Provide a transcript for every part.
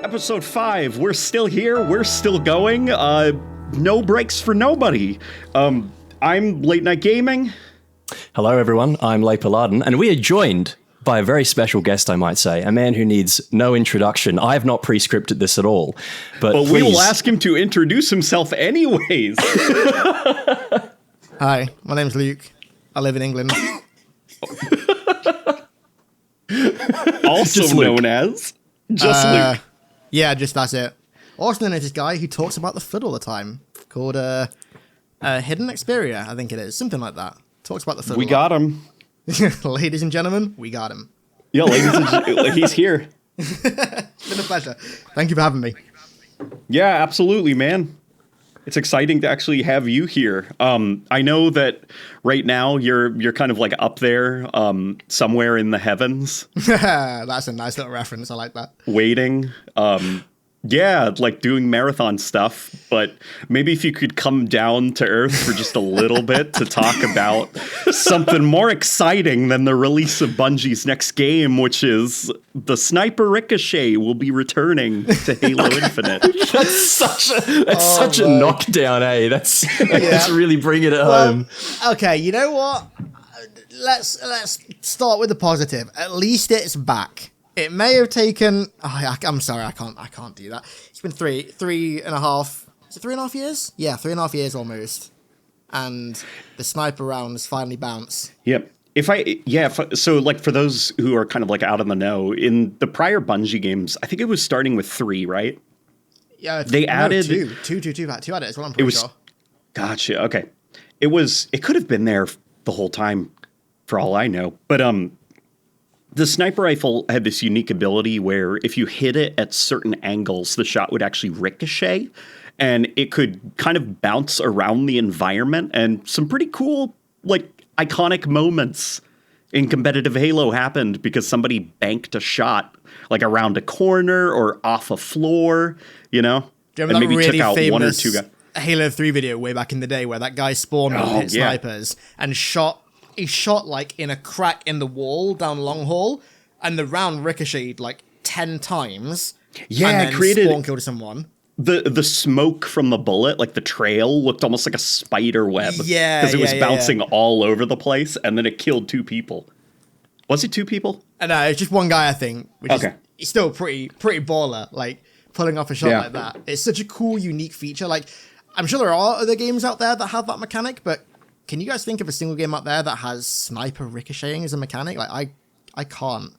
Episode 5, we're still here, we're still going, no breaks for nobody. I'm Late Night Gaming. Hello everyone, I'm Leigh Paladin, and we are joined by a very special guest, I might say, a man who needs no introduction. I have not pre-scripted this at all, but we will ask him to introduce himself anyways. Hi, my name's Luke. I live in England. Also known as just Luke. Yeah, just that's it. Also known as this guy who talks about the foot all the time, called HiddenXperia, I think it is. Something like that. Talks about the foot. We got him. Ladies and gentlemen, we got him. Yeah, ladies and gentlemen, he's here. It's been a pleasure. Thank you for having me. Yeah, absolutely, man. It's exciting to actually have you here. I know that right now you're kind of like up there, somewhere in the heavens. That's a nice little reference. I like that. Waiting. Yeah, like doing marathon stuff, but maybe if you could come down to earth for just a little bit to talk about something more exciting than the release of Bungie's next game, which is the Sniper Ricochet will be returning to Halo Infinite. That's such a knockdown, eh? That's really bringing it home. Okay, you know what? Let's start with the positive. At least it's back. It may have taken. Oh, I'm sorry, I can't do that. It's been three and a half. Is it 3.5 years? Yeah, 3.5 years almost. And the sniper rounds finally bounce. Yep. So like for those who are kind of like out of the know, in the prior Bungie games, I think it was starting with 3, right? Yeah, they added two had it as well. I'm pretty sure. Gotcha. Okay. It could have been there the whole time, for all I know. But the sniper rifle had this unique ability where if you hit it at certain angles, the shot would actually ricochet, and it could kind of bounce around the environment. And some pretty cool, like, iconic moments in competitive Halo happened because somebody banked a shot, like, around a corner or off a floor, you know? Do you remember and maybe that really took out famous one or two guys. Halo 3 video way back in the day where that guy spawned and hit snipers and he shot like in a crack in the wall down long haul, and the round ricocheted like 10 times. Yeah, and then created spawn killed someone. The smoke from the bullet, like the trail, looked almost like a spider web. Yeah, because it was bouncing all over the place, and then it killed 2 people. Was it 2 people? No, it's just one guy, I think. Which is still pretty baller, like pulling off a shot like that. It's such a cool, unique feature. Like, I'm sure there are other games out there that have that mechanic, but can you guys think of a single game out there that has sniper ricocheting as a mechanic? Like, I can't.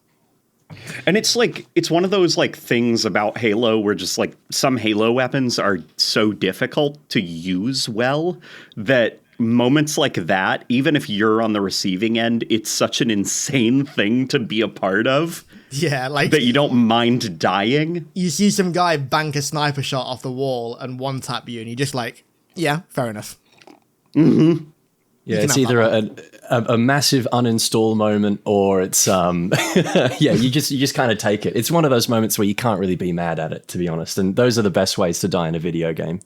And it's like, it's one of those like things about Halo where just like some Halo weapons are so difficult to use well that moments like that, even if you're on the receiving end, it's such an insane thing to be a part of. Yeah, like that you don't mind dying. You see some guy bank a sniper shot off the wall and one tap you, and you're just like, yeah, fair enough. Mm-hmm. Yeah, it's either a massive uninstall moment, or it's you just kind of take it. It's one of those moments where you can't really be mad at it, to be honest. And those are the best ways to die in a video game.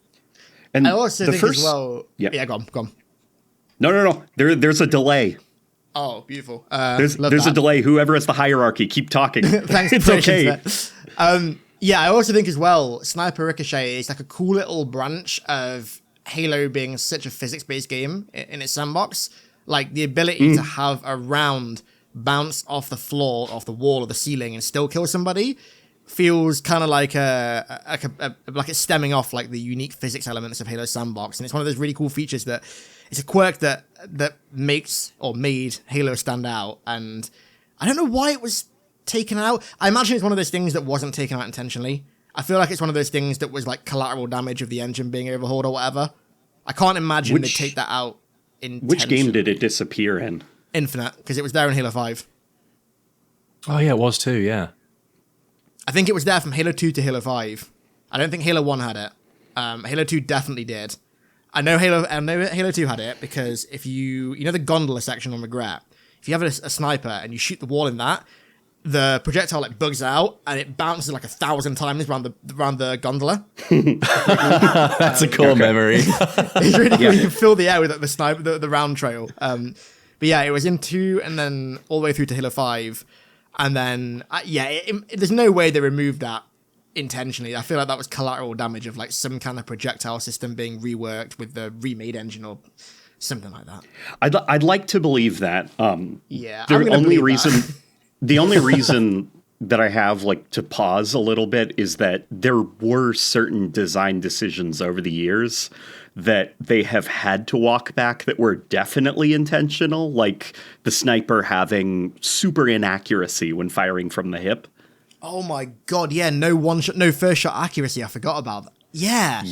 And I also think as well. Yeah, go on. No. There's a delay. Oh, beautiful. There's a delay. Whoever has the hierarchy, keep talking. Thanks. It's okay. Yeah, I also think as well, Sniper Ricochet is like a cool little branch of Halo being such a physics-based game in its sandbox. Like the ability to have a round bounce off the floor, off the wall or the ceiling and still kill somebody feels kind of like like it's stemming off like the unique physics elements of Halo Sandbox. And it's one of those really cool features that it's a quirk that makes or made Halo stand out. And I don't know why it was taken out. I imagine it's one of those things that wasn't taken out intentionally. I feel like it's one of those things that was like collateral damage of the engine being overhauled or whatever. I can't imagine they take that out intentionally. Which game did it disappear in? Infinite, because it was there in Halo 5. Oh yeah, it was too, yeah. I think it was there from Halo 2 to Halo 5. I don't think Halo 1 had it. Halo 2 definitely did. I know Halo 2 had it because if you know the gondola section on Regret, if you have a sniper and you shoot the wall in that, the projectile like bugs out and it bounces like 1,000 times around the gondola. That's a cool memory. It's really cool. You can fill the air with the sniper, the round trail. But yeah, it was in 2 and then all the way through to Halo 5. And then, there's no way they removed that intentionally. I feel like that was collateral damage of like some kind of projectile system being reworked with the remade engine or something like that. I'd like to believe that. Yeah, The I'm gonna only believe reason that. the only reason that I have like to pause a little bit is that there were certain design decisions over the years that they have had to walk back that were definitely intentional, like the sniper having super inaccuracy when firing from the hip. Oh my god, yeah, no first shot accuracy. I forgot about that. Yeah.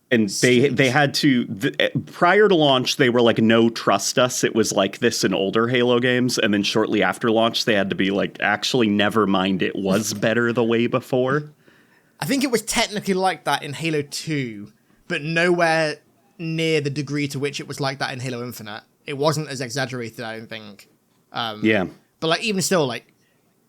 And they had to prior to launch they were like, no, trust us, it was like this in older Halo games, and then shortly after launch they had to be like, actually never mind, it was better the way before. I think it was technically like that in Halo 2, but nowhere near the degree to which it was like that in Halo Infinite. It wasn't as exaggerated, I don't think. Yeah. But like even still, like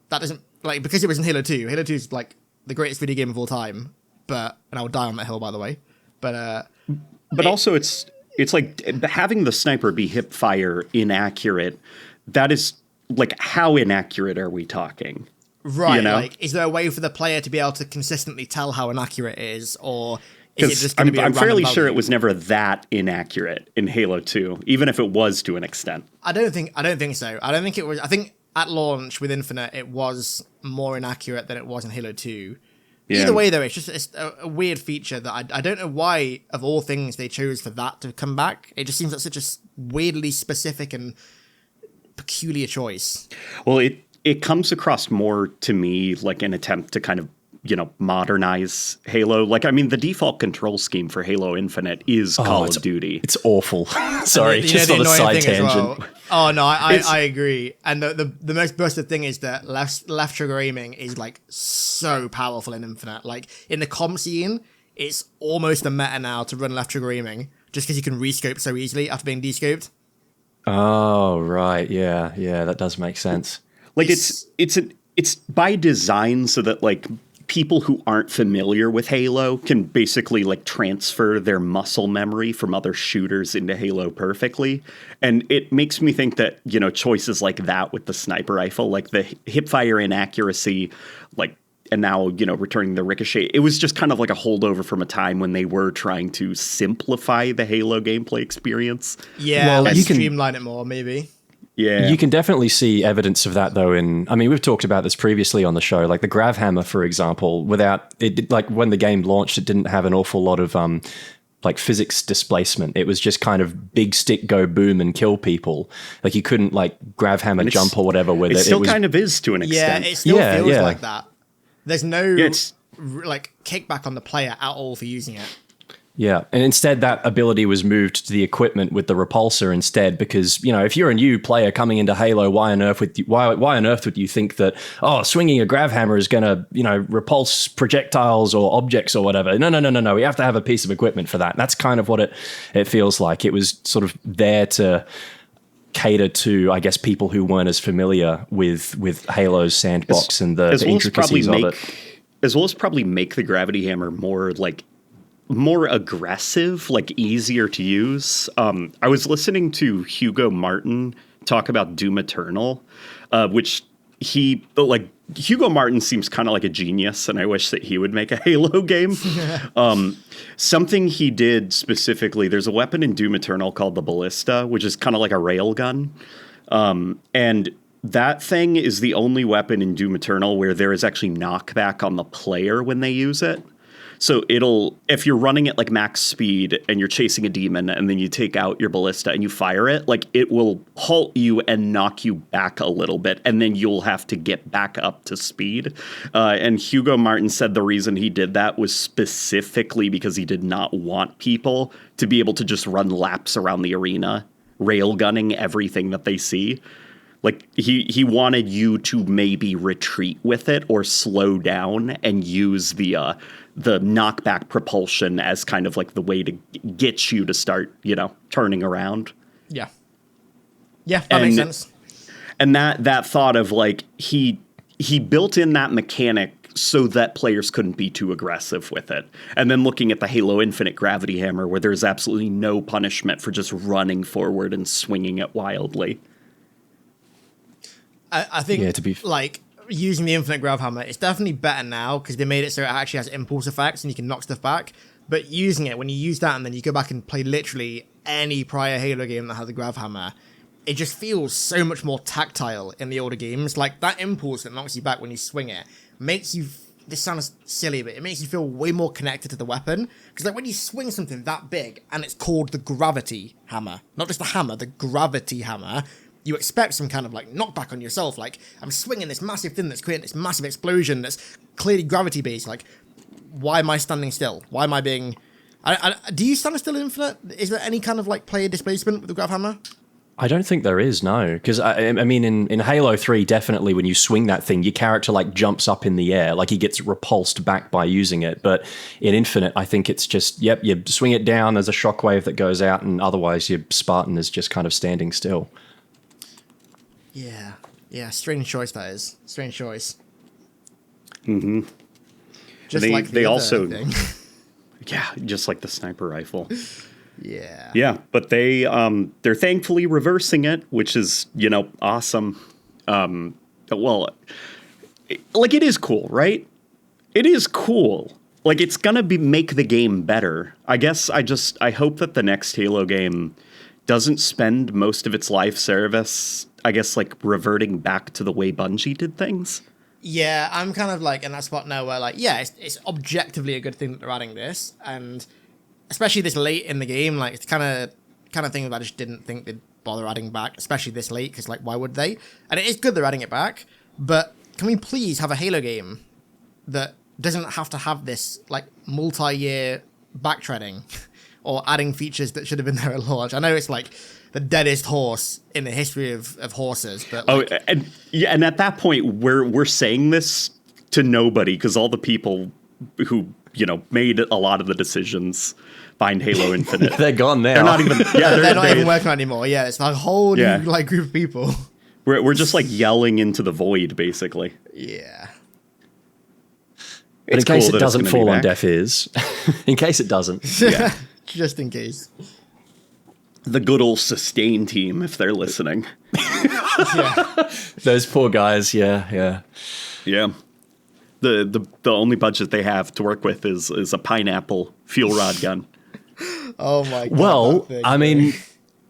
that doesn't like, because it was in Halo 2. Halo 2 is like the greatest video game of all time. And I would die on that hill, by the way. But also it's like having the sniper be hip fire inaccurate. That is like, how inaccurate are we talking? Right. You know? Like, is there a way for the player to be able to consistently tell how inaccurate it is, or is it Because just going to be? I'm fairly sure value? it was never that inaccurate in Halo 2, even if it was to an extent. I don't think so. I don't think it was. I think at launch with Infinite, it was more inaccurate than it was in Halo 2. Yeah. Either way, though, it's a weird feature that I don't know why, of all things, they chose for that to come back. It just seems like such a weirdly specific and peculiar choice. Well, it comes across more to me like an attempt to kind of, modernize Halo. Like, I mean, the default control scheme for Halo Infinite is Call of Duty. It's awful. Sorry, just on a side tangent. Oh no, I agree. And the most busted thing is that left trigger aiming is like so powerful in Infinite. Like in the comp scene, it's almost a meta now to run left trigger aiming just because you can rescope so easily after being descoped. Oh right, yeah, that does make sense. Like it's by design so that like people who aren't familiar with Halo can basically like transfer their muscle memory from other shooters into Halo perfectly. And it makes me think that, choices like that with the sniper rifle, like the hipfire inaccuracy, like, and now, returning the ricochet, it was just kind of like a holdover from a time when they were trying to simplify the Halo gameplay experience. Yeah, Well, let's you can- streamline it more, maybe. Yeah. You can definitely see evidence of that, though. We've talked about this previously on the show, like the grav hammer, for example. Like when the game launched, it didn't have an awful lot of like physics displacement. It was just kind of big stick, go boom and kill people. Like you couldn't like grav hammer jump or whatever with it. It still was, kind of is to an extent. Yeah, it still feels yeah. like that. There's no it's- like kickback on the player at all for using it. Yeah, and instead that ability was moved to the equipment with the repulsor instead, because if you're a new player coming into Halo, why on earth would you think that swinging a grav hammer is going to repulse projectiles or objects or whatever? No. We have to have a piece of equipment for that. And that's kind of what it feels like. It was sort of there to cater to, I guess, people who weren't as familiar with Halo's sandbox and the intricacies of it. As well as probably make the gravity hammer more aggressive, like easier to use. I was listening to Hugo Martin talk about Doom Eternal, which Hugo Martin seems kind of like a genius, and I wish that he would make a Halo game. Something he did specifically, there's a weapon in Doom Eternal called the Ballista, which is kind of like a railgun. And that thing is the only weapon in Doom Eternal where there is actually knockback on the player when they use it. So if you're running at like max speed and you're chasing a demon and then you take out your ballista and you fire it, like it will halt you and knock you back a little bit, and then you'll have to get back up to speed. And Hugo Martin said the reason he did that was specifically because he did not want people to be able to just run laps around the arena, railgunning everything that they see. Like he wanted you to maybe retreat with it or slow down and use the knockback propulsion as kind of like the way to get you to start, turning around. Yeah. Yeah, that makes sense. And that thought of like he built in that mechanic so that players couldn't be too aggressive with it. And then looking at the Halo Infinite gravity hammer where there's absolutely no punishment for just running forward and swinging it wildly. I think like using the infinite grav hammer. It's definitely better now because they made it so it actually has impulse effects and you can knock stuff back. But using it, when you use that and then you go back and play literally any prior Halo game that has a grav hammer, it just feels so much more tactile in the older games. Like, that impulse that knocks you back when you swing it makes you... This sounds silly, but it makes you feel way more connected to the weapon. Because, like, when you swing something that big, and it's called the gravity hammer, not just the hammer, the gravity hammer, you expect some kind of, like, knockback on yourself. Like, I'm swinging this massive thing that's creating this massive explosion that's clearly gravity-based. Like, why am I standing still? Why am I being... do you stand still in Infinite? Is there any kind of, like, player displacement with the grav hammer? I don't think there is, no. Because, I mean, in Halo 3, definitely when you swing that thing, your character, like, jumps up in the air. Like, he gets repulsed back by using it. But in Infinite, I think it's just, yep, you swing it down, there's a shockwave that goes out, and otherwise your Spartan is just kind of standing still. Yeah. Yeah, strange choice that is. Strange choice. Mm-hmm. Just they, like they the also... thing. Yeah, just like the sniper rifle. Yeah. Yeah, but they're thankfully reversing it, which is, awesome. Well, it is cool, right? It is cool. Like, it's gonna make the game better. I guess I hope that the next Halo game doesn't spend most of its life service, I guess, like, reverting back to the way Bungie did things. Yeah, I'm kind of like in that spot now where, like, yeah, it's objectively a good thing that they're adding this, and especially this late in the game, like, it's kind of thing that I just didn't think they'd bother adding back, especially this late, because, like, why would they? And it is good they're adding it back, but can we please have a Halo game that doesn't have to have this, like, multi-year backtracking or adding features that should have been there at launch? I know it's, like, the deadest horse in the history of horses, but, like... Oh, and at that point, we're saying this to nobody, because all the people who, made a lot of the decisions behind Halo Infinite. They're gone now. They're not even. Yeah, they're not even working on it anymore. Yeah, it's a whole new, like, group of people. We're just, like, yelling into the void, basically. Yeah. But in case it doesn't fall on deaf ears, in case it doesn't, Just in case. The good old sustain team, if they're listening. Yeah. Those poor guys. Yeah. The only budget they have to work with is a pineapple fuel rod gun. Oh my god. Well, I mean,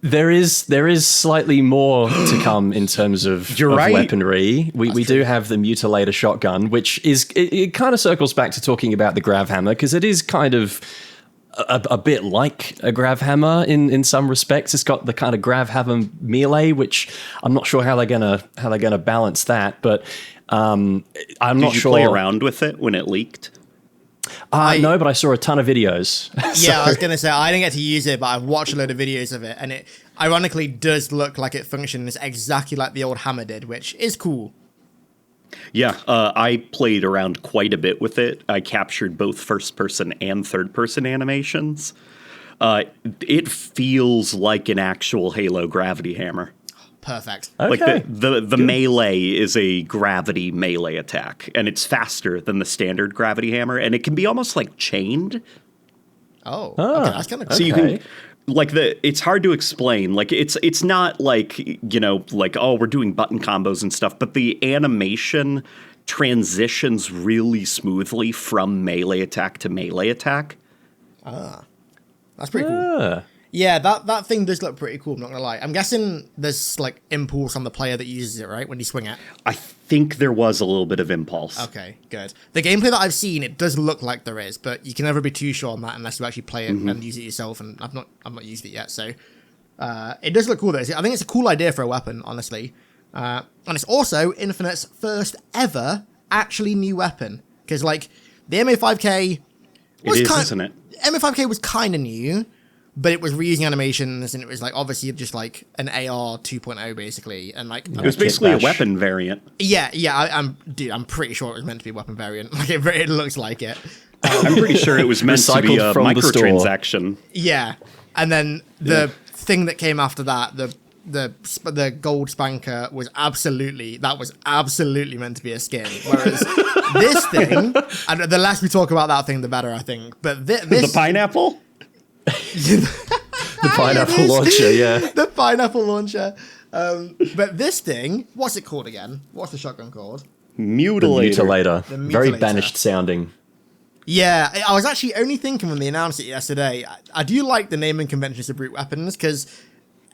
there is slightly more to come in terms of weaponry. We do have the Mutilator shotgun, which is it kind of circles back to talking about the grav hammer, because it is kind of a bit like a grav hammer in some respects. It's got the kind of grav hammer melee, which I'm not sure how they're gonna balance that, but I'm not sure. Did you play around with it when it leaked? No, but I saw a ton of videos. Yeah, I was going to say, I didn't get to use it, but I've watched a load of videos of it, and it ironically does look like it functions exactly like the old hammer did, which is cool. Yeah, I played around quite a bit with it. I captured both first-person and third-person animations. It feels like an actual Halo gravity hammer. Perfect. Okay. Like the melee is a gravity melee attack, and it's faster than the standard gravity hammer, and it can be almost like chained. Oh, okay, that's kind of cool. So you can, like, it's hard to explain. Like, it's not like, like, oh, we're doing button combos and stuff, but the animation transitions really smoothly from melee attack to melee attack. That's pretty cool. Yeah, that thing does look pretty cool, I'm not gonna lie. I'm guessing there's, like, impulse on the player that uses it, right, when you swing it? I think there was a little bit of impulse. Okay, good. The gameplay that I've seen, it does look like there is, but you can never be too sure on that unless you actually play it and use it yourself, and I've not used it yet, so... it does look cool, though. I think it's a cool idea for a weapon, honestly. And it's also Infinite's first ever actually new weapon. Because, like, the MA5K... isn't it? MA5K was kind of new, but it was reusing animations, and it was, like, obviously just, like, an AR 2.0, basically. And, like... It was basically a weapon variant. Yeah, I'm pretty sure it was meant to be a weapon variant. Like, it looks like it. I'm pretty sure it was meant to be a microtransaction. Yeah. And then the thing that came after that, the gold spanker was absolutely meant to be a skin. Whereas this thing, and the less we talk about that thing, the better, I think. But this... The pineapple? The pineapple launcher, yeah. The pineapple launcher. But this thing, what's it called again? What's the shotgun called? Mutilator. The Very banished sounding. Yeah, I was actually only thinking when they announced it yesterday, I do like the naming conventions of brute weapons, because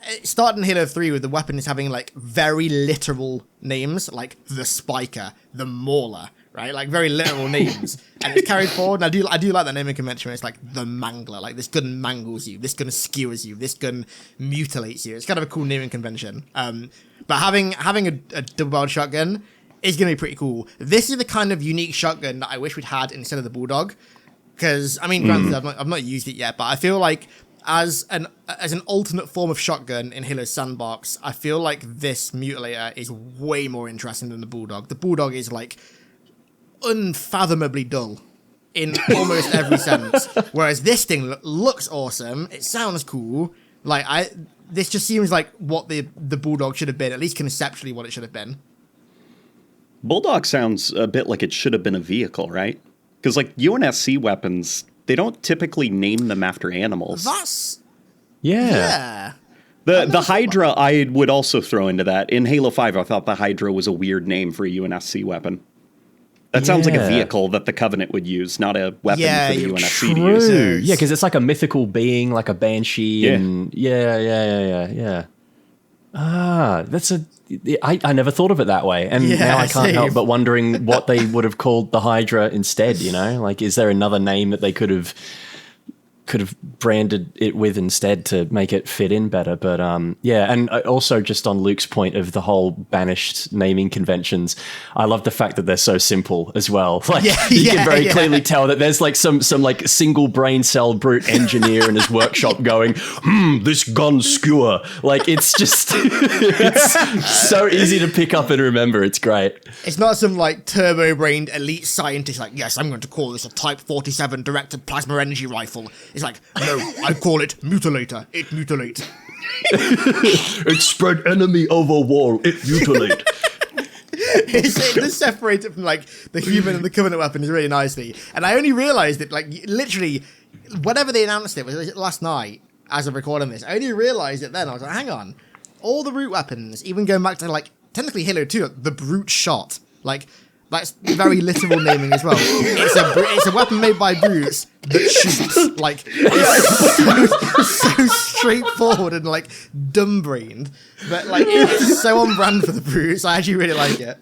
it started in Halo 3 with the weapons having, like, very literal names, like the Spiker, the Mauler, right? Like, very literal names. And it's carried forward, and I do like that naming convention where it's like the Mangler, like this gun mangles you, this gun skewers you, this gun mutilates you. It's kind of a cool naming convention. But having a double-barreled shotgun is going to be pretty cool. This is the kind of unique shotgun that I wish we'd had instead of the Bulldog. Because, I mean, granted, I've not used it yet, but I feel like as an alternate form of shotgun in Halo Sandbox, I feel like this Mutilator is way more interesting than the Bulldog. The Bulldog is, like, unfathomably dull in almost every sense. Whereas this thing looks awesome. It sounds cool. Like, this just seems like what the Bulldog should have been, at least conceptually what it should have been. Bulldog sounds a bit like it should have been a vehicle, right? Because, like, UNSC weapons, they don't typically name them after animals. Yeah. The Hydra, I would also throw into that. In Halo 5, I thought the Hydra was a weird name for a UNSC weapon. That sounds like a vehicle that the Covenant would use, not a weapon for the UNSC to use. Yeah, because it's like a mythical being, like a banshee. And yeah. I never thought of it that way. And now I can't help but wondering what they would have called the Hydra instead, you know? Like, is there another name that they could have branded it with instead to make it fit in better? But and also just on Luke's point of the whole banished naming conventions, I love the fact that they're so simple as well. Like you can very clearly tell that there's like some like single brain cell brute engineer in his workshop going, this gun skewer. Like it's just it's so easy to pick up and remember. It's great. It's not some like turbo-brained elite scientist like, yes, I'm going to call this a Type 47 directed plasma energy rifle. It's like, no, I call it Mutilator. It mutilates. It spread enemy over wall. It mutilate. It does separate it from like the human and the Covenant weapon is really nicely. And I only realised it like literally whenever they announced it, was it last night as I'm recording this, I only realised it then. I was like, hang on. All the brute weapons, even going back to like technically Halo 2, the brute shot. Like that's very literal naming as well. It's a weapon made by brutes that shoots. Like, it's so straightforward and, like, dumb-brained. But, like, it's so on brand for the brutes. I actually really like it.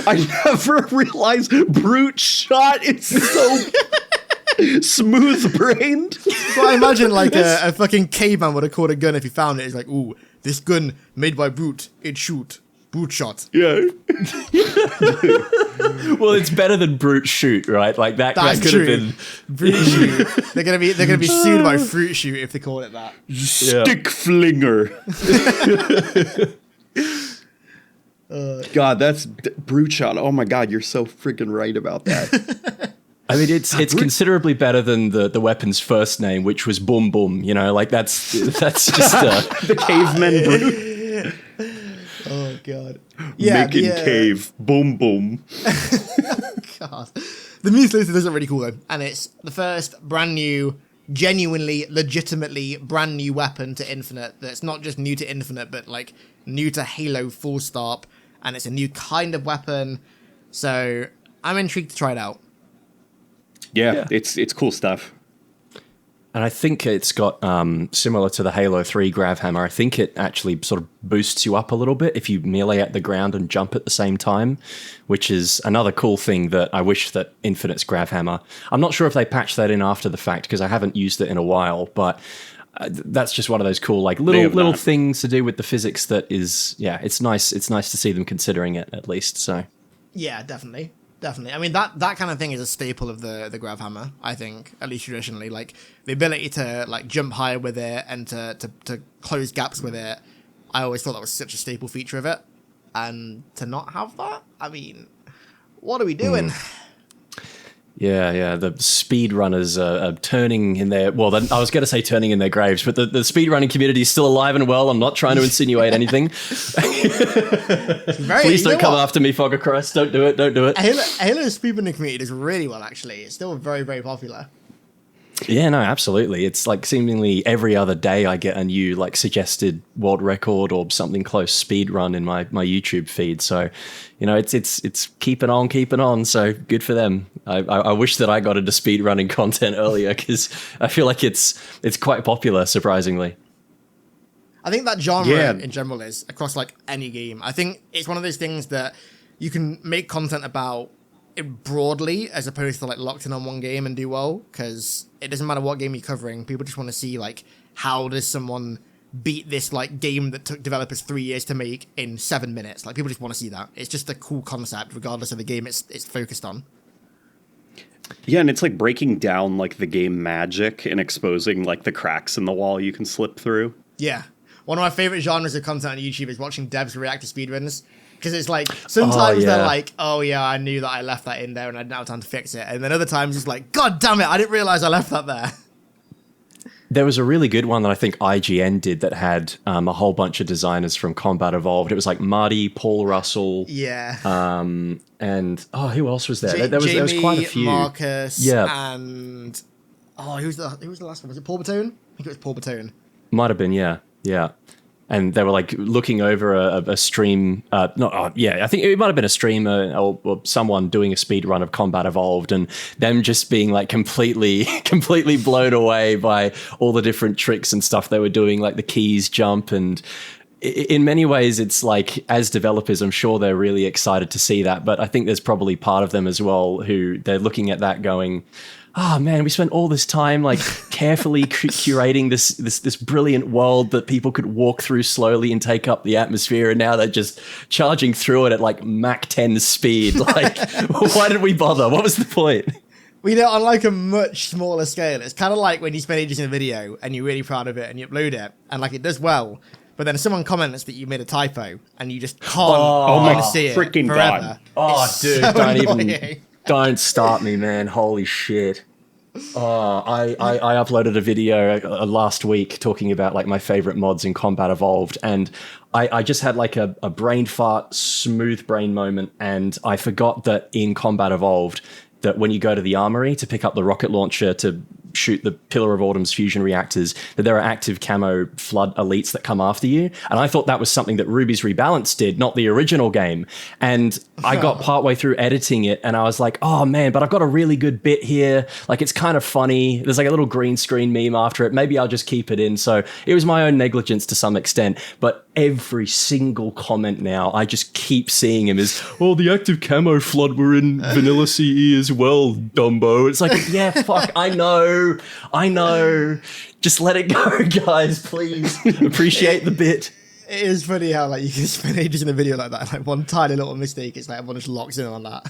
I never realized brute shot. It's so smooth-brained. So I imagine, like, a fucking caveman would have caught a gun if he found it. He's like, ooh, this gun made by brute. It shoot. Brute shot. Yeah. Well, it's better than brute shoot, right? Like that could have been brute shoot. They're gonna be sued by fruit shoot if they call it that. Stick flinger. God, that's brute shot. Oh my God, you're so freaking right about that. I mean, it's considerably better than the weapon's first name, which was Boom Boom. You know, like that's just the caveman brute. Oh God! Yeah, making cave, boom boom. God, the Mutilator does look really cool though, and it's the first brand new, genuinely, legitimately brand new weapon to Infinite. That's not just new to Infinite, but like new to Halo full stop, and it's a new kind of weapon. So I'm intrigued to try it out. Yeah. It's cool stuff. And I think it's got, similar to the Halo 3 grav hammer, I think it actually sort of boosts you up a little bit if you melee at the ground and jump at the same time, which is another cool thing that I wish that Infinite's grav hammer. I'm not sure if they patched that in after the fact because I haven't used it in a while, but that's just one of those cool like little things to do with the physics that is, it's nice. It's nice to see them considering it at least. So yeah, definitely. I mean, that kind of thing is a staple of the grav hammer, I think, at least traditionally. Like, the ability to, like, jump higher with it and to close gaps with it, I always thought that was such a staple feature of it. And to not have that, I mean, what are we doing? Yeah, the speedrunners are turning in their... Well, I was going to say turning in their graves, but the speedrunning community is still alive and well. I'm not trying to insinuate anything. Please don't come after me, Fogger Christ. Don't do it. Halo's speedrunning community does really well, actually. It's still very, very popular. Yeah, no, absolutely. It's like seemingly every other day I get a new like suggested world record or something close speed run in my YouTube feed. So, it's keeping on. So good for them. I wish that I got into speed running content earlier because I feel like it's quite popular, surprisingly. I think that genre in general is across like any game. I think it's one of those things that you can make content about it broadly as opposed to like locked in on one game and do well, because it doesn't matter what game you're covering. People just want to see like how does someone beat this like game that took developers 3 years to make in 7 minutes. Like people just want to see that. It's just a cool concept regardless of the game it's focused on. Yeah, and it's like breaking down like the game magic and exposing like the cracks in the wall you can slip through. Yeah. One of my favorite genres of content on YouTube is watching devs react to speedruns. Because it's like, sometimes they're like, oh yeah, I knew that I left that in there and I didn't have time to fix it. And then other times it's like, God damn it, I didn't realize I left that there. There was a really good one that I think IGN did that had a whole bunch of designers from Combat Evolved. It was like Marty, Paul Russell. Yeah. And, who else was there? There was quite a few. Marcus, and, who was the last one? Was it Paul Batone? I think it was Paul Batone. Might have been, yeah. And they were like looking over a stream. I think it might have been a streamer or someone doing a speed run of Combat Evolved, and them just being like completely blown away by all the different tricks and stuff they were doing, like the keys jump. And in many ways, it's like, as developers, I'm sure they're really excited to see that. But I think there's probably part of them as well who they're looking at that going, oh man, we spent all this time like carefully curating this brilliant world that people could walk through slowly and take up the atmosphere, and now they're just charging through it at like Mach 10 speed. Like, why did we bother? What was the point? On like a much smaller scale, it's kind of like when you spend ages in a video and you're really proud of it and you upload it and like it does well, but then someone comments that you made a typo and you just can't see it freaking forever. God. It's so Don't start me, man. Holy shit. I uploaded a video last week talking about like my favorite mods in Combat Evolved, and I just had like a brain fart, smooth brain moment, and I forgot that in Combat Evolved that when you go to the armory to pick up the rocket launcher to shoot the Pillar of Autumn's fusion reactors, that there are active camo flood elites that come after you. And I thought that was something that Ruby's Rebalance did, not the original game. And I got partway through editing it and I was like, oh man, but I've got a really good bit here. Like, it's kind of funny. There's like a little green screen meme after it. Maybe I'll just keep it in. So it was my own negligence to some extent. But every single comment now, I just keep seeing him as, oh, the active camo flood were in Vanilla CE as well, Dumbo. It's like, yeah, fuck, I know. Just let it go, guys, please. Appreciate the bit. It is funny how like you can spend ages in a video like that. Like one tiny little mistake, it's like everyone just locks in on that.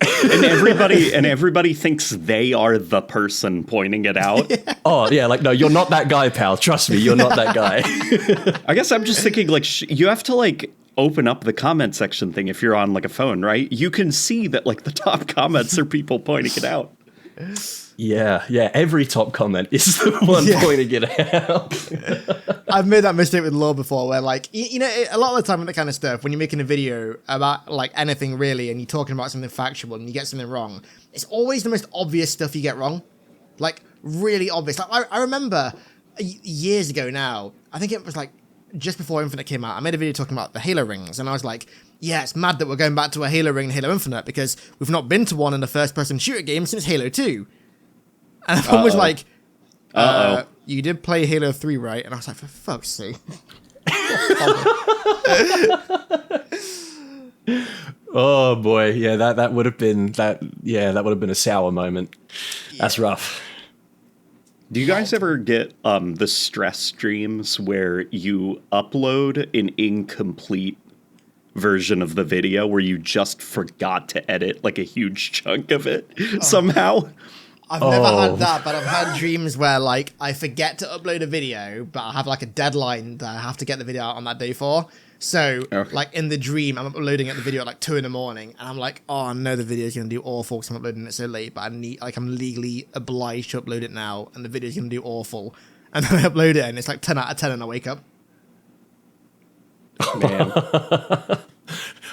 And everybody thinks they are the person pointing it out. Yeah. Oh yeah, like no, you're not that guy, pal. Trust me, you're not that guy. I guess I'm just thinking like you have to like open up the comment section thing if you're on like a phone, right? You can see that like the top comments are people pointing it out. Yeah, every top comment is the one pointing it out. I've made that mistake with lore before where, like, you know, a lot of the time with that kind of stuff, when you're making a video about, like, anything really, and you're talking about something factual and you get something wrong, it's always the most obvious stuff you get wrong. Like, really obvious. Like, I remember years ago now, I think it was, like, just before Infinite came out, I made a video talking about the Halo rings, and I was like, yeah, it's mad that we're going back to a Halo ring in Halo Infinite, because we've not been to one in a first-person shooter game since Halo 2. And everyone was like, you did play Halo 3, right? And I was like, for fuck's sake. Oh boy, yeah, that would have been that would have been a sour moment. Yeah. That's rough. Do you guys ever get the stress streams where you upload an incomplete version of the video where you just forgot to edit like a huge chunk of it somehow? I've never had that, but I've had dreams where, like, I forget to upload a video, but I have, like, a deadline that I have to get the video out on that day for. So, like, in the dream, I'm uploading the video at, like, 2 in the morning, and I'm like, oh, no, the video's going to do awful because I'm uploading it so late, but I'm legally obliged to upload it now, and the video's going to do awful. And then I upload it, and it's, like, 10 out of 10, and I wake up. Man.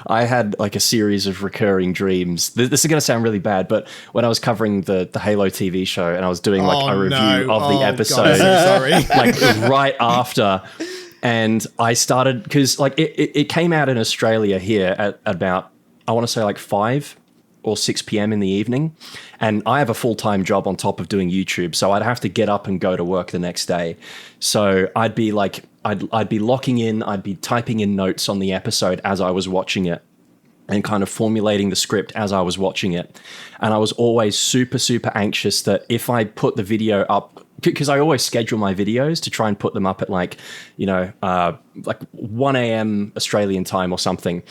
I had like a series of recurring dreams. This is going to sound really bad, but when I was covering the Halo TV show and I was doing like a review of the episode, God, so sorry. like right after, and I started, because like it came out in Australia here at about, I want to say like 5 or 6 p.m. in the evening. And I have a full-time job on top of doing YouTube. So I'd have to get up and go to work the next day. So I'd be like, I'd be locking in, I'd be typing in notes on the episode as I was watching it and kind of formulating the script as I was watching it. And I was always super, super anxious that if I put the video up, because I always schedule my videos to try and put them up at like, like 1 a.m. Australian time or something.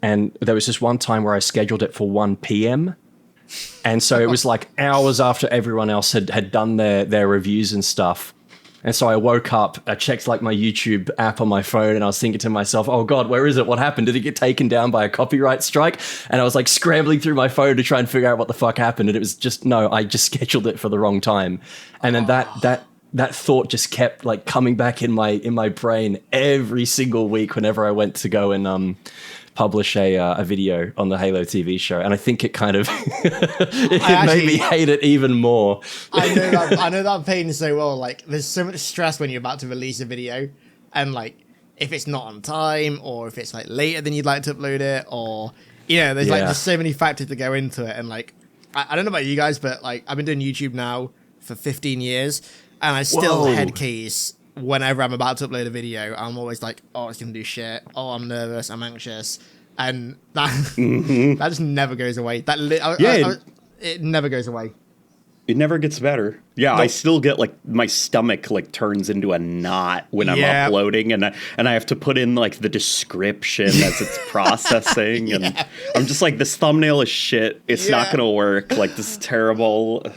And there was this one time where I scheduled it for 1 p.m. And so it was like hours after everyone else had done their reviews and stuff. And so I woke up, I checked like my YouTube app on my phone, and I was thinking to myself, oh God, where is it? What happened? Did it get taken down by a copyright strike? And I was like scrambling through my phone to try and figure out what the fuck happened. And it was just, no, I just scheduled it for the wrong time. And then that thought just kept like coming back in my brain every single week whenever I went to go and publish a video on the Halo TV show, and I think it kind of made me hate it even more. I know that pain so well. Like, there's so much stress when you're about to release a video, and like if it's not on time, or if it's like later than you'd like to upload it, or there's like just so many factors to go into it. And like I don't know about you guys, but like I've been doing YouTube now for 15 years, and I still head case whenever I'm about to upload a video. I'm always like, oh, it's gonna do shit. Oh, I'm nervous. I'm anxious, and that that just never goes away. It never goes away. It never gets better. Yeah, I still get like my stomach like turns into a knot when I'm uploading, and I have to put in like the description as it's processing, and I'm just like, this thumbnail is shit. It's not gonna work. Like, this is terrible.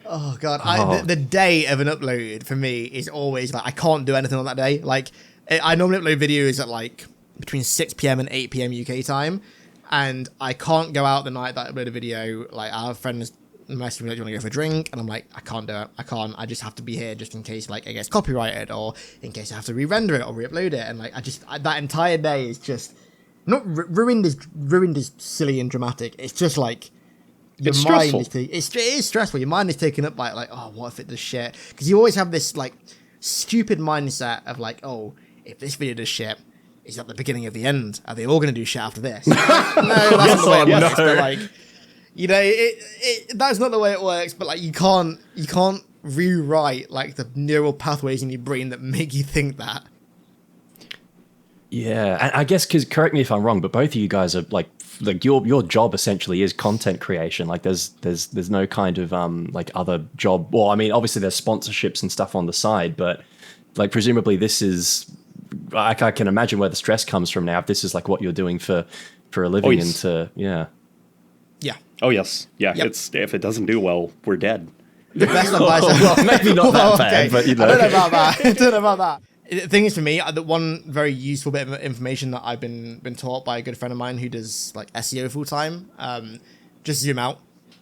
Oh God! The day of an upload for me is always like I can't do anything on that day. Like, I normally upload videos at like between 6 p.m. and 8 p.m. UK time, and I can't go out the night that I upload a video. Like, I have friends message me, like, do you want to go for a drink? And I'm like, I can't do it. I can't. I just have to be here just in case like it gets copyrighted, or in case I have to re-render it or re-upload it. And like that entire day is just not ruined. Is silly and dramatic. It's just like. Your it's mind stressful. it is stressful. Your mind is taken up by like, oh, what if it does shit? Because you always have this like stupid mindset of like, oh, if this video does shit, is that the beginning of the end? Are they all going to do shit after this? No, that's not the way it works. But like, that's not the way it works. But like, you can't rewrite like the neural pathways in your brain that make you think that. Yeah, and I guess, because correct me if I'm wrong, but both of you guys are like your job essentially is content creation. Like there's no kind of like other job. Well, I mean, obviously there's sponsorships and stuff on the side, but like presumably this is, I can imagine where the stress comes from now. If this is like what you're doing for a living, Yeah. Oh yes, yeah. Yep. It's, if it doesn't do well, we're dead. The best advice. Well, maybe not that bad, but I don't know about that. The thing is, for me, the one very useful bit of information that I've been taught by a good friend of mine who does like SEO full time, just zoom out.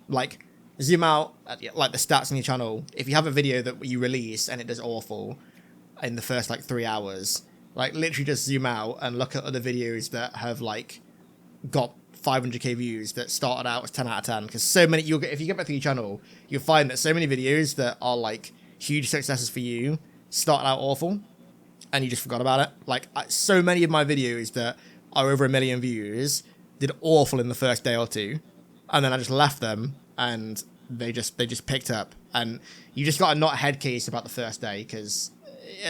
Like, zoom out at, like, the stats on your channel. If you have a video that you release and it does awful in the first like 3 hours, like literally just zoom out and look at other videos that have like got 500k views that started out as 10 out of 10. Because so many, if you get back to your channel, you'll find that so many videos that are like huge successes for you started out awful, and you just forgot about it. Like, so many of my videos that are over 1 million views did awful in the first day or two, and then I just left them, and they just picked up. And you just got to not head case about the first day, because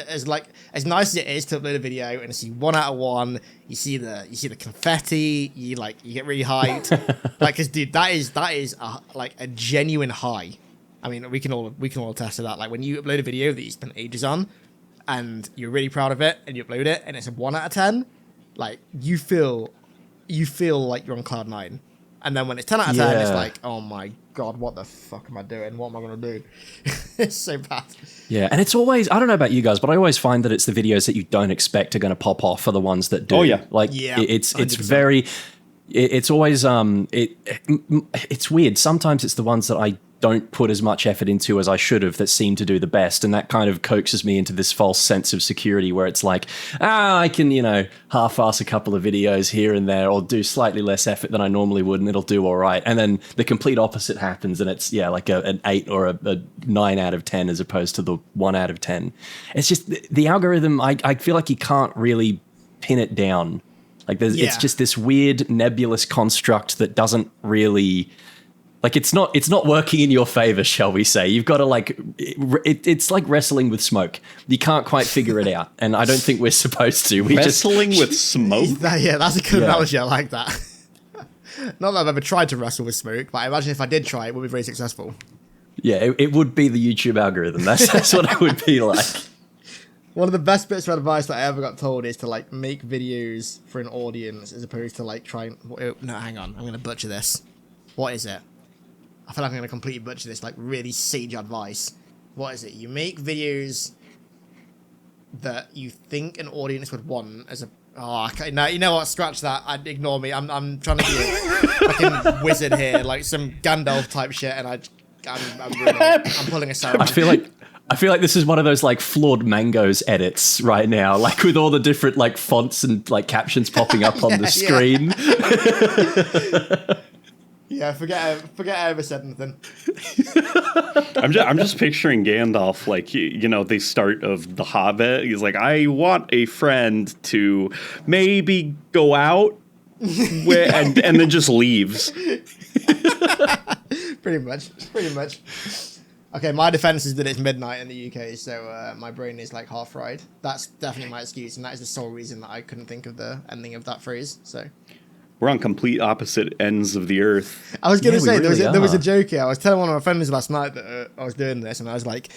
as nice as it is to upload a video and see 1 out of 1, you see the confetti, you get really hyped. Like, cause dude, that is a genuine high. I mean, we can all attest to that. Like, when you upload a video that you spent ages on, and you're really proud of it, and you upload it, and it's a 1 out of 10, like, you feel like you're on cloud 9. And then when it's 10 out of 10, it's like, oh my God, what the fuck am I doing? What am I going to do? It's so bad. Yeah, and it's always, I don't know about you guys, but I always find that it's the videos that you don't expect are going to pop off are the ones that do. Oh, yeah. Like, it's very, it's always, it's weird. Sometimes it's the ones that don't put as much effort into as I should have that seem to do the best. And that kind of coaxes me into this false sense of security where it's like, I can, half-ass a couple of videos here and there or do slightly less effort than I normally would and it'll do all right. And then the complete opposite happens and it's, like an 8 or a 9 out of 10 as opposed to the 1 out of 10. It's just the algorithm, I feel like you can't really pin it down. Like it's just this weird nebulous construct that doesn't really... Like it's not working in your favor, shall we say? You've got to it's like wrestling with smoke. You can't quite figure it out, and I don't think we're supposed to. Wrestling with smoke. That's a good analogy. I like that. Not that I've ever tried to wrestle with smoke, but I imagine if I did try, it would be very successful. Yeah, it would be the YouTube algorithm. That's what it would be like. One of the best bits of advice that I ever got told is to make videos for an audience as opposed to trying. No, hang on, I'm going to butcher this. What is it? I feel like I'm going to completely butcher this, really sage advice. What is it? You make videos that you think an audience would want as a... Oh, okay. No, you know what? Scratch that. Ignore me. I'm trying to be a fucking wizard here, some Gandalf type shit, and I'm pulling a Sauron. I feel like this is one of those flawed Mangoes edits right now, with all the different fonts and captions popping up on the screen. Yeah, forget I ever said anything. I'm just picturing Gandalf, the start of The Hobbit. He's like, I want a friend to maybe go out and then just leaves. Pretty much. Okay, my defense is that it's midnight in the UK, so my brain is half fried. That's definitely my excuse, and that is the sole reason that I couldn't think of the ending of that phrase. So. We're on complete opposite ends of the earth. I was going to say, there was a joke here. I was telling one of my friends last night that I was doing this, and I was like,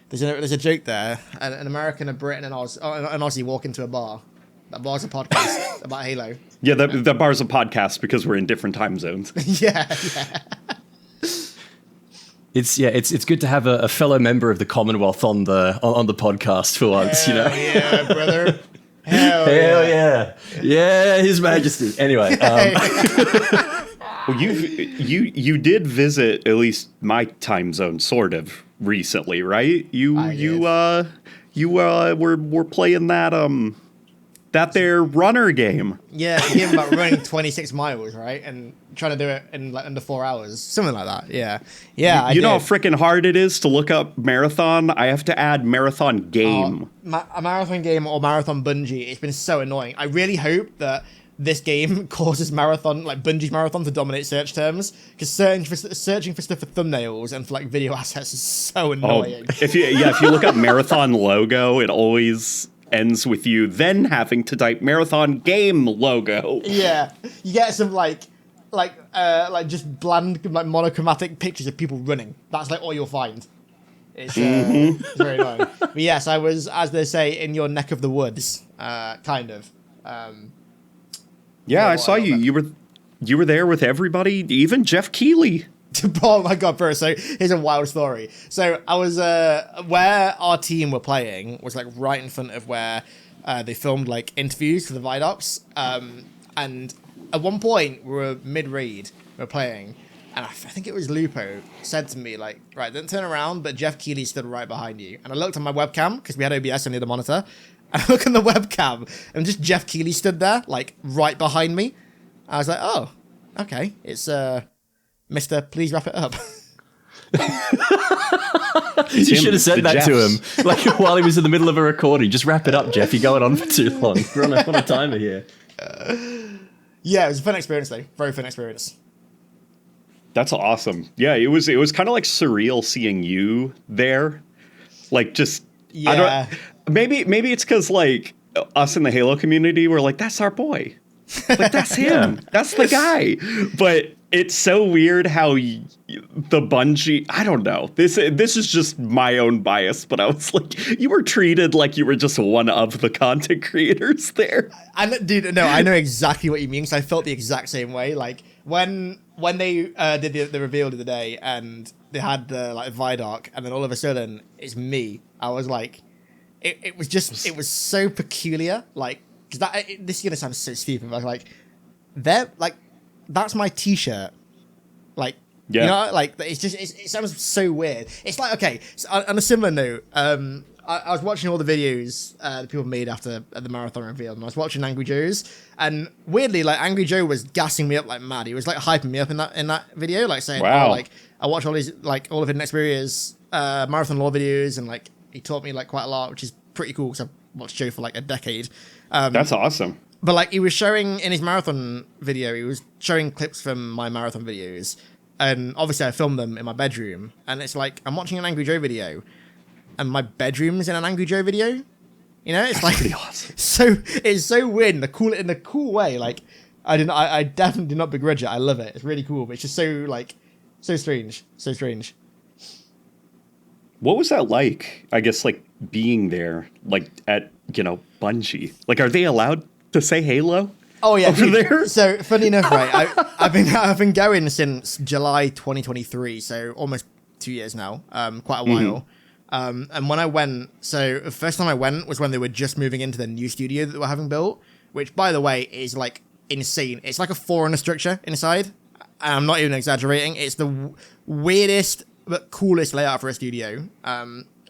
there's a joke there. An American, a Brit, and an Aussie walk into a bar. That bar's a podcast about Halo. Yeah, the bar's a podcast because we're in different time zones. Yeah. It's good to have a fellow member of the Commonwealth on the podcast for once, Yeah, brother. Hell yeah. Yeah, His Majesty. Anyway. Well, you did visit at least my time zone sort of recently, right? You were playing that there runner game. Yeah, the game about running 26 miles, right? And trying to do it in under 4 hours. Something like that. Yeah. Yeah. You know how freaking hard it is to look up marathon? I have to add marathon game. A marathon game or marathon Bungie. It's been so annoying. I really hope that this game causes marathon, Bungie's marathon, to dominate search terms, because searching for stuff for thumbnails and for video assets is so annoying. If you look up marathon logo, it always ends with you then having to type marathon game logo. Yeah, you get some just bland monochromatic pictures of people running. That's all you'll find. It's very annoying. But yes, I was, as they say, in your neck of the woods, kind of. Yeah, I saw you. You were there with everybody, even Jeff Keighley. Oh my god, bro! So here's a wild story. So I was where our team were playing was right in front of where they filmed interviews for the Vidocs. And at one point we were mid-raid, we were playing, and I think it was Lupo said to me right, don't turn around, but Jeff Keighley stood right behind you. And I looked on my webcam because we had OBS on the other monitor. And I look on the webcam, and just Jeff Keighley stood there, right behind me. I was like, oh, okay, it's Mister, please wrap it up. You should have said that to him, while he was in the middle of a recording. Just wrap it up, Jeff. You're going on for too long. We're on a timer here. Yeah, it was a fun experience, though. Very fun experience. That's awesome. Yeah, it was kind of surreal seeing you there. Yeah. I don't. Maybe it's because us in the Halo community were that's our boy. That's him. That's the guy. But it's so weird how the Bungie, I don't know. This is just my own bias, but I was you were treated like you were just one of the content creators there. Dude, no, I know exactly what you mean, because I felt the exact same way. When they did the reveal of the day and they had the Vidoc, and then all of a sudden it's me. I was it was so peculiar. Because this is gonna sound so stupid, but that's my T-shirt. Yeah. You know, like it sounds so weird. It's like, okay, so on a similar note, I was watching all the videos that people made after the marathon reveal, and I was watching Angry Joe's, and weirdly, like Angry Joe was gassing me up like mad. He was like hyping me up in that video, like saying, wow. "Oh, like I watch all these like all of HiddenXperia's marathon lore videos, and like he taught me like quite a lot, which is pretty cool because I've watched Joe for like a decade." That's awesome. But like he was showing in his marathon video, he was showing clips from my marathon videos, and obviously I filmed them in my bedroom, and it's like I'm watching an Angry Joe video, and my bedroom's in an Angry Joe video. You know, it's That's like pretty awesome. so it's so weird in the cool way. Like I definitely do not begrudge it. I love it. It's really cool, but it's just so like so strange. So strange. What was that like? I guess like being there, like at Bungie. Like, are they allowed to say Halo? Oh yeah, over there. So funny enough, right? I've been going since July 2023, so almost 2 years now. Quite a while. And when I went, so the first time I went was when they were just moving into the new studio that they were having built, which by the way is like insane. It's like a forerunner structure inside. And I'm not even exaggerating. It's the weirdest but coolest layout for a studio.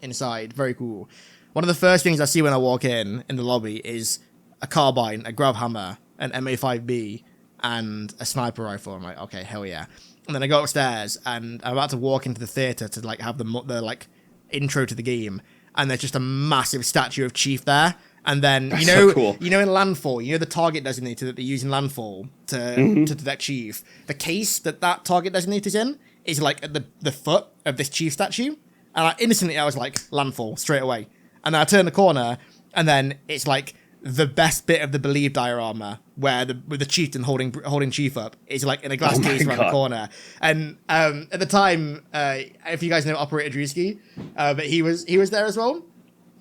Inside, very cool. One of the first things I see when I walk in the lobby is a carbine, a grab hammer, an MA5B, and a sniper rifle. I'm like, okay, hell yeah. And then I go upstairs, and I'm about to walk into the theater to like have the like intro to the game, and there's just a massive statue of Chief there. And then That's so cool. in Landfall, the target designator that they use in Landfall to detect Chief. The case that target designator is in is like at the foot of this Chief statue, and instantly I was like Landfall straight away. And then I turn the corner, and then it's like the best bit of the Believe diorama where with the chieftain holding Chief up is like in a glass case around the corner. And at the time, if you guys know Operator Drewski, but he was there as well.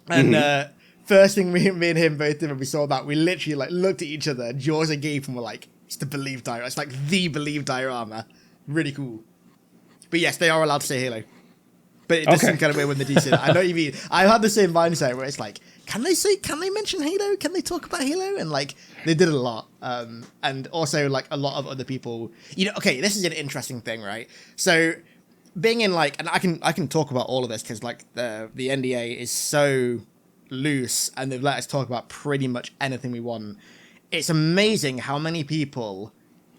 And first thing me and him both did when we saw that, we literally like looked at each other, jaws agape, and we're like, it's the Believe diorama. It's like the Believe diorama. Really cool. But yes, they are allowed to say Halo. But it does seem kind of weird when they do say that. I know what you mean. I had the same mindset where it's like, can they mention Halo? Can they talk about Halo? And like, they did it a lot. And also like a lot of other people, okay, this is an interesting thing, right? So being in like, and I can talk about all of this because like the NDA is so loose and they've let us talk about pretty much anything we want. It's amazing how many people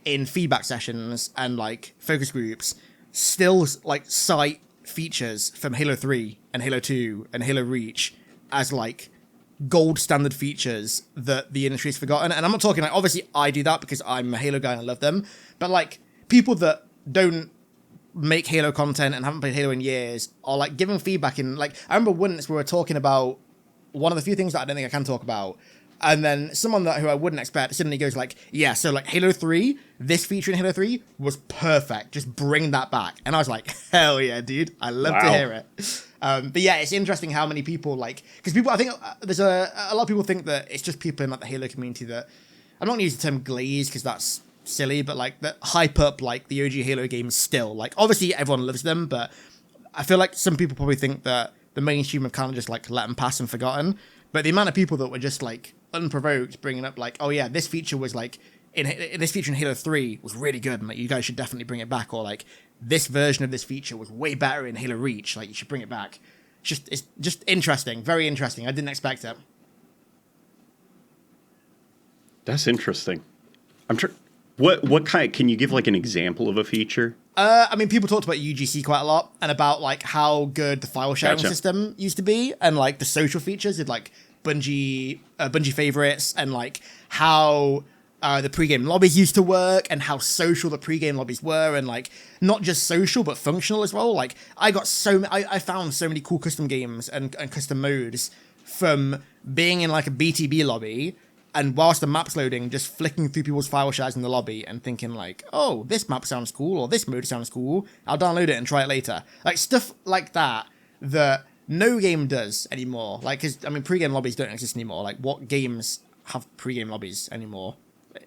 in feedback sessions and like focus groups still like cite features from Halo 3 and Halo 2 and Halo Reach as like gold standard features that the industry's forgotten. And I'm not talking like, obviously I do that because I'm a Halo guy and I love them, but like people that don't make Halo content and haven't played Halo in years are like giving feedback in like, I remember once we were talking about one of the few things that I don't think I can talk about, and then someone who I wouldn't expect suddenly goes like, yeah, so like Halo 3, this feature in Halo 3 was perfect. Just bring that back. And I was like, hell yeah, dude. I love to hear it. But yeah, it's interesting how many people like, because people, I think there's a lot of people think that it's just people in like the Halo community that, I'm not going to use the term glaze because that's silly, but like that hype up like the OG Halo games still. Like obviously everyone loves them, but I feel like some people probably think that the mainstream have kind of just like let them pass and forgotten. But the amount of people that were just like unprovoked bringing up like, oh yeah, this feature was like in this feature in Halo 3 was really good and like you guys should definitely bring it back, or like this version of this feature was way better in Halo Reach, like you should bring it back. It's just interesting, very interesting. I didn't expect it. That's interesting. I'm sure. What kind? Can you give like an example of a feature? I mean, people talked about UGC quite a lot and about like how good the file sharing system used to be, and like the social features of like Bungie favorites, and like how the pregame lobbies used to work, and how social the pregame lobbies were, and like not just social but functional as well. Like I found so many cool custom games and custom modes from being in like a BTB lobby. And whilst the map's loading, just flicking through people's file shares in the lobby and thinking like, oh, this map sounds cool, or this mode sounds cool, I'll download it and try it later. Like stuff like that no game does anymore. Like, because, I mean, pre-game lobbies don't exist anymore. Like, what games have pre-game lobbies anymore?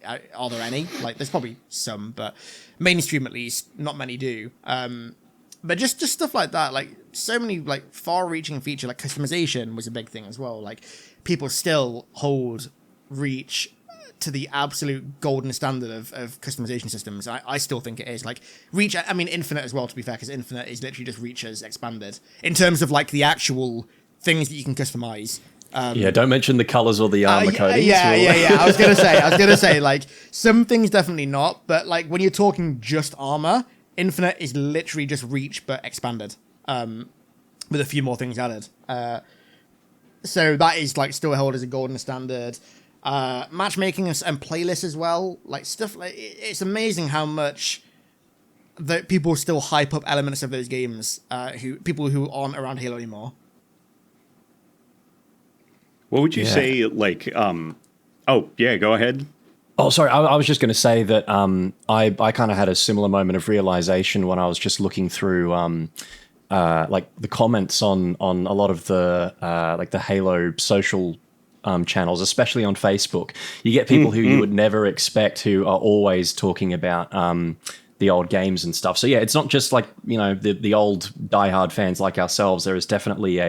Are there any? Like, there's probably some, but mainstream at least, not many do. But just stuff like that, like, so many, like, far-reaching feature, like customization was a big thing as well. Like, people still hold Reach to the absolute golden standard of customization systems. I still think it is. Like Reach, I mean Infinite as well, to be fair, because Infinite is literally just Reach as expanded in terms of like the actual things that you can customize. Don't mention the colors or the armor coatings. Yeah. I was gonna say, like some things definitely not, but like when you're talking just armor, Infinite is literally just Reach but expanded, with a few more things added. So that is like still held as a golden standard. Matchmaking and playlists as well, like stuff like it's amazing how much that people still hype up elements of those games. People who aren't around Halo anymore. What would you say, like, oh, yeah, go ahead. Oh, sorry. I was just going to say that I kind of had a similar moment of realization when I was just looking through like the comments on a lot of the like the Halo social channels, especially on Facebook. You get people who you would never expect who are always talking about the old games and stuff. So yeah, it's not just like, you know, the old diehard fans like ourselves. There is definitely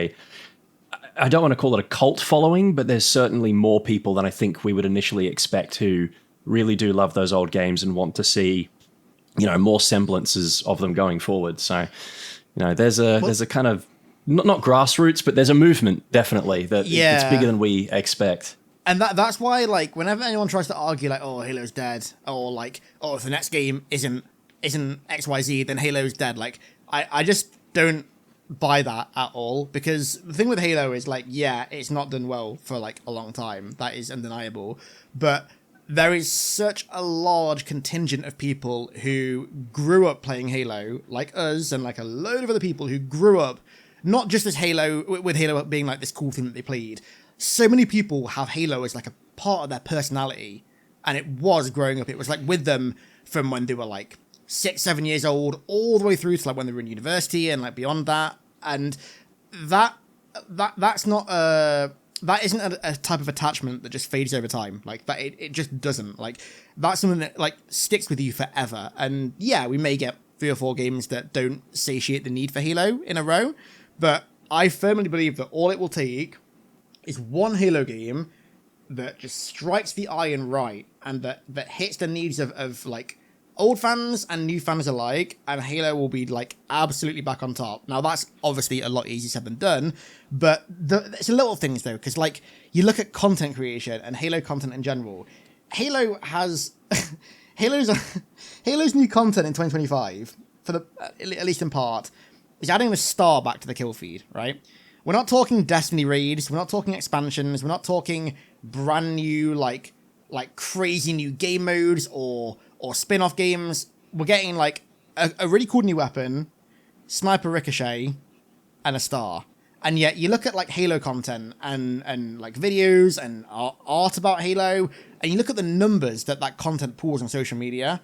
I don't want to call it a cult following, but there's certainly more people than I think we would initially expect who really do love those old games and want to see, you know, more semblances of them going forward. So, you know, there's a kind of not grassroots, but there's a movement definitely that it's bigger than we expect. And that's why, like, whenever anyone tries to argue, like, oh, Halo's dead, or like, oh, if the next game isn't XYZ, then Halo's dead. Like, I just don't buy that at all, because the thing with Halo is like, yeah, it's not done well for like a long time, that is undeniable, but there is such a large contingent of people who grew up playing Halo, like us and like a load of other people who grew up not just as Halo, with Halo being like this cool thing that they played. So many people have Halo as like a part of their personality, and it was growing up, it was like with them from when they were like 6-7 years old all the way through to like when they were in university and like beyond that. And that's not that isn't a type of attachment that just fades over time. Like that it just doesn't. Like that's something that like sticks with you forever. And yeah, we may get 3 or 4 games that don't satiate the need for Halo in a row, but I firmly believe that all it will take is one Halo game that just strikes the iron right and that hits the needs of like old fans and new fans alike, and Halo will be like absolutely back on top. Now that's obviously a lot easier said than done, but it's a little things though, because like you look at content creation and Halo content in general. Halo has Halo's new content in 2025 for the at least in part is adding the star back to the kill feed, right? We're not talking Destiny raids, we're not talking expansions, we're not talking brand new like crazy new game modes or spin-off games. We're getting like a really cool new weapon, sniper ricochet, and a star. And yet you look at like Halo content and like videos and art about Halo, and you look at the numbers that content pulls on social media,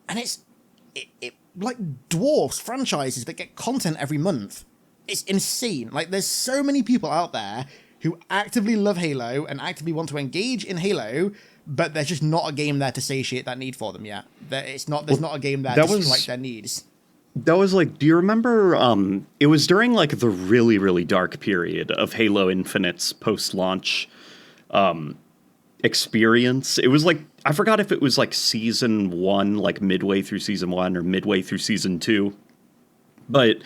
and it like dwarfs franchises that get content every month. It's insane. Like there's so many people out there who actively love Halo and actively want to engage in Halo, but there's just not a game there to satiate that need for them yet. There's not a game there to strike their needs. That was like, do you remember, it was during like the really, really dark period of Halo Infinite's post-launch experience. It was like, I forgot if it was like season 1, like midway through season 1 or midway through season 2. But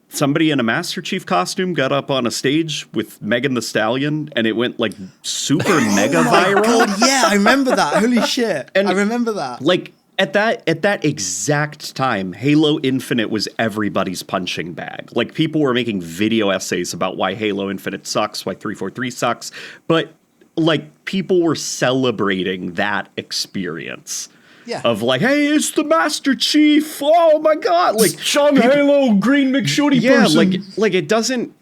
somebody in a Master Chief costume got up on a stage with Megan Thee Stallion, and it went like super mega viral. God, yeah, I remember that. Holy shit. And I remember that. Like at that exact time, Halo Infinite was everybody's punching bag. Like people were making video essays about why Halo Infinite sucks, why 343 sucks, but like people were celebrating that experience. Yeah. Of like, hey, it's the Master Chief. Oh my God. Like Sean Halo, green McShorty person. Like it doesn't,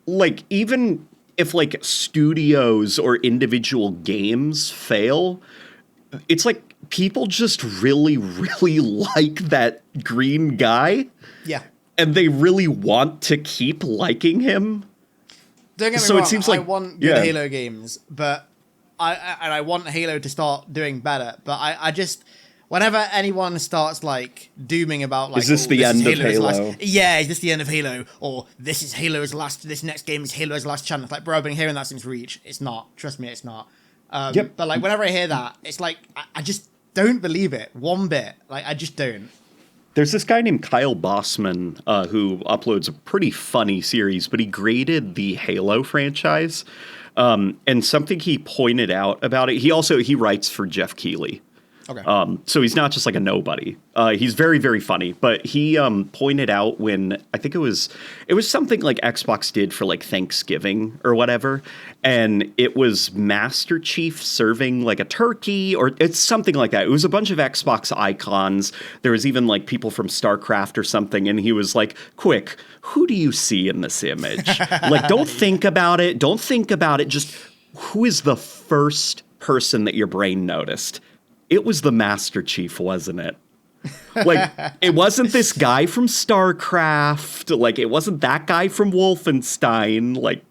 like, even if like studios or individual games fail, it's like people just really, really like that green guy. Yeah. And they really want to keep liking him. Don't get me wrong, it seems like I want good Halo games, but I want Halo to start doing better. But I just, whenever anyone starts like dooming about like, is this the end of Halo? Is this the end of Halo? Or this next game is Halo's last chance. Like, bro, I've been hearing that since Reach. It's not. Trust me, it's not. Yep. But like whenever I hear that, it's like I just don't believe it one bit. Like I just don't. There's this guy named Kyle Bossman who uploads a pretty funny series, but he graded the Halo franchise. And something he pointed out about it, he writes for Jeff Keighley. Okay. So he's not just like a nobody. He's very, very funny. But he pointed out when I think it was something like Xbox did for like Thanksgiving or whatever, and it was Master Chief serving like a turkey or it's something like that. It was a bunch of Xbox icons. There was even like people from StarCraft or something, and he was like, "Quick, who do you see in this image? Like, don't think about it. Don't think about it. Just who is the first person that your brain noticed?" It was the Master Chief, wasn't it? Like, it wasn't this guy from StarCraft. Like, it wasn't that guy from Wolfenstein. Like,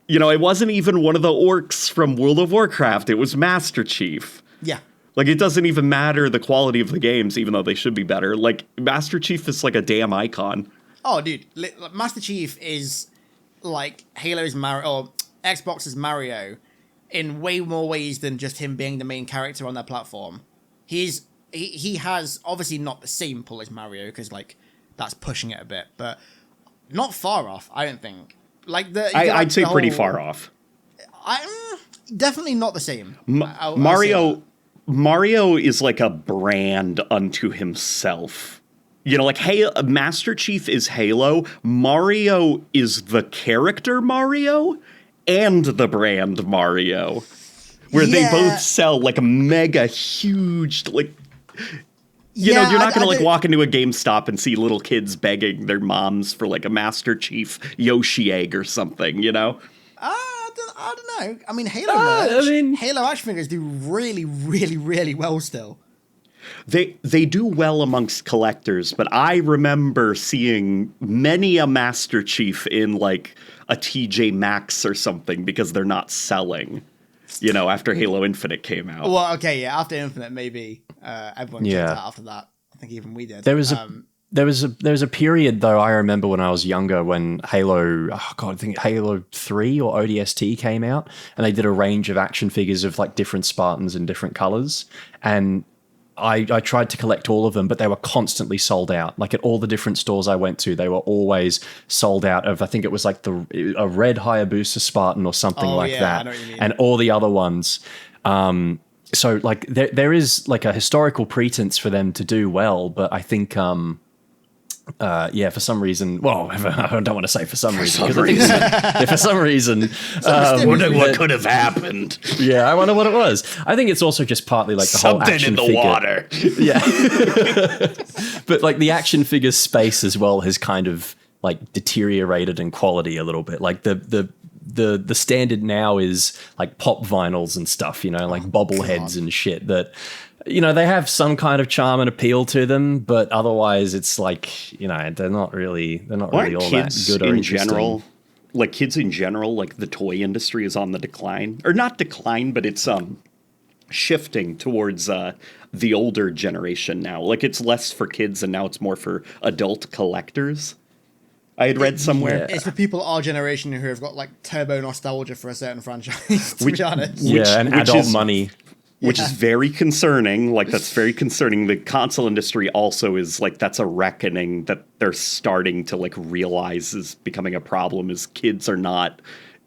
you know, it wasn't even one of the orcs from World of Warcraft. It was Master Chief. Yeah. Like, it doesn't even matter the quality of the games, even though they should be better. Like, Master Chief is like a damn icon. Oh, dude. Master Chief is like Halo's Mario, or Xbox's Mario, in way more ways than just him being the main character on their platform. He has obviously not the same pull as Mario, because like that's pushing it a bit, but not far off, I don't think. Like I'd say pretty far off. Definitely not the same. Mario is like a brand unto himself. You know, like Master Chief is Halo. Mario is the character Mario and the brand Mario, where they both sell like a mega huge, like, you know, you're not going to like walk into a GameStop and see little kids begging their moms for like a Master Chief Yoshi egg or something, you know? I don't know. I mean, Halo action figures do really, really, really well still. They do well amongst collectors, but I remember seeing many a Master Chief in like a TJ Maxx or something because they're not selling, you know, after Halo Infinite came out. Well, okay, yeah, after Infinite, maybe everyone checked out after that. I think even we did. There was a period though I remember when I was younger when Halo, I think Halo 3 or ODST came out, and they did a range of action figures of like different Spartans in different colors, and I tried to collect all of them, but they were constantly sold out. Like at all the different stores I went to, they were always sold out of, I think it was like a red Hayabusa Spartan or something like that. I know what you mean. And all the other ones. So like there is like a historical pretense for them to do well, but I think for some reason, well, I don't want to say for some reason. For some reason, wondering what could have happened. Yeah, I wonder what it was. I think it's also just partly like the whole action something in the water. Yeah, but like the action figure space as well has kind of like deteriorated in quality a little bit. Like the standard now is like pop vinyls and stuff, you know, like bobbleheads and shit that, you know, they have some kind of charm and appeal to them, but otherwise it's like, you know, they're not really all that good or interesting. Kids in general, like the toy industry is on the decline, or not decline, but it's shifting towards the older generation now. Like it's less for kids and now it's more for adult collectors. I had read somewhere. It's for people our generation who have got like turbo nostalgia for a certain franchise, to be honest. And adult money. Which is very concerning. Like, that's very concerning. The console industry also is, like, that's a reckoning that they're starting to, like, realize is becoming a problem, is kids are not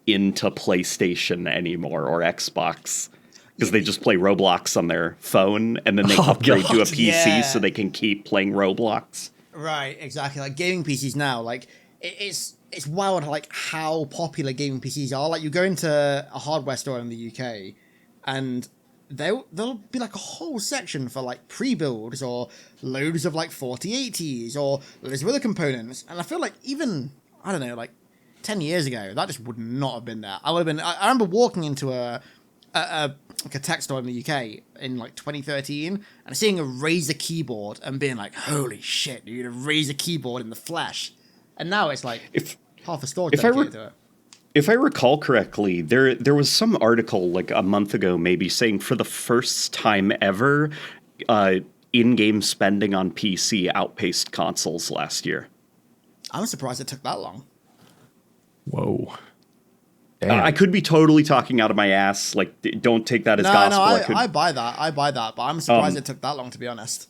into PlayStation anymore or Xbox. Because they just play Roblox on their phone, and then they upgrade to a PC so they can keep playing Roblox. Right, exactly. Like, gaming PCs now, like, it's wild, like, how popular gaming PCs are. Like, you go into a hardware store in the UK, and there'll be like a whole section for like pre-builds or loads of like 4080s or loads of other components. And I feel like even, I don't know, like 10 years ago, that just would not have been there. I remember walking into a tech store in the UK in like 2013 and seeing a Razer keyboard and being like, holy shit, dude, a Razer keyboard in the flesh. And now it's like half a store dedicated to it. If I recall correctly, there was some article like a month ago maybe saying for the first time ever, in-game spending on PC outpaced consoles last year. I'm surprised it took that long. Whoa. Damn. I could be totally talking out of my ass. Like, don't take that as No, gospel. I buy that. But I'm surprised it took that long, to be honest.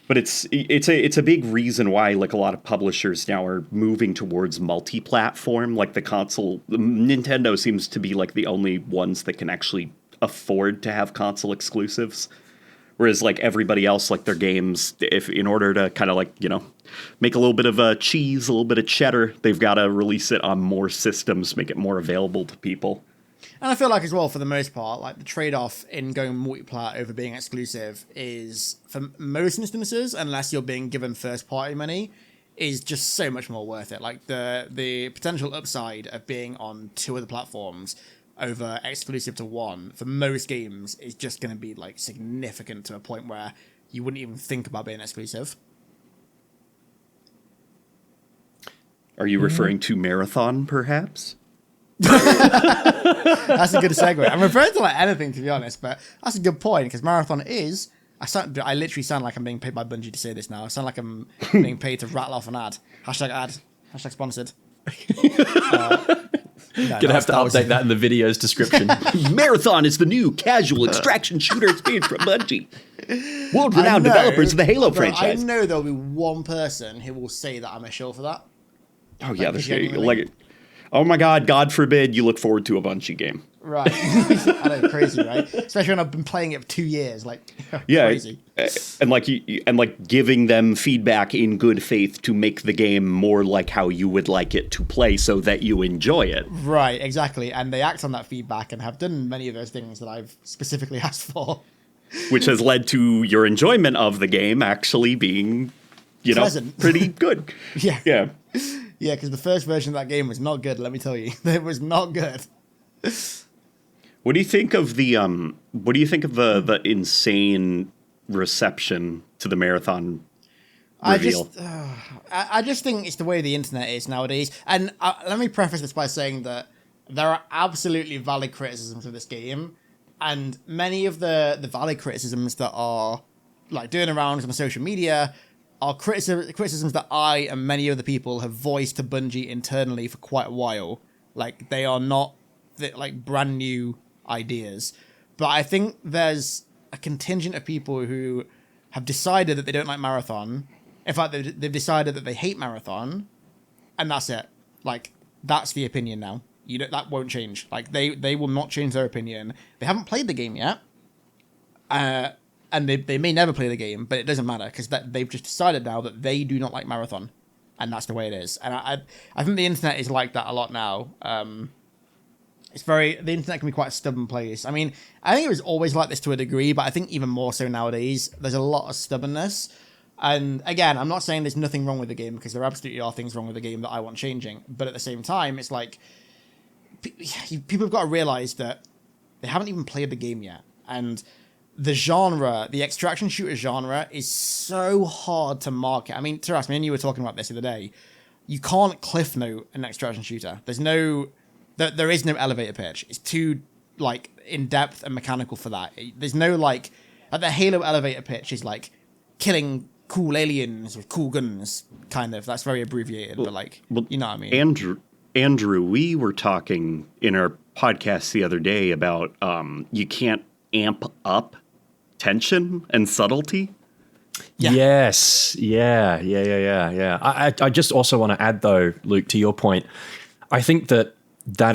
But it's a big reason why like a lot of publishers now are moving towards multi-platform. Like the console, Nintendo seems to be like the only ones that can actually afford to have console exclusives. Whereas like everybody else, like their games, if in order to kind of like, make a little bit of cheese, a little bit of cheddar, they've got to release it on more systems, make it more available to people. And I feel like as well, for the most part, like the trade-off in going multiplayer over being exclusive is, for most instances, unless you're being given first-party money, is just so much more worth it. Like the potential upside of being on 2 other platforms over exclusive to 1 for most games is just going to be like significant to a point where you wouldn't even think about being exclusive. Are you referring to Marathon, perhaps? That's a good segue. I'm referring to like anything, to be honest, but that's a good point because Marathon is. I literally sound like I'm being paid by Bungie to say this now. I sound like I'm being paid to rattle off an ad. Hashtag sponsored. Gonna have to update that in the video's description. Marathon is the new casual extraction shooter experience from Bungie. World-renowned developers of the Halo franchise. I know there'll be one person who will say that I'm a shill for that. Oh yeah, like, oh my God forbid you look forward to a Bungie game. Right. I know, crazy, right? Especially when I've been playing it for 2 years, like, crazy. And like giving them feedback in good faith to make the game more like how you would like it to play so that you enjoy it. Right, exactly. And they act on that feedback and have done many of those things that I've specifically asked for. Which has led to your enjoyment of the game actually being, pleasant. Pretty good. Yeah. Yeah. Yeah, because the first version of that game was not good, let me tell you. It was not good. What do you think of the insane reception to the Marathon reveal? I just think it's the way the internet is nowadays. And let me preface this by saying that there are absolutely valid criticisms of this game, and many of the valid criticisms that are like doing around on social media are criticisms that I and many other people have voiced to Bungie internally for quite a while. Like, they are not like brand new ideas, but I think there's a contingent of people who have decided that they don't like Marathon. In fact, they've decided that they hate Marathon, and that's it. Like, that's the opinion now. That won't change. Like, they will not change their opinion. They haven't played the game yet, and they may never play the game, but it doesn't matter because they've just decided now that they do not like Marathon, and that's the way it is. And I think the internet is like that a lot now. The internet can be quite a stubborn place. I mean, I think it was always like this to a degree, but I think even more so nowadays, there's a lot of stubbornness. And again, I'm not saying there's nothing wrong with the game, because there absolutely are things wrong with the game that I want changing. But at the same time, it's like, people have got to realize that they haven't even played the game yet. And the genre, the extraction shooter genre, is so hard to market. I mean, Taras, me and you were talking about this the other day. You can't cliff note an extraction shooter. There is no elevator pitch. It's too, like, in-depth and mechanical for that. There's no, like the Halo elevator pitch is, like, killing cool aliens with cool guns, kind of. That's very abbreviated, but, like, you know what I mean? Andrew, we were talking in our podcast the other day about you can't amp up tension and subtlety. Yeah. Yes. Yeah. I just also want to add, though, Luke, to your point, I think that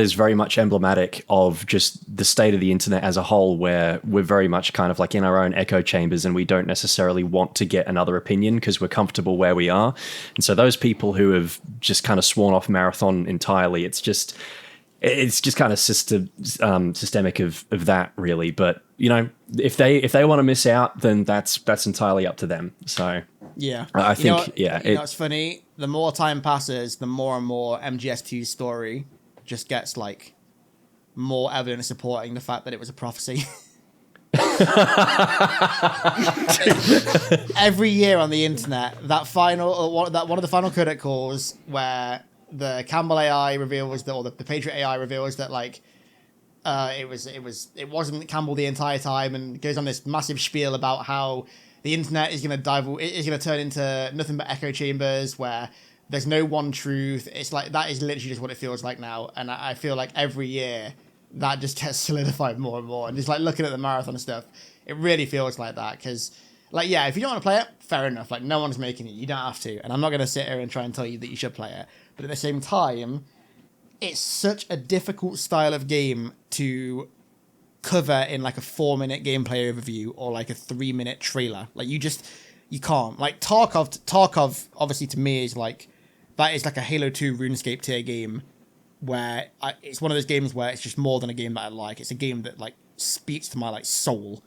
is very much emblematic of just the state of the internet as a whole, where we're very much kind of like in our own echo chambers and we don't necessarily want to get another opinion because we're comfortable where we are. And so those people who have just kind of sworn off Marathon entirely, it's just kind of systemic of that, really. But, if they want to miss out, then that's entirely up to them. So yeah, I think, it's funny. The more time passes, the more and more MGS2's story just gets like more evidence supporting the fact that it was a prophecy. Every year on the internet, one of the final credit calls where the Campbell AI reveals that, or the Patriot AI reveals that, like, it wasn't Campbell the entire time, and goes on this massive spiel about how the internet is going to turn into nothing but echo chambers, where There's no one truth. It's like that is literally just what it feels like now, and I feel like every year that just gets solidified more and more. And just like looking at the marathon stuff, it really feels like that because, like, yeah, if you don't want to play it, fair enough. Like, no one's making it. You don't have to, and I'm not going to sit here and try and tell you that you should play it. But at the same time, it's such a difficult style of game to cover in like a 4-minute gameplay overview or like a 3-minute trailer. Like you can't. Like Tarkov obviously to me is like, that is like a Halo 2 RuneScape tier game where it's one of those games where it's just more than a game that I like. It's a game that like speaks to my like soul.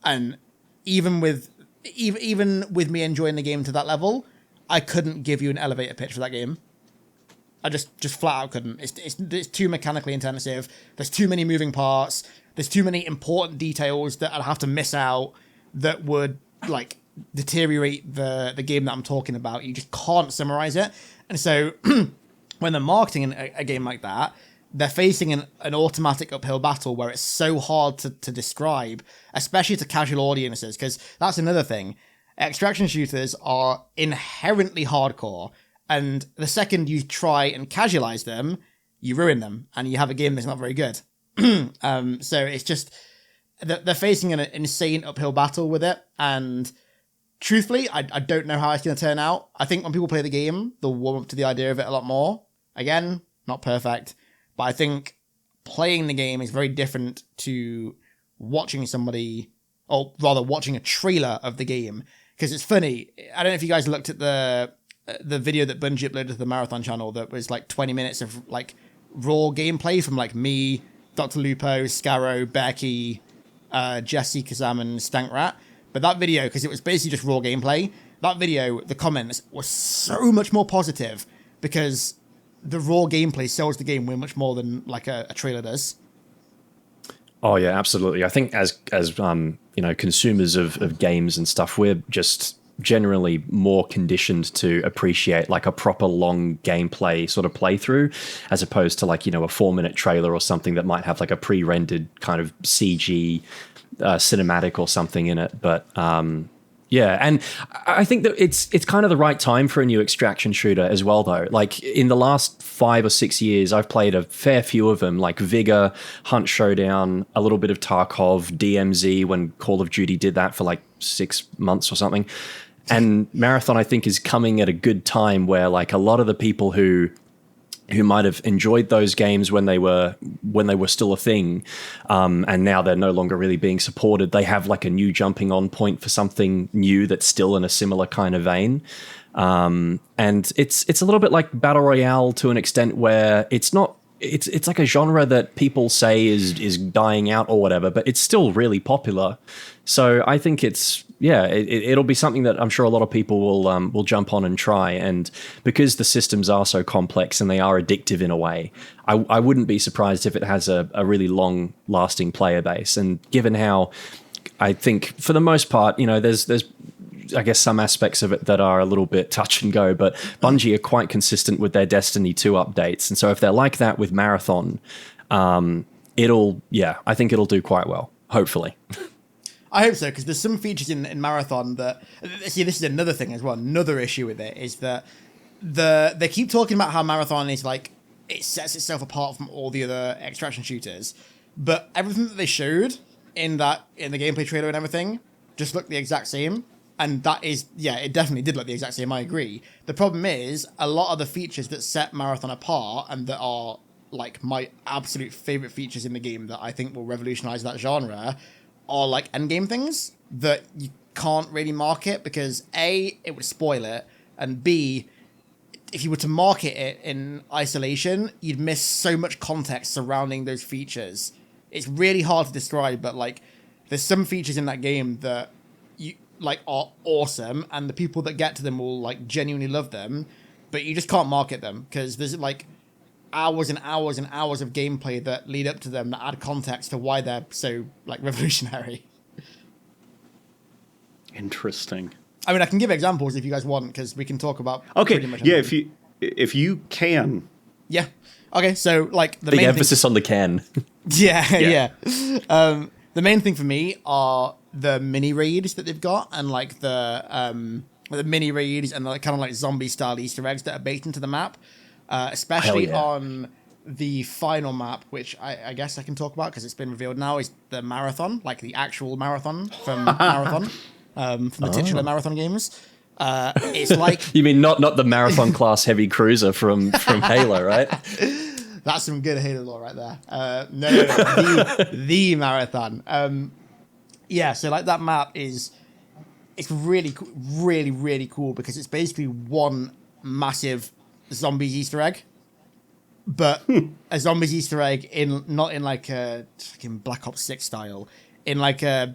And even with me enjoying the game to that level, I couldn't give you an elevator pitch for that game. I just flat out couldn't. It's too mechanically intensive. There's too many moving parts. There's too many important details that I'd have to miss out that would like deteriorate the game that I'm talking about. You just can't summarize it. And so when they're marketing a game like that, they're facing an automatic uphill battle where it's so hard to describe, especially to casual audiences, because that's another thing. Extraction shooters are inherently hardcore, and the second you try and casualize them, you ruin them, and you have a game that's not very good. So it's just, they're facing an insane uphill battle with it, and truthfully, I don't know how it's going to turn out. I think when people play the game, they'll warm up to the idea of it a lot more. Again, not perfect, but I think playing the game is very different to watching somebody, or rather watching a trailer of the game. Because it's funny, I don't know if you guys looked at the video that Bungie uploaded to the Marathon channel that was like 20 minutes of like raw gameplay from like me, Dr. Lupo, Scarrow, Becky, Jesse, Kazam, and Stankrat. But that video, because it was basically just raw gameplay, that video, the comments were so much more positive because the raw gameplay sells the game way much more than like a trailer does. Oh yeah, absolutely. I think as consumers of games and stuff, we're just generally more conditioned to appreciate like a proper long gameplay sort of playthrough as opposed to like, a 4-minute trailer or something that might have like a pre-rendered kind of CG cinematic or something in it. But yeah, and I think that it's kind of the right time for a new extraction shooter as well, though. Like in the last 5 or 6 years, I've played a fair few of them, like Vigor, Hunt Showdown, a little bit of Tarkov, DMZ when Call of Duty did that for like 6 months or something. And Marathon, I think, is coming at a good time where like a lot of the people who might have enjoyed those games when they were still a thing, and now they're no longer really being supported. They have like a new jumping on point for something new that's still in a similar kind of vein. And it's a little bit like Battle Royale to an extent where it's not. It's like a genre that people say is dying out or whatever, but it's still really popular. So I think it'll be something that I'm sure a lot of people will jump on and try. And because the systems are so complex and they are addictive in a way, I wouldn't be surprised if it has a really long lasting player base. And given how I think for the most part, there's I guess some aspects of it that are a little bit touch and go, but Bungie are quite consistent with their Destiny 2 updates. And so if they're like that with Marathon, I think it'll do quite well, hopefully. I hope so, because there's some features in Marathon that, see, this is another thing as well, another issue with it, is that they keep talking about how Marathon is like, it sets itself apart from all the other extraction shooters, but everything that they showed in the gameplay trailer and everything just looked the exact same. And that is, yeah, it definitely did look the exact same, I agree. The problem is, a lot of the features that set Marathon apart and that are, like, my absolute favourite features in the game that I think will revolutionise that genre are, like, endgame things that you can't really market because, A, it would spoil it, and B, if you were to market it in isolation, you'd miss so much context surrounding those features. It's really hard to describe, but, like, there's some features in that game that are awesome, and the people that get to them will like genuinely love them, but you just can't market them because there's like hours and hours and hours of gameplay that lead up to them that add context to why they're so like revolutionary. Interesting. I mean, I can give examples if you guys want, because we can talk about pretty much anything. if you can. Yeah. Okay, so like the main emphasis on the can. Yeah. The main thing for me are the mini raids that they've got, and like the the mini raids and the kind of like zombie style Easter eggs that are baked into the map, especially on the final map, which I guess I can talk about because it's been revealed now, is the marathon, like the actual marathon from Marathon, from the titular Marathon games. It's like you mean not the marathon class heavy cruiser from Halo, right? That's some good Halo lore right there. No, the marathon. Yeah, so like that map it's really really cool because it's basically one massive zombies Easter egg, but a zombies Easter egg not in like a fucking Black Ops 6 style, in like a,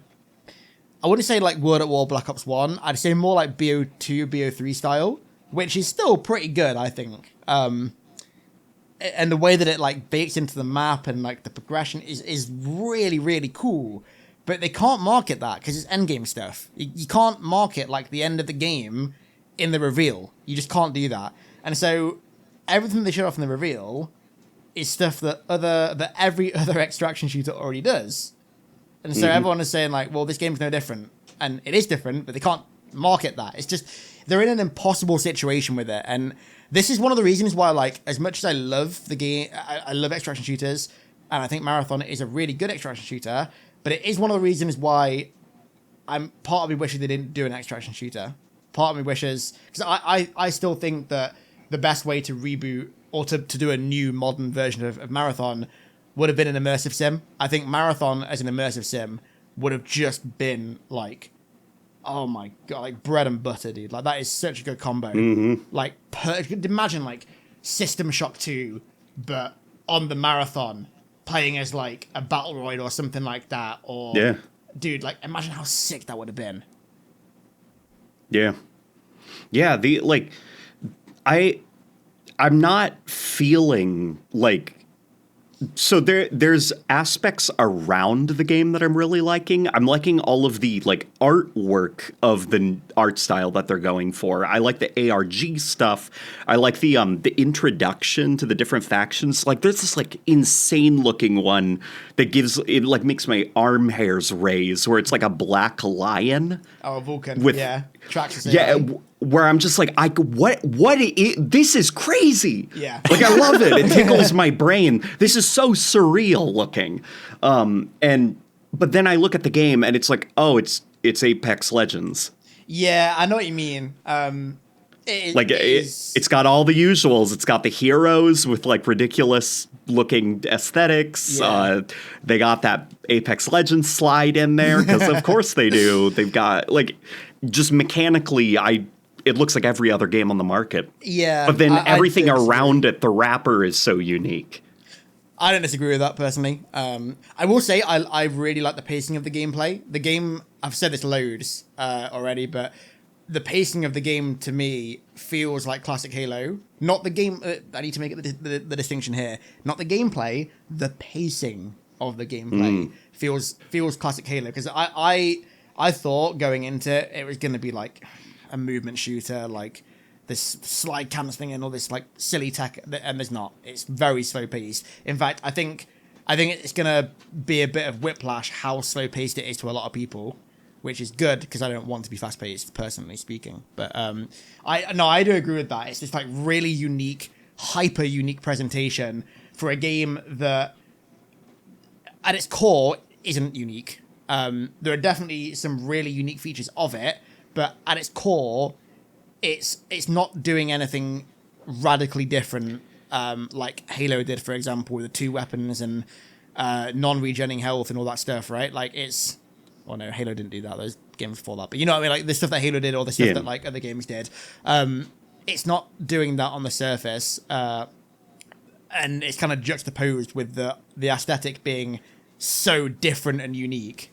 I wouldn't say like World at War Black Ops 1, I'd say more like BO2, BO3 style, which is still pretty good, I think. And the way that it like bakes into the map and like the progression is really, really cool. But they can't market that because it's endgame stuff. You can't market like the end of the game in the reveal. You just can't do that. And so everything they show off in the reveal is stuff that every other extraction shooter already does. And so everyone is saying like, well, this game's no different. And it is different, but they can't market that. It's just, they're in an impossible situation with it. And this is one of the reasons why, like, as much as I love the game, I love extraction shooters, and I think Marathon is a really good extraction shooter, but it is one of the reasons why part of me wishes they didn't do an extraction shooter. Part of me wishes, because I still think that the best way to reboot or to do a new modern version of Marathon would have been an immersive sim. I think Marathon as an immersive sim would have just been like, oh my god, like bread and butter, dude. Like that is such a good combo. Like, imagine like System Shock 2, but on the Marathon, playing as like a battle royale or something like that. Or dude, like imagine how sick that would have been. Yeah. The like, I'm not feeling like. So there's aspects around the game that I'm really liking. I'm liking all of the like artwork of the art style that they're going for. I like the ARG stuff. I like the introduction to the different factions. Like there's this like insane looking one that makes my arm hairs raise, where it's like a black lion. Oh, Vulcan. With, Tracks. Where I'm just like, this is crazy. Yeah. Like, I love it. It tickles my brain. This is so surreal looking. But then I look at the game and it's like, oh, it's Apex Legends. Yeah, I know what you mean. It's got all the usuals. It's got the heroes with like ridiculous looking aesthetics. Yeah. They got that Apex Legends slide in there because of course they do. They've got like, just mechanically, it looks like every other game on the market. Yeah. But then everything around it, the wrapper is so unique. I don't disagree with that personally. I will say I really like the pacing of the gameplay. The game, I've said this loads already, but the pacing of the game to me feels like classic Halo. Not the game. I need to make the distinction here. Not the gameplay. The pacing of the gameplay feels classic Halo, because I thought going into it was going to be like a movement shooter, like this slide cams thing and all this like silly tech, and there's not. It's very slow paced. In fact, I think it's going to be a bit of whiplash how slow paced it is to a lot of people, which is good because I don't want to be fast paced, personally speaking. But I do agree with that. It's just like really unique, hyper unique presentation for a game that at its core isn't unique. There are definitely some really unique features of it, but at its core, it's not doing anything radically different, like Halo did, for example, with the 2 weapons and non-regenning health and all that stuff, right? Like well, no, Halo didn't do that. Those games before that, but you know what I mean? Like the stuff that Halo did, or the stuff that like other games did. It's not doing that on the surface, and it's kind of juxtaposed with the aesthetic being so different and unique.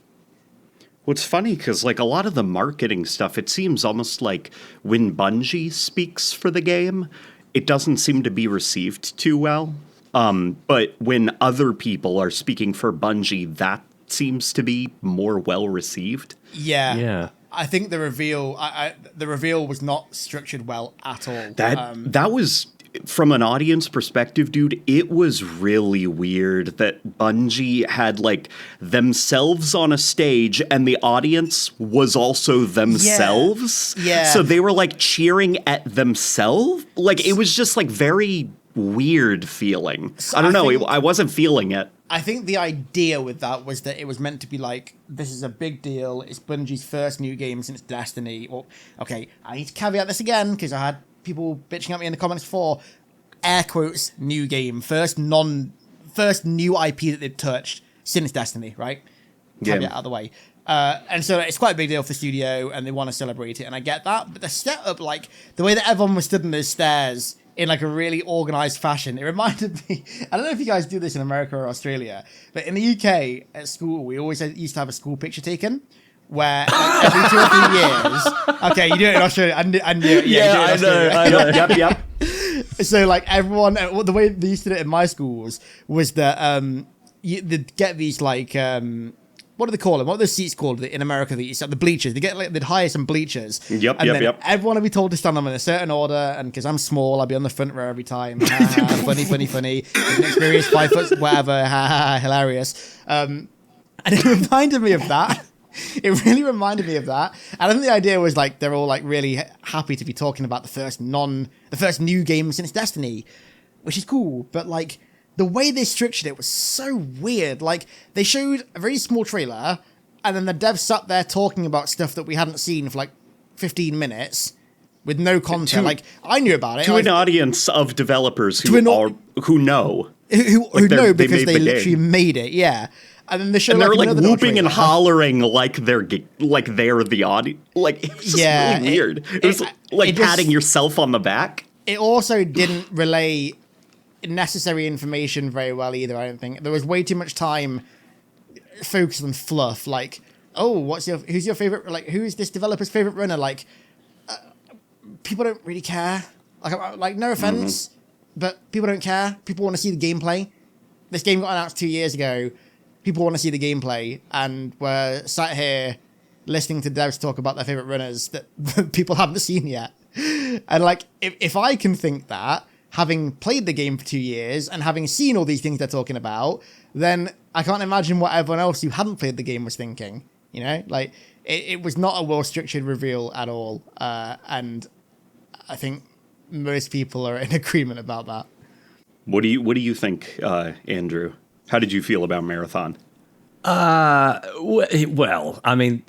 What's funny, because like a lot of the marketing stuff, it seems almost like when Bungie speaks for the game, it doesn't seem to be received too well. But when other people are speaking for Bungie, that seems to be more well received. Yeah. I think the reveal was not structured well at all. That was from an audience perspective, dude, it was really weird that Bungie had like themselves on a stage and the audience was also themselves. Yeah. So they were like cheering at themselves. Like it was just like very weird feeling. I don't know. I wasn't feeling it. I think the idea with that was that it was meant to be like, this is a big deal. It's Bungie's first new game since Destiny. Or, okay, I need to caveat this again because I had people bitching at me in the comments for air quotes new game. First new IP that they've touched since Destiny, right? Caveat out of the way. And so it's quite a big deal for the studio and they want to celebrate it. And I get that. But the setup, like the way that everyone was stood in those stairs in like a really organized fashion. It reminded me, I don't know if you guys do this in America or Australia, but in the UK at school, we always used to have a school picture taken where like, every 2 or 3 years, okay, you do it in Australia. I knew it. Yeah, I know. Yep. So like everyone, the way they used to do it in my schools was that they'd get these like, what do they call them? What are those seats called in America? The bleachers. They'd hire some bleachers. Yep. Everyone would be told to stand them in a certain order, and because I'm small, I'd be on the front row every time. Funny. HiddenXperia, 5 foot, whatever. Hilarious. And it reminded me of that. It really reminded me of that. And I think the idea was like they're all like really happy to be talking about the first new game since Destiny, which is cool. But like, the way they structured it was so weird. Like, they showed a very small trailer, and then the devs sat there talking about stuff that we hadn't seen for like 15 minutes with no content. I knew about it. To an audience of developers who know. Who know because they literally made it, yeah. And then they showed, and they were like whooping and hollering like they're the audience. Like, it was just really weird. It was like patting yourself on the back. It also didn't relay necessary information very well either. I don't think there was way too much time focused on fluff, like, oh, who's your favorite, like, who is this developer's favorite runner? Like, people don't really care. Like no offense, but people don't care. People want to see the gameplay. This game got announced 2 years ago. People want to see the gameplay, and we're sat here listening to devs talk about their favorite runners that people haven't seen yet. And like, if I can think that, having played the game for 2 years and having seen all these things they're talking about, then I can't imagine what everyone else who hadn't played the game was thinking. You know, like it was not a well-structured reveal at all. And I think most people are in agreement about that. What do you think, Andrew? How did you feel about Marathon? Well, I mean,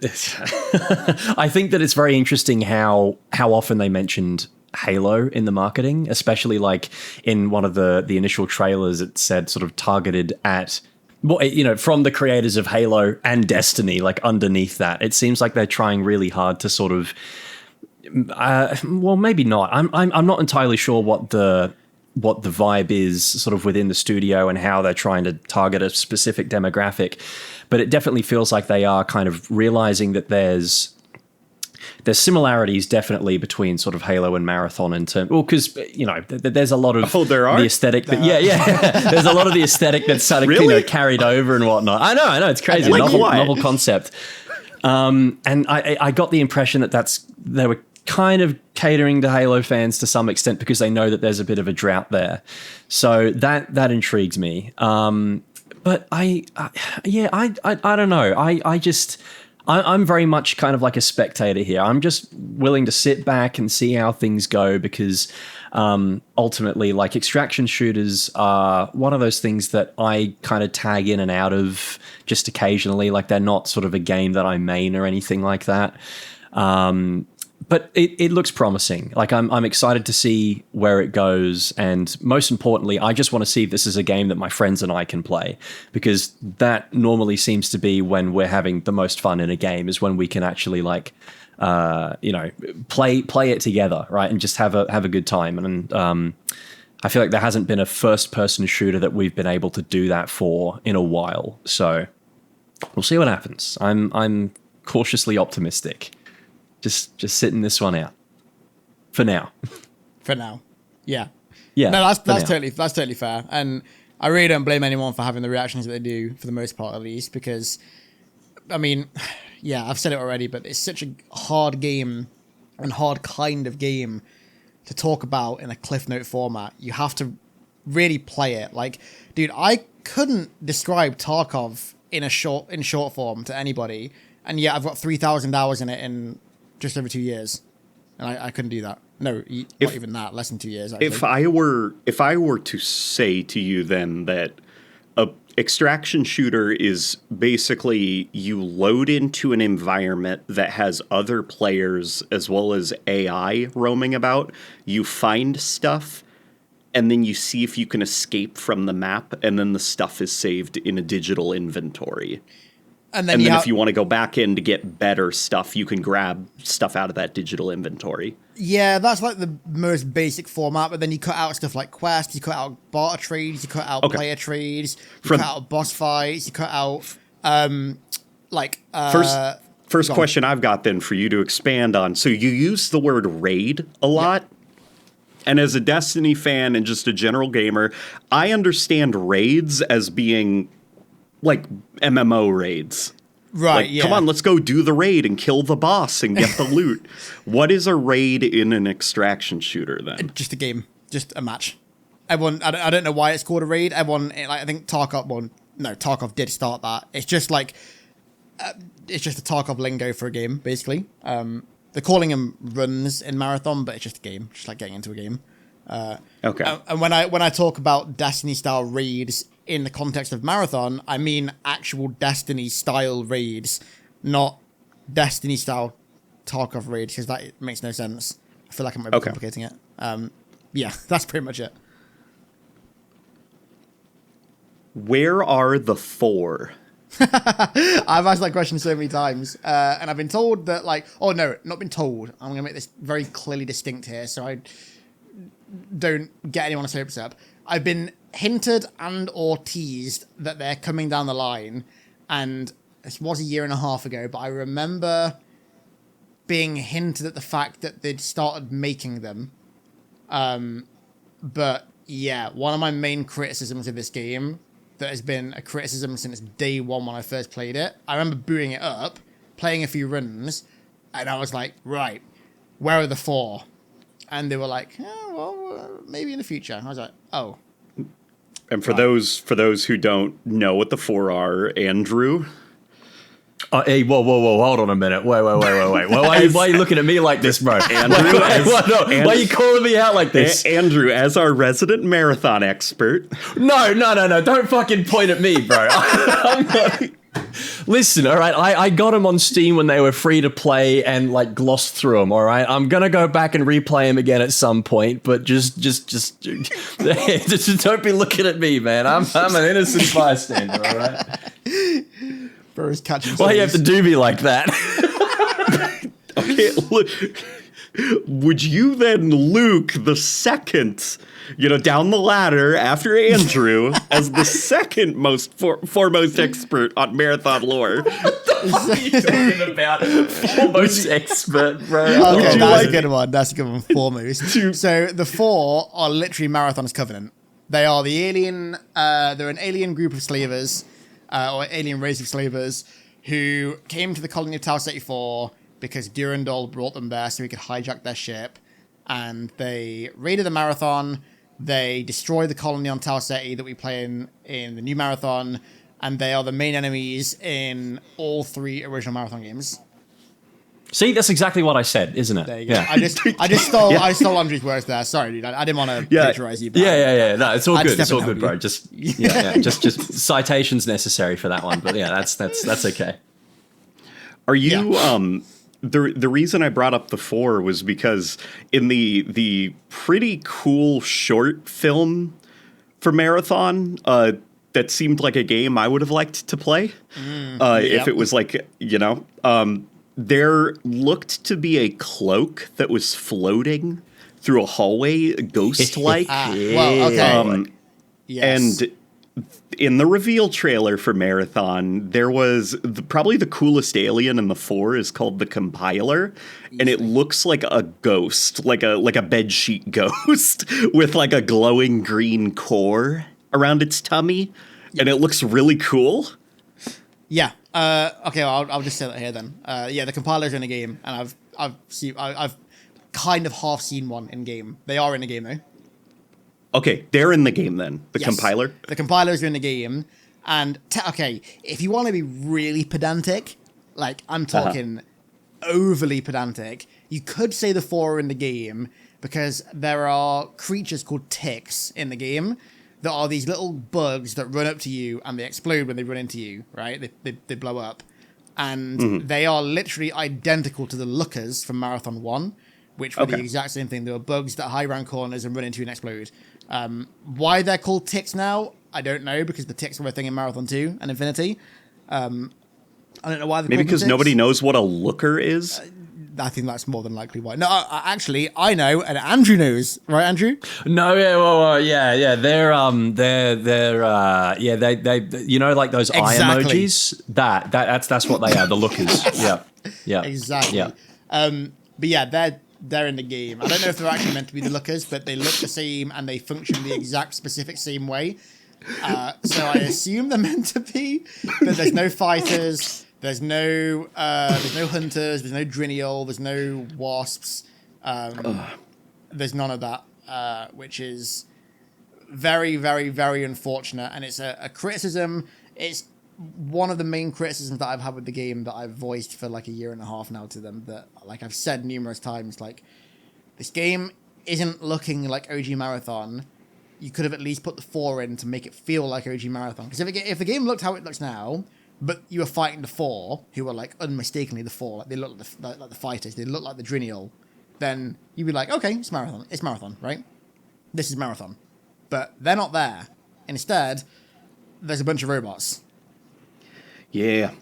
I think that it's very interesting how often they mentioned Halo in the marketing, especially like in one of the initial trailers. It said sort of targeted at, from the creators of Halo and Destiny. Like underneath that, it seems like they're trying really hard to sort of, well, maybe not. I'm not entirely sure what the vibe is sort of within the studio and how they're trying to target a specific demographic, but it definitely feels like they are kind of realizing that there's similarities definitely between sort of Halo and Marathon in terms, because there's a lot of the aesthetic that there's a lot of the aesthetic that's sort of carried over and whatnot. I know it's crazy, novel concept. And I got the impression that they were kind of catering to Halo fans to some extent because they know that there's a bit of a drought there. So that intrigues me. But I don't know. I'm very much kind of like a spectator here. I'm just willing to sit back and see how things go because ultimately, like, extraction shooters are one of those things that I kind of tag in and out of just occasionally. Like, they're not sort of a game that I main or anything like that. But it looks promising. Like, I'm excited to see where it goes. And most importantly, I just want to see if this is a game that my friends and I can play, because that normally seems to be when we're having the most fun in a game, is when we can actually play it together, right? And just have a good time. And I feel like there hasn't been a first person shooter that we've been able to do that for in a while. So we'll see what happens. I'm cautiously optimistic. Just sitting this one out for now. Yeah. No, that's totally fair. And I really don't blame anyone for having the reactions that they do, for the most part, at least, because, I mean, yeah, I've said it already, but it's such a hard game and hard kind of game to talk about in a Cliff Note format. You have to really play it. Like, dude, I couldn't describe Tarkov in short form to anybody, and yet I've got 3,000 hours in it in just over 2 years, and I couldn't do that. No, not even that. Less than 2 years. Actually. If I were to say to you then that a extraction shooter is basically you load into an environment that has other players as well as AI roaming about, you find stuff, and then you see if you can escape from the map, and then the stuff is saved in a digital inventory. And then if you want to go back in to get better stuff, you can grab stuff out of that digital inventory. Yeah, that's like the most basic format, but then you cut out stuff like quests, you cut out barter trades, you cut out player trades, you cut out boss fights, you cut out, First question I've got then for you to expand on. So you use the word raid a lot. Yep. And as a Destiny fan and just a general gamer, I understand raids as being like MMO raids. Right, like, come on, let's go do the raid and kill the boss and get the loot. What is a raid in an extraction shooter then? Just a game, just a match. Everyone, I don't know why it's called a raid. Everyone, like, I think Tarkov did start that. It's just like, it's just a Tarkov lingo for a game, basically. They're calling them runs in Marathon, but it's just a game, just like getting into a game. Okay. And when I talk about Destiny-style raids in the context of Marathon, I mean actual Destiny-style raids, not Destiny-style Tarkov raids, because that makes no sense. I feel like I'm overcomplicating it. Yeah, that's pretty much it. Where are the 4? I've asked that question so many times, and I've been told that, like, oh no, not been told. I'm going to make this very clearly distinct here, so I don't get anyone's hopes up. I've been hinted and or teased that they're coming down the line, and this was a year and a half ago, but I remember being hinted at the fact that they'd started making them. But yeah, one of my main criticisms of this game that has been a criticism since day one when I first played it. I remember booting it up, playing a few runs, and I was like, right, where are the 4? And they were like, well, maybe in the future. I was like, oh. And for those who don't know what the 4 are, Andrew. Hey, whoa, hold on a minute. Wait. Why are you looking at me like this, bro? Andrew, why are you calling me out like this? Andrew, as our resident marathon expert. No. Don't fucking point at me, bro. I'm not... Listen, all right, I got them on Steam when they were free to play and like glossed through them, all right? I'm going to go back and replay them again at some point, but just don't be looking at me, man. I'm an innocent bystander, all right? Bro's catching. Why you have to do me like that? Okay, look. Would you then, Luke, the second, down the ladder after Andrew, as the second most foremost expert on marathon lore? What the fuck are you talking about? Foremost expert, bro. Okay, that's a good one. That's a good one. Foremost. So the 4 are literally Marathon's Covenant. They are the alien. They're an alien group of slavers, or alien race of slavers, who came to the colony of Tau 74 because Durandal brought them there so he could hijack their ship, and they raided the Marathon. They destroyed the colony on Tau Ceti that we play in the new Marathon, and they are the main enemies in all 3 original Marathon games. See, that's exactly what I said, isn't it? There you go. Yeah. I just stole Andrew's words there. Sorry, dude. I didn't want to patronize you. Yeah. No, it's all good. It's all good, bro. Just citations necessary for that one. But yeah, that's okay. Are you the reason I brought up the 4 was because in the pretty cool short film for Marathon, that seemed like a game I would have liked to play. If it was like, there looked to be a cloak that was floating through a hallway, ghost-like. Well, okay. Yes. And in the reveal trailer for Marathon, there was probably the coolest alien in the 4 is called the Compiler, and it looks like a ghost, like a bedsheet ghost with like a glowing green core around its tummy, and it looks really cool. Yeah. Okay. Well, I'll just say that here then. The Compiler's in a game, and I've kind of half seen one in game. They are in the game though. Okay, they're in the game then. The Yes. compiler. The compilers are in the game, and okay, if you want to be really pedantic, like I'm talking overly pedantic, you could say the 4 are in the game because there are creatures called ticks in the game that are these little bugs that run up to you and they explode when they run into you, right? They blow up. And they are literally identical to the lookers from Marathon 1, which were the exact same thing. They were bugs that hide around corners and run into you and explode. Why they're called ticks now, I don't know, because the ticks were a thing in Marathon 2 and Infinity. I don't know why they're Maybe called because ticks. nobody knows what a looker is. I think that's more than likely why. No, actually, I know, and Andrew knows, right, Andrew? No, yeah, well, yeah. They're they you know, like those eye Exactly. emojis. That's what they are. The lookers. Yeah. Exactly. Yeah. But yeah, they're in the game. I don't know if they're actually meant to be the lookers, but they look the same and they function the exact specific same way. So I assume they're meant to be, but there's no fighters. There's no hunters. There's no Drinial. There's no wasps. There's none of that, which is very, very, very unfortunate. And it's a criticism. It's one of the main criticisms that I've had with the game that I've voiced for like a year and a half now to them. That, like I've said numerous times, like this game isn't looking like OG Marathon. You could have at least put the 4 in to make it feel like OG Marathon. Because if the game looked how it looks now, but you were fighting the 4, who are like unmistakably the 4, like they look like the fighters, they look like the Drinial, then you'd be like, okay, it's Marathon, right? This is Marathon. But they're not there. Instead, there's a bunch of robots. Yeah.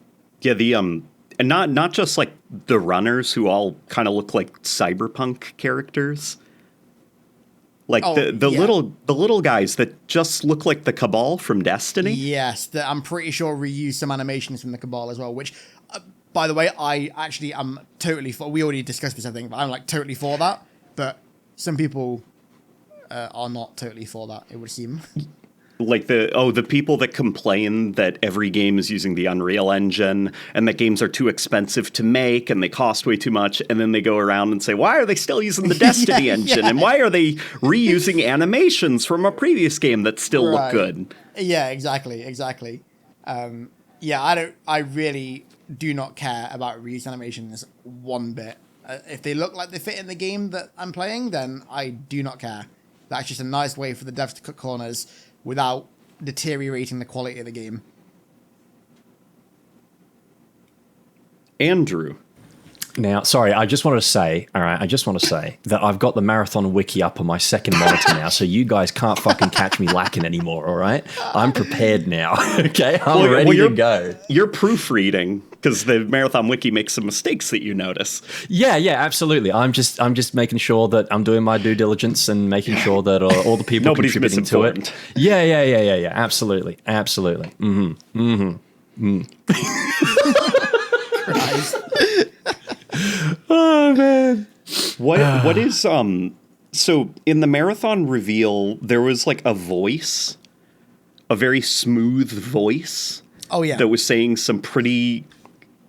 The and not just like the runners who all kind of look like cyberpunk characters. Like the little guys that just look like the Cabal from Destiny. Yes, I'm pretty sure reuse some animations from the Cabal as well, which, by the way, I actually am totally for. We already discussed this, I think, but I'm like totally for that. But some people are not totally for that, it would seem. Like the people that complain that every game is using the Unreal Engine and that games are too expensive to make and they cost way too much, and then they go around and say, why are they still using the Destiny engine? And why are they reusing animations from a previous game that still look good? Yeah, exactly. I really do not care about reuse animations one bit. If they look like they fit in the game that I'm playing, then I do not care. That's just a nice way for the devs to cut corners without deteriorating the quality of the game. Andrew. Now, sorry, I just want to say that I've got the Marathon wiki up on my second monitor now, so you guys can't fucking catch me lacking anymore, all right? I'm prepared now, okay? I'm ready to go. You're proofreading, because the Marathon wiki makes some mistakes that you notice. Yeah, absolutely. I'm just making sure that I'm doing my due diligence and making sure that all the people Nobody's contributing to it. misinformed. Yeah, absolutely. Christ. Oh man. What is so in the Marathon reveal there was like a voice, a very smooth voice. Oh yeah. That was saying some pretty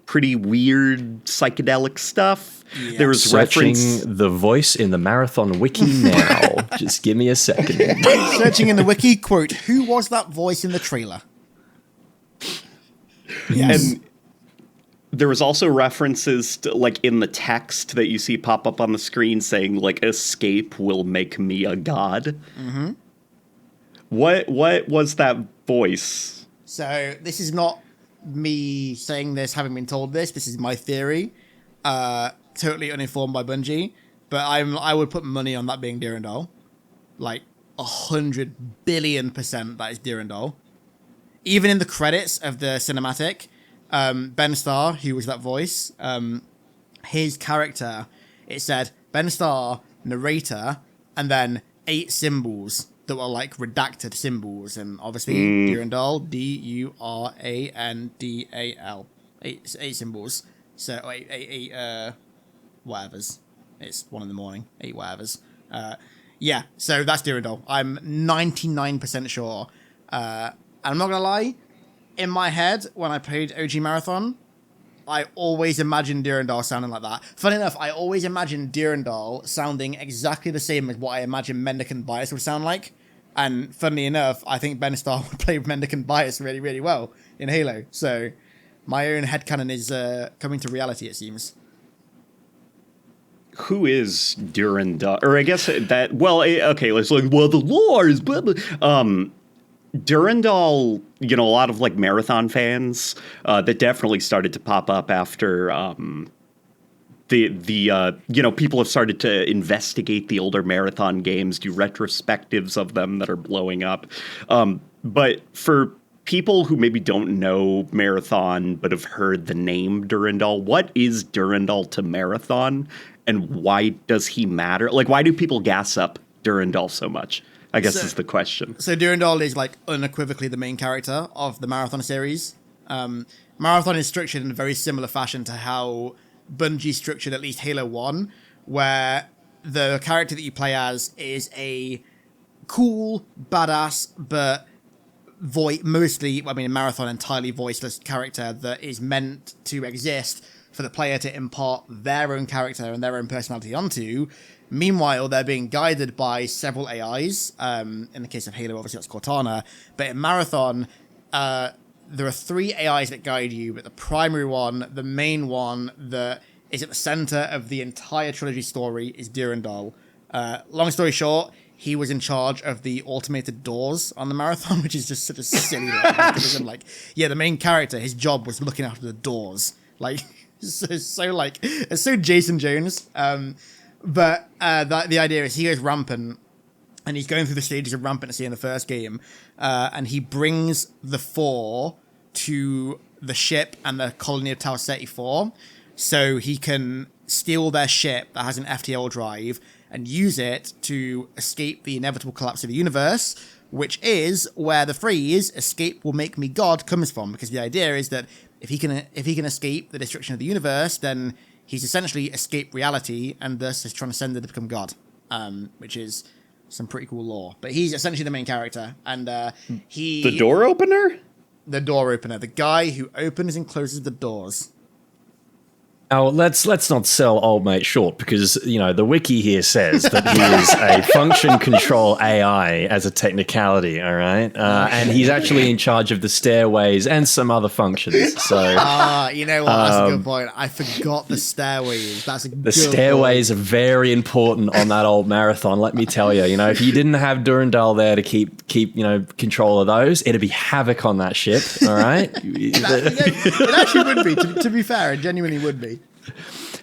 weird psychedelic stuff. Yeah. There was Searching reference the voice in the Marathon wiki now. Just give me a second. Searching in the wiki, quote, who was that voice in the trailer? Yes. and there was also references to, like in the text that you see pop up on the screen saying like escape will make me a god. Mm-hmm. What was that voice? So this is not me saying this, having been told this. This is my theory. Totally uninformed by Bungie. But I would put money on that being Durandal. Like 100 billion% that is Durandal. Even in the credits of the cinematic, Ben Starr, who was that voice, his character, it said Ben Starr, narrator, and then 8 symbols that were like redacted symbols, and obviously Durandal, Durandal, 8 symbols. So 8 whatevers. It's 1 a.m, 8 whatevers. Yeah, so that's Durandal. I'm 99% sure. And I'm not gonna lie, in my head, when I played OG Marathon, I always imagined Durandal sounding like that. Funny enough, I always imagined Durandal sounding exactly the same as what I imagine Mendicant Bias would sound like. And funnily enough, I think Ben Starr would play Mendicant Bias really, really well in Halo. So my own headcanon is coming to reality, it seems. Who is Durandal? Or I guess that, well, okay, it's like, well, the lore is blah, blah. Durandal, a lot of like Marathon fans that definitely started to pop up after people have started to investigate the older Marathon games, do retrospectives of them that are blowing up. But for people who maybe don't know Marathon but have heard the name Durandal, what is Durandal to Marathon, and why does he matter? Like, why do people gas up Durandal so much? I guess is the question. So Durandal is like unequivocally the main character of the Marathon series. Marathon is structured in a very similar fashion to how Bungie structured at least Halo 1, where the character that you play as is a cool, badass, but Marathon entirely voiceless character that is meant to exist for the player to impart their own character and their own personality onto. Meanwhile, they're being guided by several AIs. In the case of Halo, obviously that's Cortana. But in Marathon, there are 3 AIs that guide you, but the primary one, the main one that is at the center of the entire trilogy story is Durandal. Long story short, he was in charge of the automated doors on the Marathon, which is just such a silly mechanism. Like, yeah, the main character, his job was looking after the doors. Like, it's so Jason Jones. But the idea is he goes rampant, and he's going through the stages of rampancy in the first game, and he brings the 4 to the ship and the colony of Tau 34, so he can steal their ship that has an FTL drive and use it to escape the inevitable collapse of the universe, which is where the phrase "escape will make me God" comes from, because the idea is that if he can escape the destruction of the universe, then he's essentially escaped reality and thus has transcended to become God, which is some pretty cool lore. But he's essentially the main character, and the door opener? The door opener, the guy who opens and closes the doors. Now, let's not sell old mate short, because, the wiki here says that he is a function control AI as a technicality, all right? And he's actually in charge of the stairways and some other functions. So, you know what? That's a good point. I forgot the stairways. That's a good the stairways point. are very important on that old Marathon, let me tell you. If you didn't have Durandal there to keep control of those, it'd be havoc on that ship, all right? It actually would be, to be fair. It genuinely would be.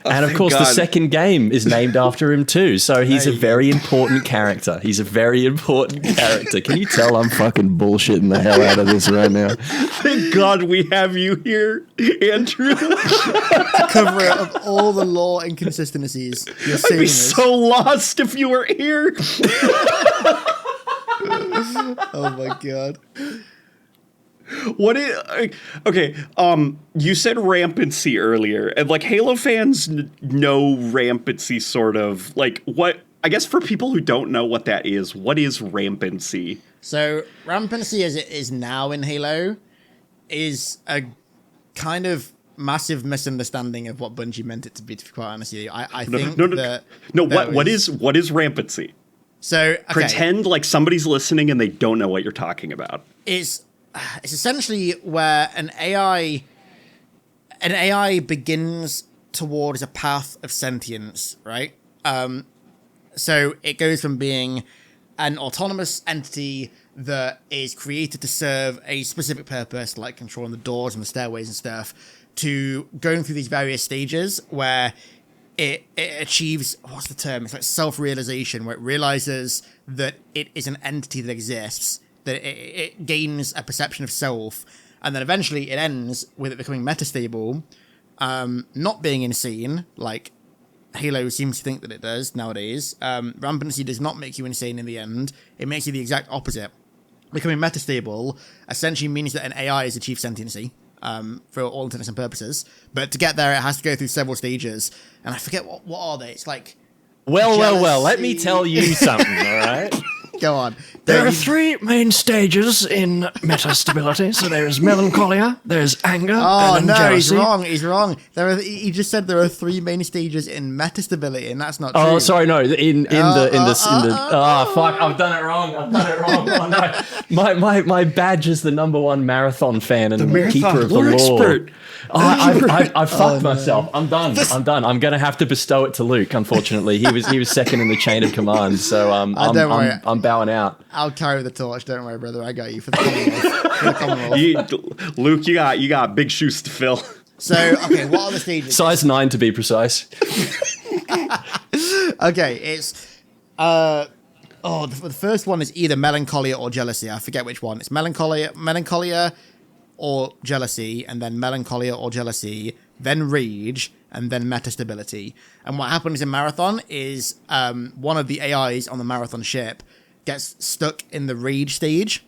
And of course, the second game is named after him too. So he's a very important character. He's a very important character. Can you tell I'm fucking bullshitting the hell out of this right now? Thank God we have you here, Andrew. Cover up all the lore inconsistencies. You're I'd be so lost if you were here. Oh my God. What is okay? You said rampancy earlier, and like Halo fans know rampancy sort of. Like, what? I guess for people who don't know what that is, what is rampancy? So rampancy, as it is now in Halo, is a kind of massive misunderstanding of what Bungie meant it to be. To be quite honest with you, I think what is rampancy? So okay. Pretend like somebody's listening and they don't know what you're talking about. It's essentially where an AI begins towards a path of sentience, right? So it goes from being an autonomous entity that is created to serve a specific purpose, like controlling the doors and the stairways and stuff, to going through these various stages where it achieves, what's the term? It's like self-realization, where it realizes that it is an entity that exists, that it gains a perception of self, and then eventually it ends with it becoming metastable, not being insane, like Halo seems to think that it does nowadays. Rampancy does not make you insane in the end. It makes you the exact opposite. Becoming metastable essentially means that an AI has achieved sentiency, for all intents and purposes. But to get there, it has to go through several stages, and I forget what are they. It's like well. Let me tell you something. All right. Go on. There are three main stages in metastability. So there is melancholia, there's anger, Oh and no, jealousy. he's wrong. He just said there are three main stages in metastability, and that's not true. Oh, sorry, no. Fuck! I've done it wrong. Oh, no. My badge is the #1 marathon fan and keeper of the law. expert. I fucked myself. I'm done. I'm gonna have to bestow it to Luke. Unfortunately, he was second in the chain of command. So don't worry. I'm bowing out. I'll carry the torch. Don't worry, brother. I got you for the Commonwealth. Luke, you got big shoes to fill. So, okay, what are the stages? Size 9 to be precise. Okay, it's the first one is either melancholia or jealousy. I forget which one. It's melancholia or jealousy, and then melancholia or jealousy, then rage, and then metastability. And what happens in Marathon is one of the AIs on the Marathon ship gets stuck in the rage stage.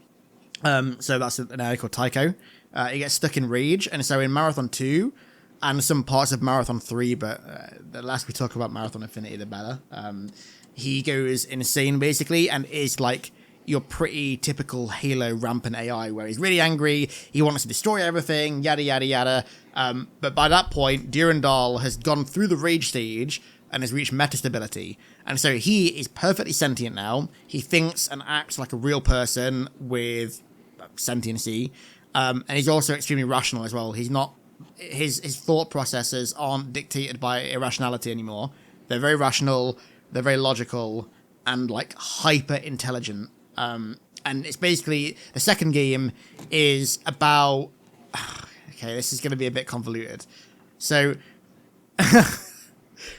So that's an AI called Tycho. It gets stuck in rage, and so in Marathon 2 and some parts of Marathon 3, but the less we talk about Marathon Infinity, the better. He goes insane, basically, and is like your pretty typical Halo rampant AI, where he's really angry, he wants to destroy everything, yada, yada, yada. But by that point, Durandal has gone through the rage stage and has reached metastability. And so he is perfectly sentient now. He thinks and acts like a real person with sentiency. And he's also extremely rational as well. He's not... His thought processes aren't dictated by irrationality anymore. They're very rational, they're very logical, and like hyper intelligent. And it's basically the second game is about. Okay, this is going to be a bit convoluted. So,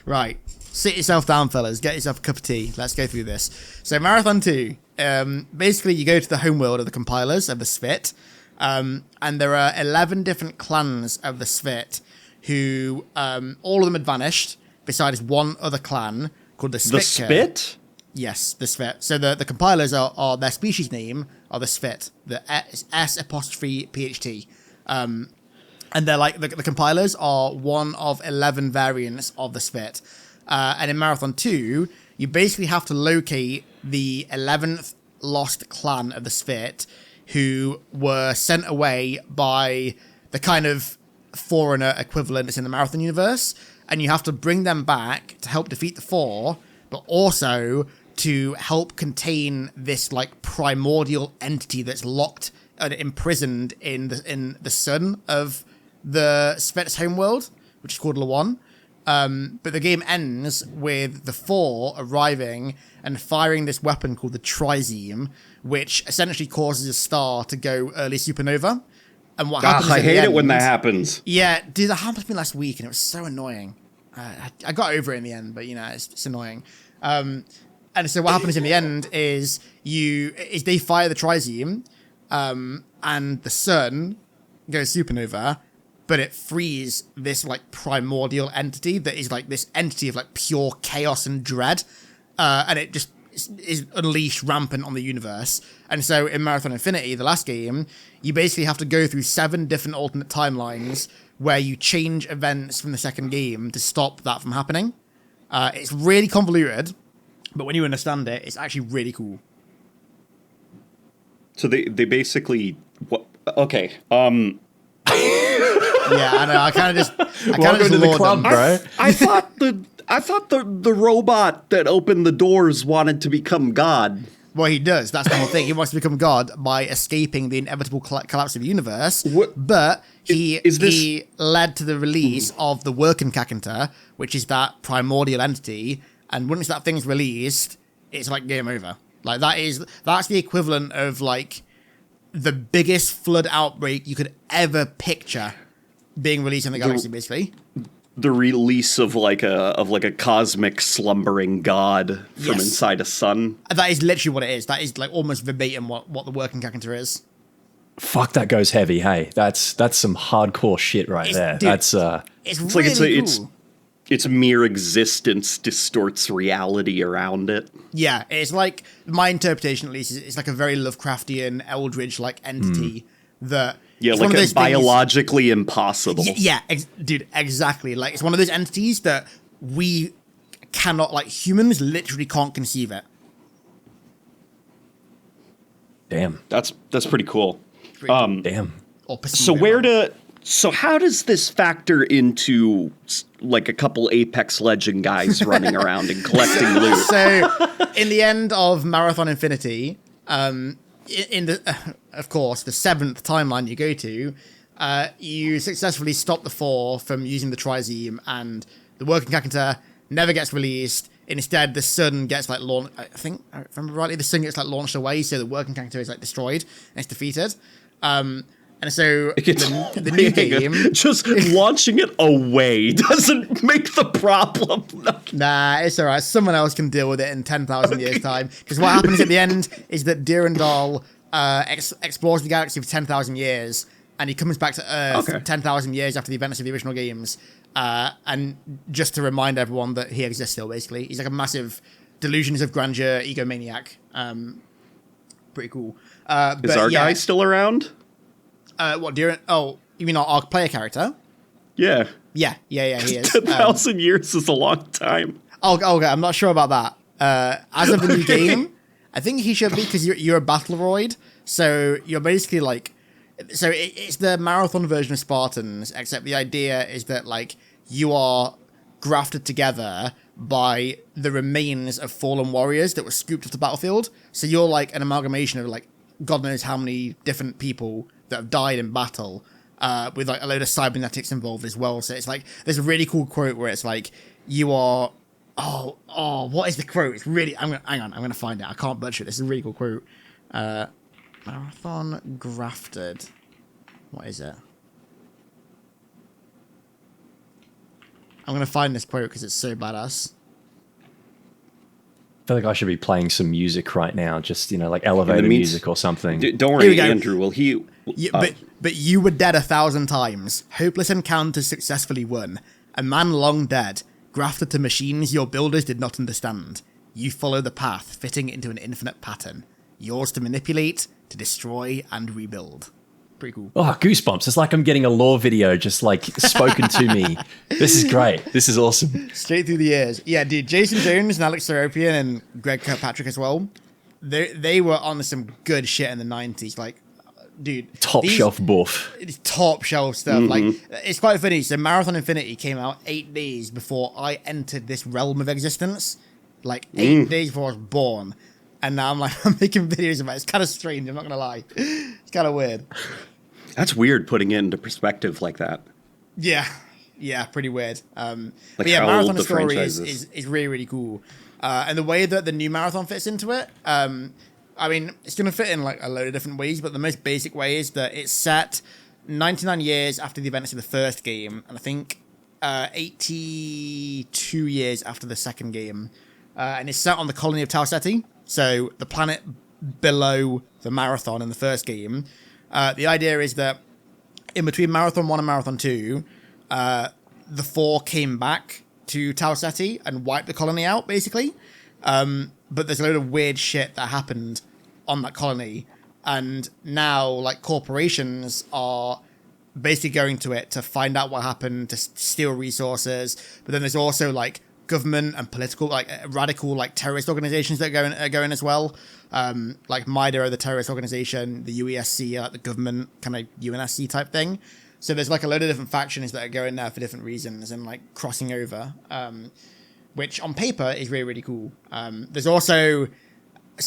right, sit yourself down, fellas. Get yourself a cup of tea. Let's go through this. So, Marathon 2. Basically, you go to the homeworld of the compilers of the Svit. And there are 11 different clans of the Svit who all of them had vanished, besides one other clan called the Svit. The Spit? Yes, the Svit. So the compilers are their species name are the Svit, the S''PHT. And they're like the compilers are one of 11 variants of the Svit. And in Marathon 2, you basically have to locate the 11th lost clan of the Svit who were sent away by the kind of Forerunner equivalent that's in the Marathon universe, and you have to bring them back to help defeat the Four, but also to help contain this like primordial entity that's locked and imprisoned in the sun of the Svet's homeworld, which is called Lawan. But the game ends with the Four arriving and firing this weapon called the Trizeme, which essentially causes a star to go early supernova. And what happens? I hate it when that happens. Yeah, dude, that happened to me last week, and it was so annoying. I got over it in the end, but it's annoying. And so what happens in the end is they fire the Trizeme, and the sun goes supernova, but it frees this like primordial entity that is like this entity of like pure chaos and dread, and it just is unleashed rampant on the universe. And so in Marathon Infinity, the last game, you basically have to go through 7 different alternate timelines where you change events from the second game to stop that from happening. It's really convoluted, but when you understand it, it's actually really cool. So they basically okay. Yeah, I know. I kind of just Welcome to the club, bro. I thought the robot that opened the doors wanted to become God. Well, he does. That's the whole thing. He wants to become God by escaping the inevitable collapse of the universe. But he led to the release of the Working Kakanta, which is that primordial entity. And once that thing's released, it's like game over. Like that's the equivalent of like the biggest flood outbreak you could ever picture being released in the galaxy, basically. The release of like a cosmic slumbering god from inside a sun. That is literally what it is. That is like almost verbatim what the Working Kakanta is. Fuck, that goes heavy. Hey, that's some hardcore shit right there. Dude, that's it's really like cool. It's mere existence distorts reality around it. Yeah, it's like my interpretation at least is it's like a very Lovecraftian eldritch like entity that. Yeah, it's like one of those biologically impossible. Yeah, dude, exactly. Like it's one of those entities that we cannot, like humans, literally can't conceive it. Damn. That's pretty cool. Damn. Or So how does this factor into like a couple Apex Legend guys running around and collecting loot? So, in the end of Marathon Infinity, in the of course the 7th timeline you go to, you successfully stop the 4 from using the Trizeme, and the working character never gets released. Instead, the sun gets like launched. I think, if I remember rightly, the sun gets like launched away, so the working character is like destroyed and it's defeated. And so the new game, just launching it away doesn't make the problem. Nah, it's all right. Someone else can deal with it in 10,000 years' time. Because what happens at the end is that Durandal explores the galaxy for 10,000 years, and he comes back to Earth 10,000 years after the events of the original games. And just to remind everyone that he exists still, basically. He's like a massive delusions of grandeur egomaniac. Pretty cool. Is our guy still around? Oh, you mean our player character? Yeah. Yeah, he is. 10,000 years is a long time. Okay, I'm not sure about that. As of the new game, I think he should be, because you're a Battleroid, so you're basically like... So it's the marathon version of Spartans, except the idea is that like you are grafted together by the remains of fallen warriors that were scooped off the battlefield. So you're like an amalgamation of like God knows how many different people that have died in battle, with like a load of cybernetics involved as well. So it's like there's a really cool quote where it's like you are what is the quote? It's really hang on, I'm gonna find it. I can't butcher it. This is a really cool quote. Marathon grafted. What is it? I'm gonna find this quote because it's so badass. I feel like I should be playing some music right now, just like elevator music or something. Don't worry, Andrew. But you were dead 1,000 times. Hopeless encounters successfully won. A man long dead, grafted to machines your builders did not understand. You follow the path, fitting into an infinite pattern. Yours to manipulate, to destroy, and rebuild. Pretty cool. Oh, goosebumps. It's like I'm getting a lore video just like spoken to me. This is great. This is awesome. Straight through the ears. Yeah, dude, Jason Jones and Alex Seropian and Greg Kirkpatrick as well. They were on some good shit in the 90s. Like, dude. Top shelf buff. It's top shelf stuff. Like, it's quite funny. So Marathon Infinity came out 8 days before I entered this realm of existence. Like, 8 days before I was born. And now I'm making videos about it. It's kind of strange, I'm not going to lie. It's kind of weird. That's weird putting it into perspective like that. Yeah, pretty weird. Like but yeah, how Marathon old the story franchise is really, really cool. And the way that the new Marathon fits into it, I mean, it's going to fit in like a load of different ways, but the most basic way is that it's set 99 years after the events of the first game, and I think 82 years after the second game. And it's set on the colony of Tau Ceti. So the planet below the Marathon in the first game. The idea is that in between Marathon 1 and Marathon 2, the 4 came back to Tau Ceti and wiped the colony out, basically. But there's a load of weird shit that happened on that colony. And now, like, corporations are basically going to it to find out what happened, to steal resources. But then there's also, like, government and political, like radical, like terrorist organizations that are going as well. Like MIDA are the terrorist organization, the UESC are like the government kind of UNSC type thing. So there's like a load of different factions that are going there for different reasons and like crossing over, which on paper is really, really cool. There's also,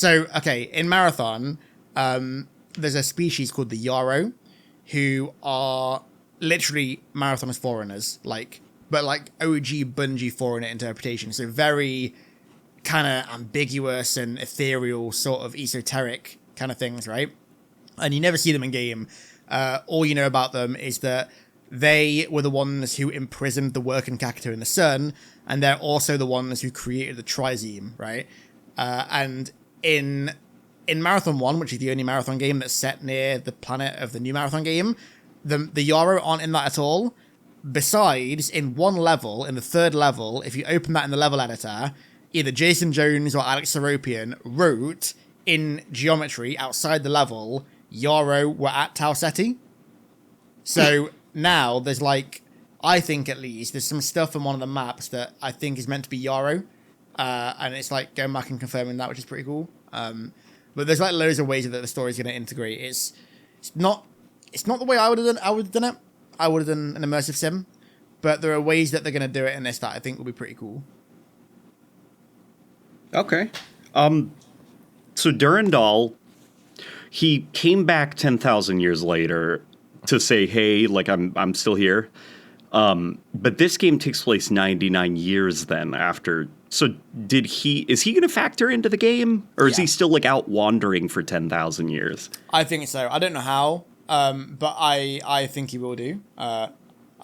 in Marathon, there's a species called the Yarrow, who are literally Marathon as foreigners, but like OG Bungie foreigner interpretation. So very kind of ambiguous and ethereal, sort of esoteric kind of things, right? And you never see them in game. All you know about them is that they were the ones who imprisoned the working character in the sun, and they're also the ones who created the Trizeme, right? And in Marathon 1, which is the only Marathon game that's set near the planet of the new Marathon game, the Yarrow aren't in that at all. Besides, in one level, in the third level, if you open that in the level editor, either Jason Jones or Alex Seropian wrote in geometry outside the level, Yarrow were at Tau Ceti. So now there's like, I think at least, there's some stuff on one of the maps that I think is meant to be Yarrow. And it's like going back and confirming that, which is pretty cool. But But there's like loads of ways that the story's going to integrate. It's not the way I would have done it. I would have done an immersive sim, but there are ways that they're going to do it in this that I think will be pretty cool. Okay. So Durandal, he came back 10,000 years later to say, hey, like I'm still here. But this game takes place 99 years then after. So is he going to factor into the game, or is he still like out wandering for 10,000 years? I think so. I don't know how, but I think he will do. I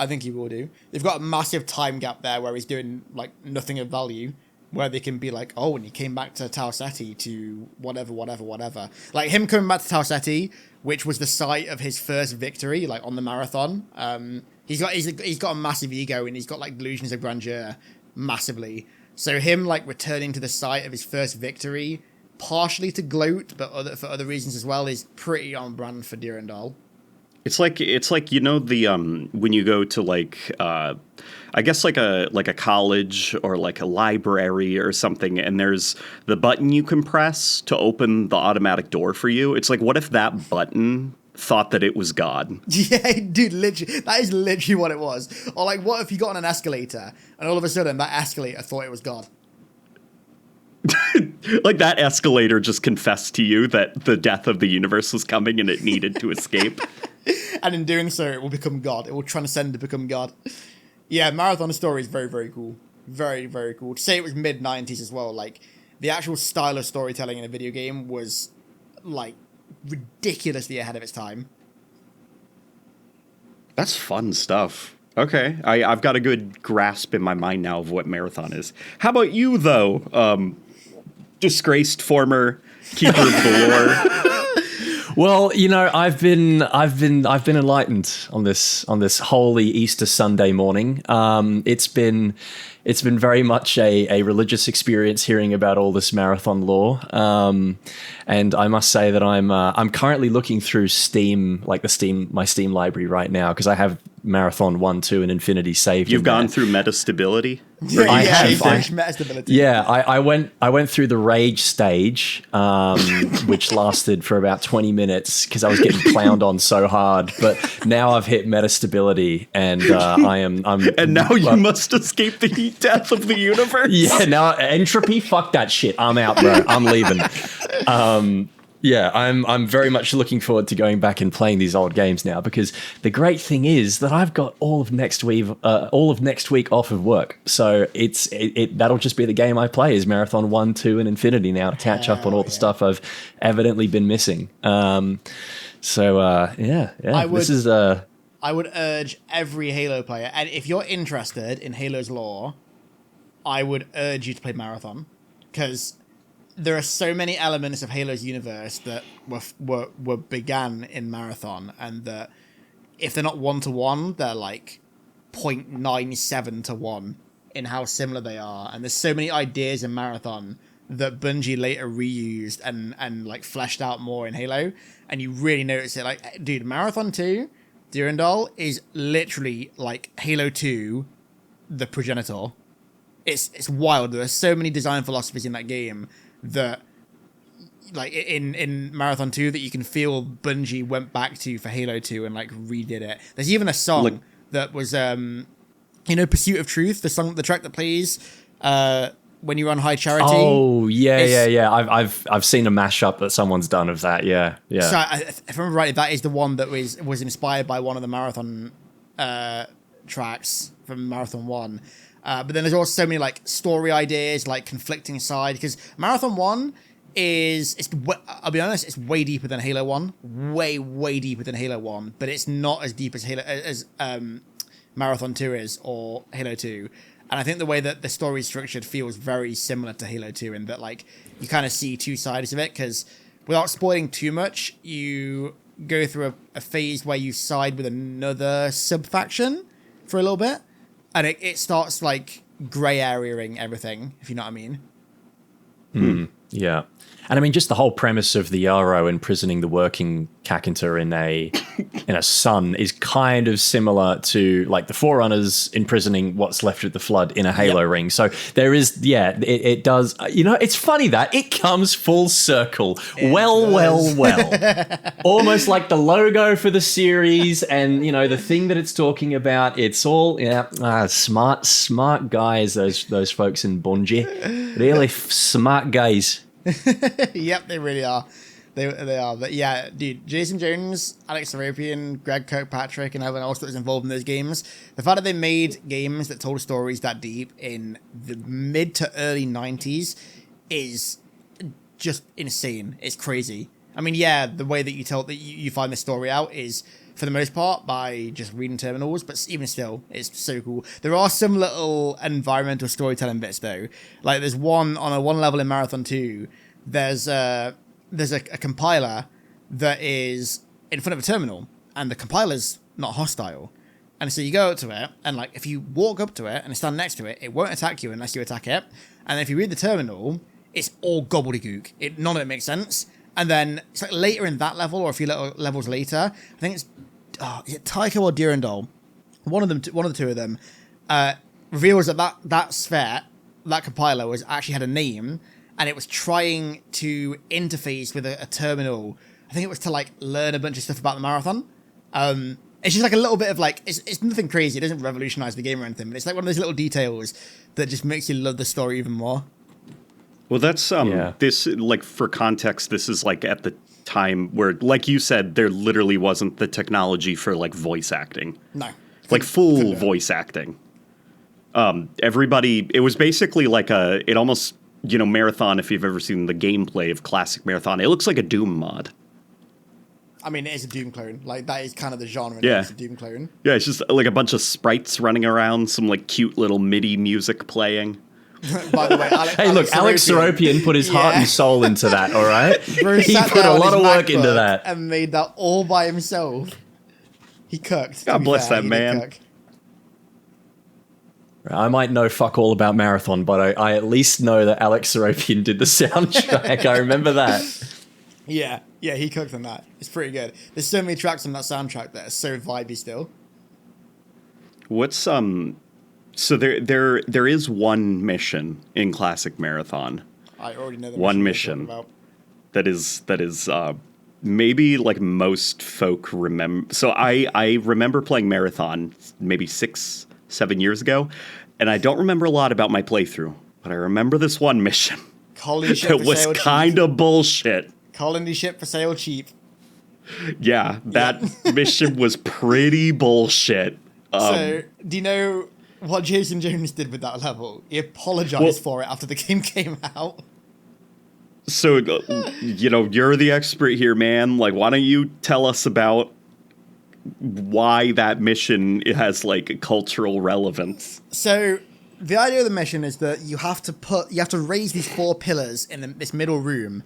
think he will do. They've got a massive time gap there where he's doing like nothing of value, where they can be like, oh, and he came back to Tau Ceti to whatever. Like him coming back to Tau Ceti, which was the site of his first victory, like on the marathon. He's got a massive ego, and he's got like delusions of grandeur massively. So him like returning to the site of his first victory, partially to gloat, but for other reasons as well, is pretty on brand for Durandal. It's like the when you go to like I guess like a college or like a library or something, and there's the button you can press to open the automatic door for you. It's like, what if that button thought that it was God? Yeah, dude, literally, that is literally what it was. Or like, what if you got on an escalator and all of a sudden that escalator thought it was God? Like that escalator just confessed to you that the death of the universe was coming and it needed to escape. And in doing so, it will become God. It will transcend to become God. Yeah, Marathon Story is very, very cool. Very, very cool. To say it was mid-90s as well, like, the actual style of storytelling in a video game was, like, ridiculously ahead of its time. That's fun stuff. Okay, I've got a good grasp in my mind now of what Marathon is. How about you, though? Disgraced former keeper of the lore. Well, you know, I've been enlightened on this holy Easter Sunday morning. It's been very much a religious experience hearing about all this Marathon lore. And I must say that I'm currently looking through Steam, like my Steam library right now, because I have Marathon 1, 2, and Infinity saved. You've gone through metastability? I have. Metastability. Yeah, I went through the rage stage, which lasted for about 20 minutes because I was getting clowned on so hard. But now I've hit metastability, and And now you must escape the heat death of the universe. Yeah, now entropy, fuck that shit. I'm out, bro. I'm leaving. Yeah, I'm very much looking forward to going back and playing these old games now, because the great thing is that I've got all of next week off of work, so that'll just be the game I play is Marathon 1, 2, and Infinity now to catch up on all the stuff I've evidently been missing. I would urge every Halo player, and if you're interested in Halo's lore, I would urge you to play Marathon, because there are so many elements of Halo's universe that were began in Marathon, and that if they're not 1-to-1, they're like 0.97 to 1 in how similar they are. And there's so many ideas in Marathon that Bungie later reused and like fleshed out more in Halo, and you really notice it. Like, dude, Marathon 2, Durandal is literally like Halo 2, the progenitor. It's wild. There are so many design philosophies in that game that, like in Marathon 2, that you can feel Bungie went back to for Halo 2 and like redid it. There's even a song that was Pursuit of Truth, the track that plays when you run High Charity. Oh yeah. I've seen a mashup that someone's done of that. Yeah. So if I remember rightly, that is the one that was inspired by one of the Marathon tracks from Marathon 1. But then there's also so many like story ideas, like conflicting side, because Marathon 1 I'll be honest, it's way deeper than Halo 1, way deeper than Halo 1, but it's not as deep as Marathon 2 is, or Halo 2. And I think the way that the story is structured feels very similar to Halo 2, in that like you kind of see two sides of it, because without spoiling too much, you go through a phase where you side with another sub-faction for a little bit, and it starts like grey areaing everything, if you know what I mean. Yeah. And I mean, just the whole premise of the Yarrow imprisoning the working Kakinta in a sun is kind of similar to like the Forerunners imprisoning what's left of the Flood in a Halo ring. So there is, it does. It's funny that it comes full circle. Well. Almost like the logo for the series and, the thing that it's talking about. It's all, smart guys, those folks in Bungie. Really smart guys. Yep, they really are. They are. But yeah, dude, Jason Jones, Alex Serapian, Greg Kirkpatrick, and everyone else that was involved in those games, the fact that they made games that told stories that deep in the mid to early 90s is just insane. It's crazy. I mean, yeah, the way that you find the story out is, for the most part, by just reading terminals, but even still, it's so cool. There are some little environmental storytelling bits, though. Like, there's one level in Marathon 2, there's a compiler that is in front of a terminal, and the compiler's not hostile. And so you go up to it, and like if you walk up to it and stand next to it, it won't attack you unless you attack it. And then if you read the terminal, it's all gobbledygook. None of it makes sense. And then it's like later in that level, or a few little levels later, I think it's is it Tycho or Durandal? One of the two of them reveals that sphere, that compiler, actually had a name. And it was trying to interface with a terminal. I think it was to like learn a bunch of stuff about the Marathon. It's just like a little bit of like, it's nothing crazy. It doesn't revolutionize the game or anything, but it's like one of those little details that just makes you love the story even more. Well, that's this, like, for context, this is like at the time where, like you said, there literally wasn't the technology for like voice acting. No. Like full voice acting. It was basically like it almost, Marathon, if you've ever seen the gameplay of classic Marathon, it looks like a Doom mod. I mean, it is a Doom clone. Like, that is kind of the genre. Yeah. It's a Doom clone. Yeah, it's just like a bunch of sprites running around, some like cute little MIDI music playing. By the way, Alex Serapian put his heart and soul into that, all right? Bro, he put a lot of work into that. And made that all by himself. He cooked. God bless that man. I might know fuck all about Marathon, but I at least know that Alex Serapian did the soundtrack. I remember that. Yeah, he cooked on that. It's pretty good. There's so many tracks on that soundtrack that are so vibey still. What's so there is one mission in classic Marathon. I already know the one mission that is maybe like most folk remember. So I remember playing Marathon maybe 6-7 years ago, and I don't remember a lot about my playthrough, but I remember this one mission that was kind of bullshit. Colony ship for sale cheap. Yeah, that mission was pretty bullshit. So, do you know what Jason Jones did with that level? He apologized for it after the game came out. So, you're the expert here, man. Like, why don't you tell us about why that mission has like cultural relevance? So the idea of the mission is that you have to raise these 4 pillars in this middle room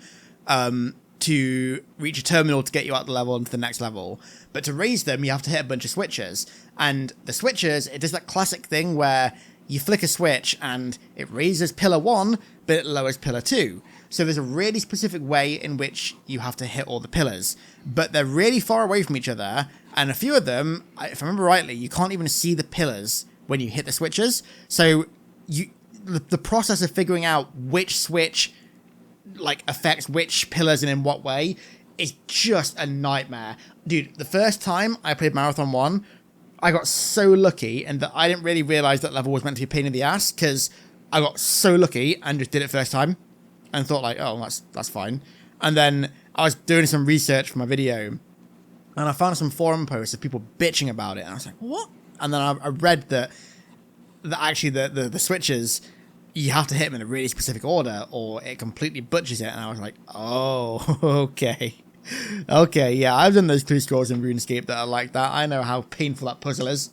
to reach a terminal to get you out the level into the next level. But to raise them, you have to hit a bunch of switches. And the switches, it does that classic thing where you flick a switch and it raises pillar 1, but it lowers pillar 2. So there's a really specific way in which you have to hit all the pillars. But they're really far away from each other. And a few of them, if I remember rightly, you can't even see the pillars when you hit the switches. So the process of figuring out which switch like affects which pillars and in what way is just a nightmare. Dude, the first time I played Marathon 1, I got so lucky, and that I didn't really realize that level was meant to be a pain in the ass, because I got so lucky and just did it first time and thought like, oh, that's fine. And then I was doing some research for my video, and I found some forum posts of people bitching about it, and I was like, what? And then I read that actually the switches, you have to hit them in a really specific order or it completely butchers it. And I was like, oh, okay. Okay, yeah, I've done those 2 scrolls in RuneScape that are like that. I know how painful that puzzle is.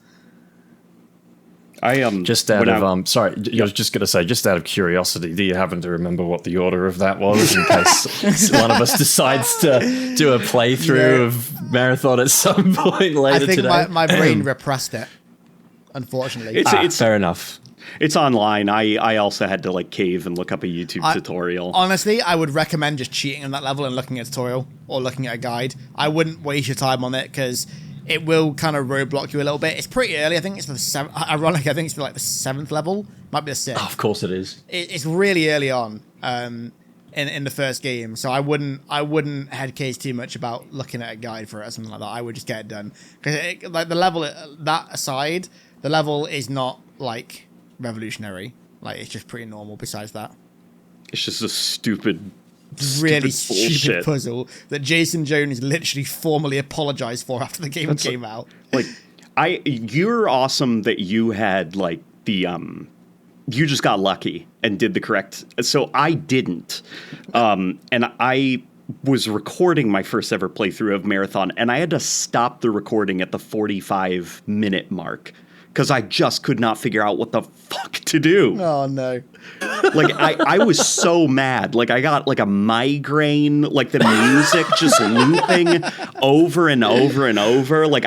I just out of sorry, I was just gonna say, just out of curiosity, do you happen to remember what the order of that was, in case one of us decides to do a playthrough of Marathon at some point later today? I think my brain repressed it, unfortunately. It's fair enough. It's online. I also had to like cave and look up a YouTube tutorial. Honestly, I would recommend just cheating on that level and looking at a tutorial or looking at a guide. I wouldn't waste your time on it because it will kind of roadblock you a little bit. It's pretty early. I think it's the seventh. Ironically, I think it's like the 7th level. Might be the 6th. Oh, of course it is. It's really early on in the first game, so I wouldn't head case too much about looking at a guide for it or something like that. I would just get it done because like the level that aside, the level is not like revolutionary. Like it's just pretty normal. Besides that, It's just a stupid really stupid stupid puzzle that Jason Jones literally formally apologized for after the game came out. Like you're awesome that you had like the you just got lucky and did the correct. So I didn't. And I was recording my first ever playthrough of Marathon, and I had to stop the recording at the 45-minute mark because I just could not figure out what the fuck to do. Oh, no. Like, I was so mad. Like, I got, like, a migraine, like, the music just looping over and over and over. Like,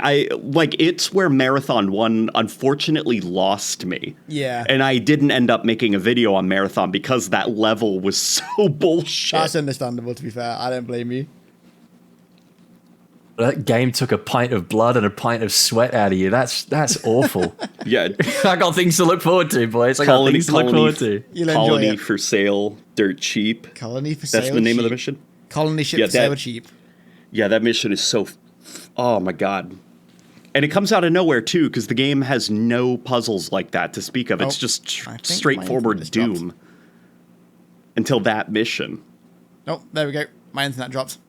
it's where Marathon 1 unfortunately lost me. Yeah. And I didn't end up making a video on Marathon because that level was so bullshit. That's understandable, to be fair. I don't blame you. That game took a pint of blood and a pint of sweat out of you. That's awful. Yeah. I got things to look forward to, boys. I got things to look forward to. You'll enjoy Colony it. for sale, dirt cheap. Colony for sale. That's the name cheap. of the mission? Colony ship Yeah, for sale that- cheap. Yeah, that mission is so... Oh, my God. And it comes out of nowhere, too, because the game has no puzzles like that to speak of. It's just I think straightforward my internet Doom. Until that mission. Oh, there we go. My internet dropped.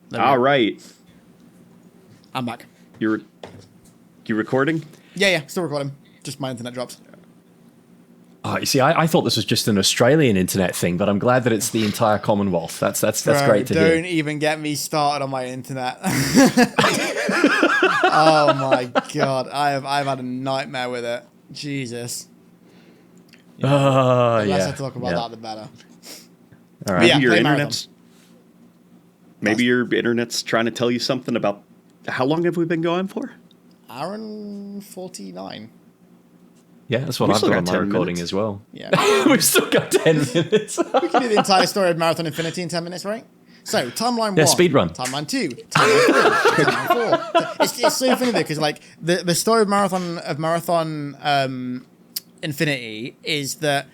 There we All go. right. I'm back. You recording? Yeah, still recording. Just my internet dropped. Oh, you see, I thought this was just an Australian internet thing, but I'm glad that it's the entire Commonwealth. That's great to Don't hear. even get me started on my internet. Oh my god, I've had a nightmare with it. Jesus. Oh, The less yeah. I talk about yeah. that, the better. All But right. yeah, Maybe your play internet's... Maybe your internet's trying to tell you something about... How long have we been going for? Hour and 49. Yeah, that's what We I've still got on got my 10 recording minutes. as well. Yeah. We've still got 10 minutes. We can do the entire story of Marathon Infinity in 10 minutes, right? So, timeline 1. Yeah, speedrun. Timeline 2. Timeline 3. Timeline 4. It's so funny though, because like the story of Marathon Infinity is that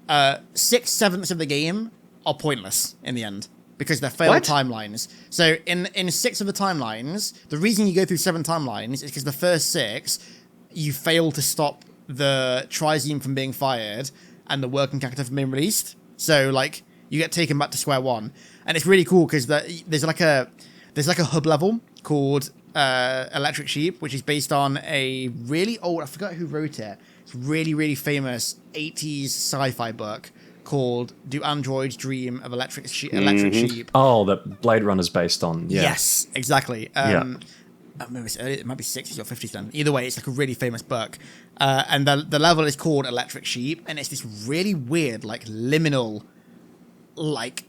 6/7 of the game are pointless in the end because they're failed What? timelines. So in 6 of the timelines, the reason you go through 7 timelines is because the first 6 you fail to stop the trizine from being fired and the working character from being released. So like you get taken back to square one, and it's really cool because there's like a hub level called Electric Sheep, which is based on a really old, I forgot who wrote it. It's really famous 80s sci-fi book called "Do Androids Dream of Electric Sheep?" Oh, that Blade Runner's based on. Yeah. Yes, exactly. Yeah. Maybe it might be 60s or 50s then. Either way, it's like a really famous book. And the level is called Electric Sheep, and it's this really weird, like, liminal, like,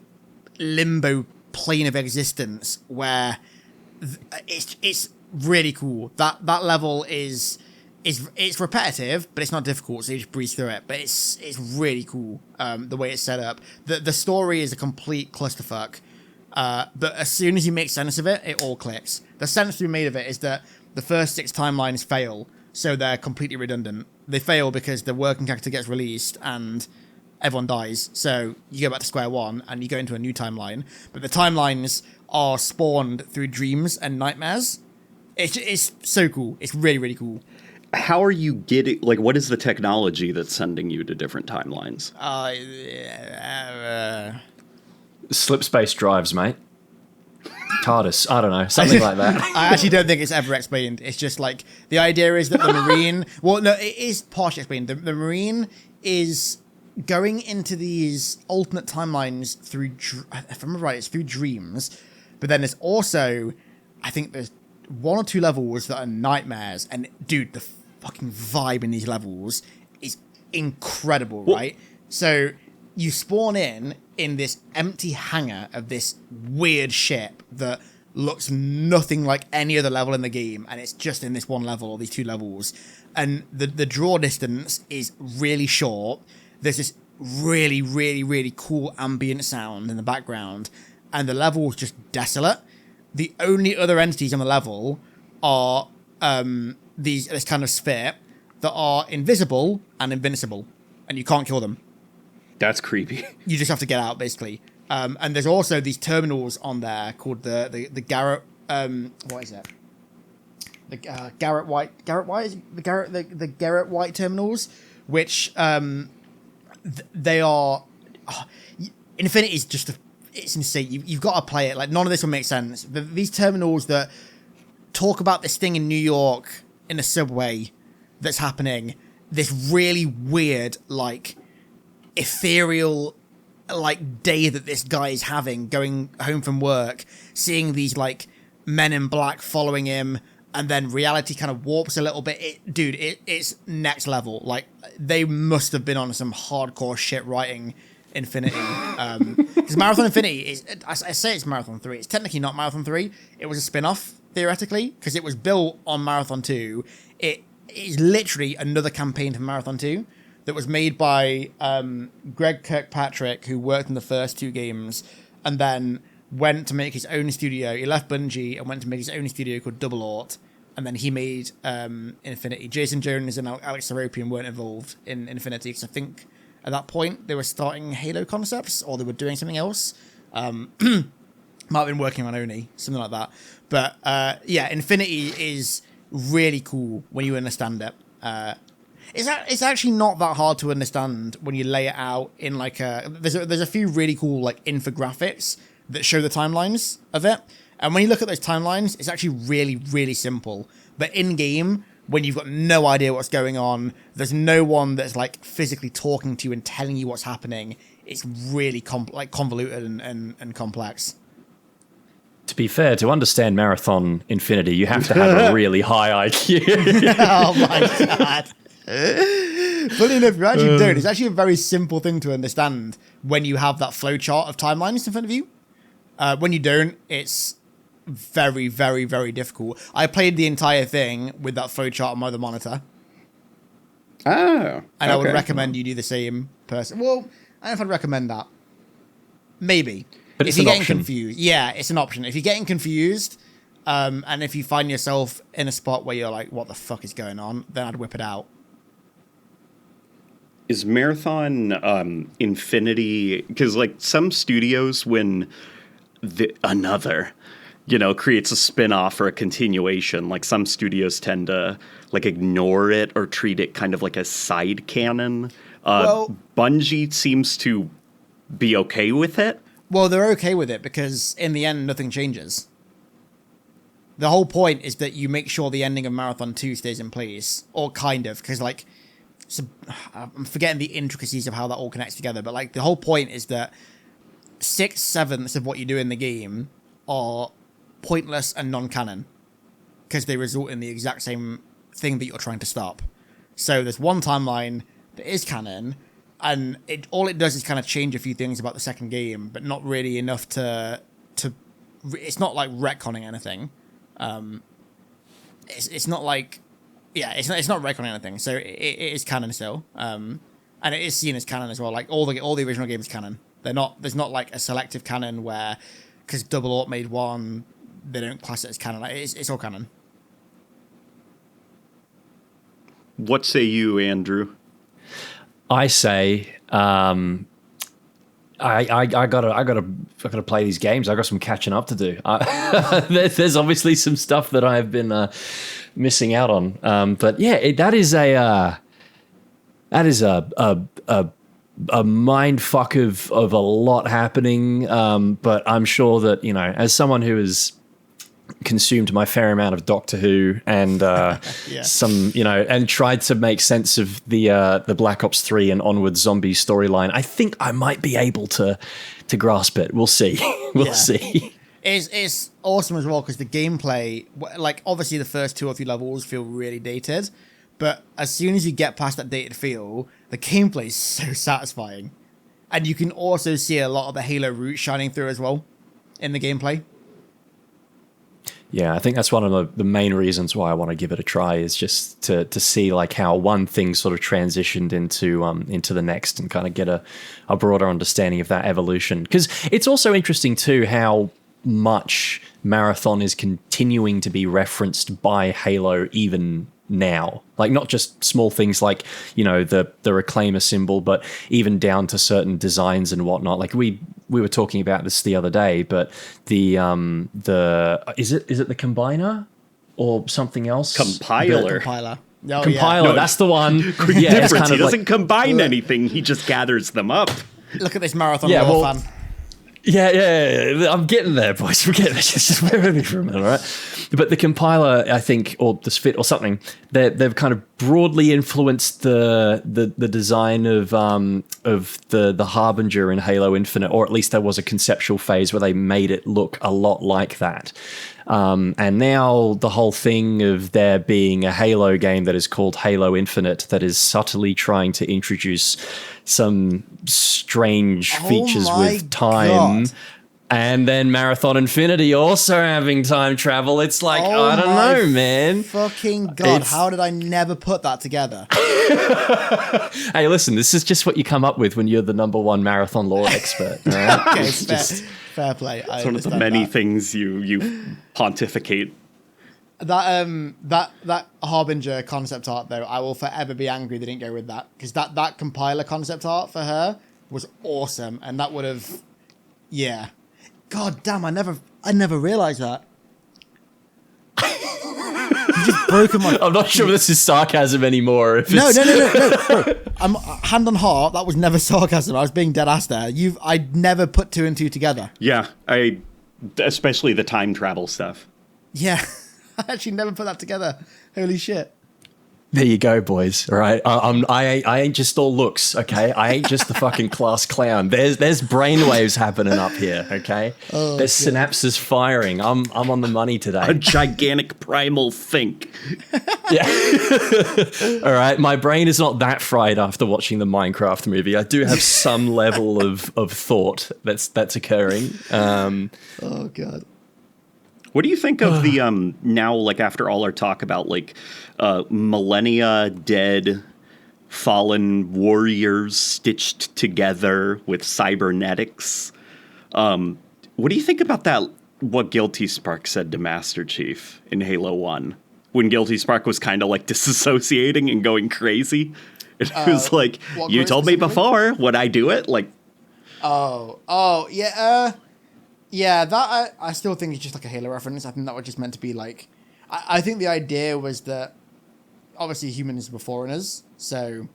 limbo plane of existence where it's really cool. That level is it's repetitive, but it's not difficult, so you just breeze through it. But it's really cool, the way it's set up. The story is a complete clusterfuck. But as soon as you make sense of it, it all clicks. The sense we made of it is that the first 6 timelines fail, so they're completely redundant. They fail because the working character gets released and everyone dies. So you go back to square one and you go into a new timeline. But the timelines are spawned through dreams and nightmares. It's so cool. It's really cool. How are you getting... Like, what is the technology that's sending you to different timelines? Slip space drives, mate. TARDIS. I don't know. Something like that. I actually don't think it's ever explained. It's just like the idea is that the Marine. Well, no, it is partially explained. The Marine is going into these alternate timelines through. If I remember right, it's through dreams. But then there's also, I think there's 1 or 2 levels that are nightmares. And dude, the fucking vibe in these levels is incredible, right? So you spawn in this empty hangar of this weird ship that looks nothing like any other level in the game, and it's just in this one level or these 2 levels. and the draw distance is really short. There's this really, really, really cool ambient sound in the background, and the level is just desolate. The only other entities on the level are this kind of sphere that are invisible and invincible, and you can't kill them. That's creepy. You just have to get out, basically. And there's also these terminals on there called the Garrett. What is it? The Garrett White. Is it the Garrett White terminals, which they are. Infinity is just it's insane. You've got to play it. Like, none of this will make sense. These terminals that talk about this thing in New York in a subway that's happening. This really weird, like, ethereal, like, day that this guy is having going home from work, seeing these, like, men in black following him, and then reality kind of warps a little bit. It's next level. Like, they must have been on some hardcore shit writing Infinity. Because Marathon Infinity is, I say it's Marathon 3. It's technically not Marathon 3. It was a spin-off, theoretically, because it was built on Marathon 2. It is literally another campaign for Marathon 2 that was made by Greg Kirkpatrick, who worked in the first two games, and then went to make his own studio. He left Bungie and went to make his own studio called Double Ort, and then he made Infinity. Jason Jones and Alex Seropian weren't involved in Infinity, because I think at that point they were starting Halo concepts, or they were doing something else. Might have been working on Oni, something like that. But yeah, Infinity is really cool when you understand it. It's actually not that hard to understand when you lay it out in like there's a few really cool like infographics that show the timelines of it. And when you look at those timelines, it's actually really, really simple. But in game, when you've got no idea what's going on, there's no one that's like physically talking to you and telling you what's happening. It's really convoluted and complex. To be fair, to understand Marathon Infinity, you have to have a really high IQ. Oh my god. Funny enough, you actually don't. It's actually a very simple thing to understand when you have that flowchart of timelines in front of you. When you don't, it's very, very, very difficult. I played the entire thing with that flowchart on my other monitor. Oh. And I would recommend you do the same person. Well, I don't know if I'd recommend that. Maybe. But it's if you're an getting option. confused. Yeah, it's an option. If you're getting confused, and if you find yourself in a spot where you're like, what the fuck is going on, then I'd whip it out. Is Marathon Infinity, because like some studios, when another, creates a spin-off or a continuation, like some studios tend to like ignore it or treat it kind of like a side canon. Bungie seems to be okay with it. Well, they're okay with it because in the end, nothing changes. The whole point is that you make sure the ending of Marathon 2 stays in place, or kind of, because like, so, I'm forgetting the intricacies of how that all connects together, but like the whole point is that 6/7 of what you do in the game are pointless and non-canon because they result in the exact same thing that you're trying to stop. So there's one timeline that is canon, and all it does is kind of change a few things about the second game, but not really enough to it's not like retconning anything. It's not like, yeah, it's not retconning anything. So it is canon still, and it is seen as canon as well. Like all the original games canon. There's not like a selective canon where, because Double Ort made one, they don't class it as canon. Like, it's all canon. What say you, Andrew? I say, I gotta play these games. I got some catching up to do. There's obviously some stuff that I have been missing out on. But yeah, that is a mind fuck of a lot happening. But I'm sure that, as someone who has consumed my fair amount of Doctor Who and some, and tried to make sense of the Black Ops 3 and onward zombie storyline, I think I might be able to grasp it. We'll see. We'll see. It's awesome as well because the gameplay, like obviously the first 2 or 3 levels feel really dated, but as soon as you get past that dated feel, the gameplay is so satisfying. And you can also see a lot of the Halo roots shining through as well in the gameplay. Yeah, I think that's one of the main reasons why I want to give it a try, is just to see like how one thing sort of transitioned into the next, and kind of get a broader understanding of that evolution. Because it's also interesting too how much Marathon is continuing to be referenced by Halo even now. Like, not just small things like, you know, the Reclaimer symbol, but even down to certain designs and whatnot. Like we were talking about this the other day, but the is it the Combiner or something else? Compiler. Compiler. Compiler, that's the one. Yeah, Difference. kind of He doesn't like, combine anything. He just gathers them up. Look at this Marathon Yeah, fan. Yeah. I'm getting there, boys. We're getting there. Just bear with me for a minute, all right? But the compiler, I think, or the Spit or something, they've kind of broadly influenced the design of the Harbinger in Halo Infinite, or at least there was a conceptual phase where they made it look a lot like that. And now the whole thing of there being a Halo game that is called Halo Infinite that is subtly trying to introduce some strange features with time. God. And then Marathon Infinity also having time travel. It's like, I don't know, man. Fucking God, how did I never put that together? Hey, listen, this is just what you come up with when you're the #1 Marathon lore expert. All right? Okay, fair play. It's one of the many things you pontificate. That Harbinger concept art, though, I will forever be angry they didn't go with that, because that compiler concept art for her was awesome, and that would have, yeah. God damn, I never realized that. You just broken my. I'm not sure if this is sarcasm anymore. No. Bro, I'm hand on heart. That was never sarcasm. I was being dead ass there. I never put 2 and 2 together. Yeah, especially the time travel stuff. Yeah, I actually never put that together. Holy shit. There you go, boys. All right, I ain't just all looks. Okay, I ain't just the fucking class clown. There's brainwaves happening up here. Okay, there's synapses firing. I'm on the money today. A gigantic primal think. Yeah. All right, my brain is not that fried after watching the Minecraft movie. I do have some level of thought that's occurring. Oh God. What do you think of the now, like, after all our talk about like millennia dead fallen warriors stitched together with cybernetics? What do you think about that? What Guilty Spark said to Master Chief in Halo 1 when Guilty Spark was kind of like disassociating and going crazy. It was like, you told me before, would I do it? Like, yeah, that I still think it's just like a Halo reference. I think that was just meant to be like, I think the idea was that obviously humans were foreigners, so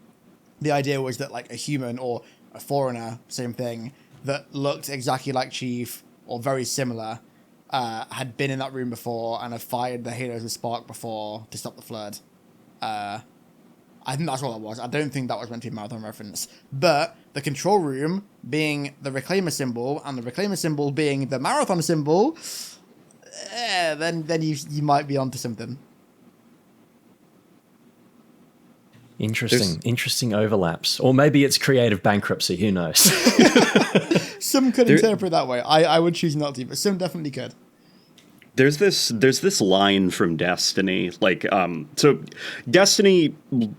the idea was that like a human or a foreigner, same thing, that looked exactly like Chief or very similar, had been in that room before and had fired the Halos with Spark before to stop the flood. I think that's all it was. I don't think that was meant to be a Marathon reference. But the control room being the Reclaimer symbol and the Reclaimer symbol being the Marathon symbol, then you might be onto something. Interesting overlaps. Or maybe it's creative bankruptcy, who knows? Some could interpret that way. I would choose not to, but some definitely could. There's this line from Destiny, like, so Destiny,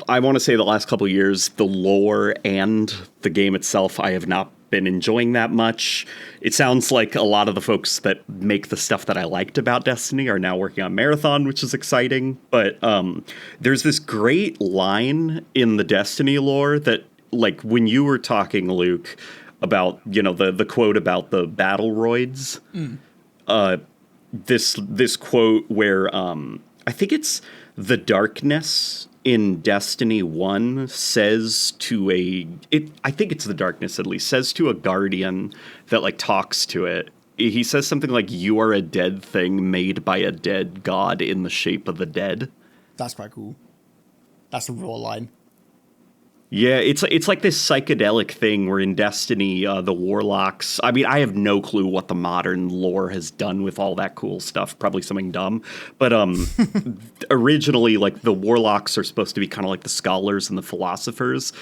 I want to say the last couple of years, the lore and the game itself, I have not been enjoying that much. It sounds like a lot of the folks that make the stuff that I liked about Destiny are now working on Marathon, which is exciting. But there's this great line in the Destiny lore that, like, when you were talking, Luke, about, you know, the quote about the battle roids, this quote where I think it's the darkness in Destiny 1 says to I think it's the darkness at least, says to a guardian that like talks to it. He says something like, "You are a dead thing made by a dead god in the shape of the dead." That's quite cool. That's a raw line. Yeah, it's like this psychedelic thing where in Destiny, the Warlocks... I mean, I have no clue what the modern lore has done with all that cool stuff. Probably something dumb. But originally, like, the Warlocks are supposed to be kind of like the scholars and the philosophers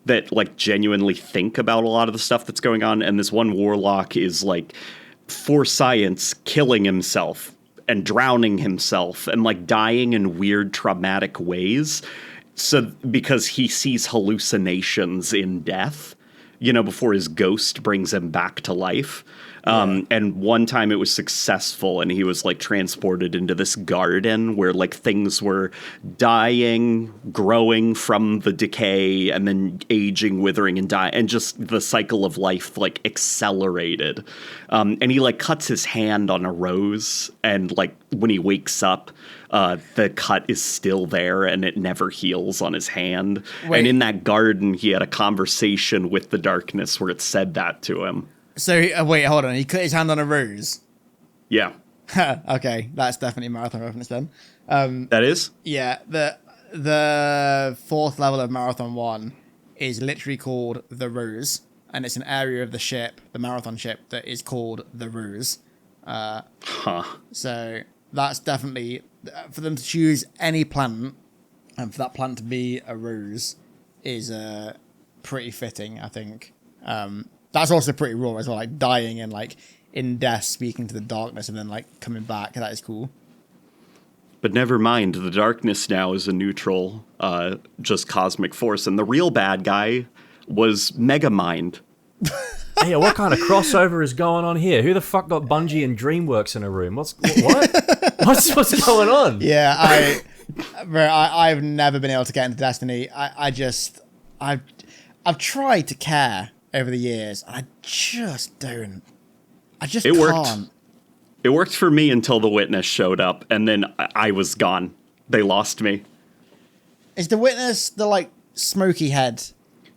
that, like, genuinely think about a lot of the stuff that's going on. And this one Warlock is, like, for science, killing himself and drowning himself and like dying in weird traumatic ways. So because he sees hallucinations in death, before his ghost brings him back to life. And one time it was successful and he was like transported into this garden where like things were dying, growing from the decay, and then aging, withering, and dying. And just the cycle of life like accelerated. And he like cuts his hand on a rose, and like when he wakes up, the cut is still there and it never heals on his hand. Wait. And in that garden, he had a conversation with the darkness where it said that to him. So, wait, hold on. He cut his hand on a rose. Yeah. Okay, that's definitely a marathon reference then. That is? Yeah, the fourth level of Marathon 1 is literally called The Rose, and it's an area of the ship, the marathon ship, that is called The Rose. So that's definitely, for them to choose any plant, and for that plant to be a rose, is pretty fitting, I think. That's also pretty raw as well, like dying and like in death speaking to the darkness and then like coming back. That is cool. But never mind, the darkness now is a neutral, just cosmic force, and the real bad guy was Megamind. Yeah, what kind of crossover is going on here? Who the fuck got Bungie and DreamWorks in a room? What? What's going on? Yeah, I've never been able to get into Destiny. I've tried to care over the years, and I just don't. I just It worked. can't. It worked for me until the Witness showed up, and then I was gone. They lost me. Is the Witness the like smoky head?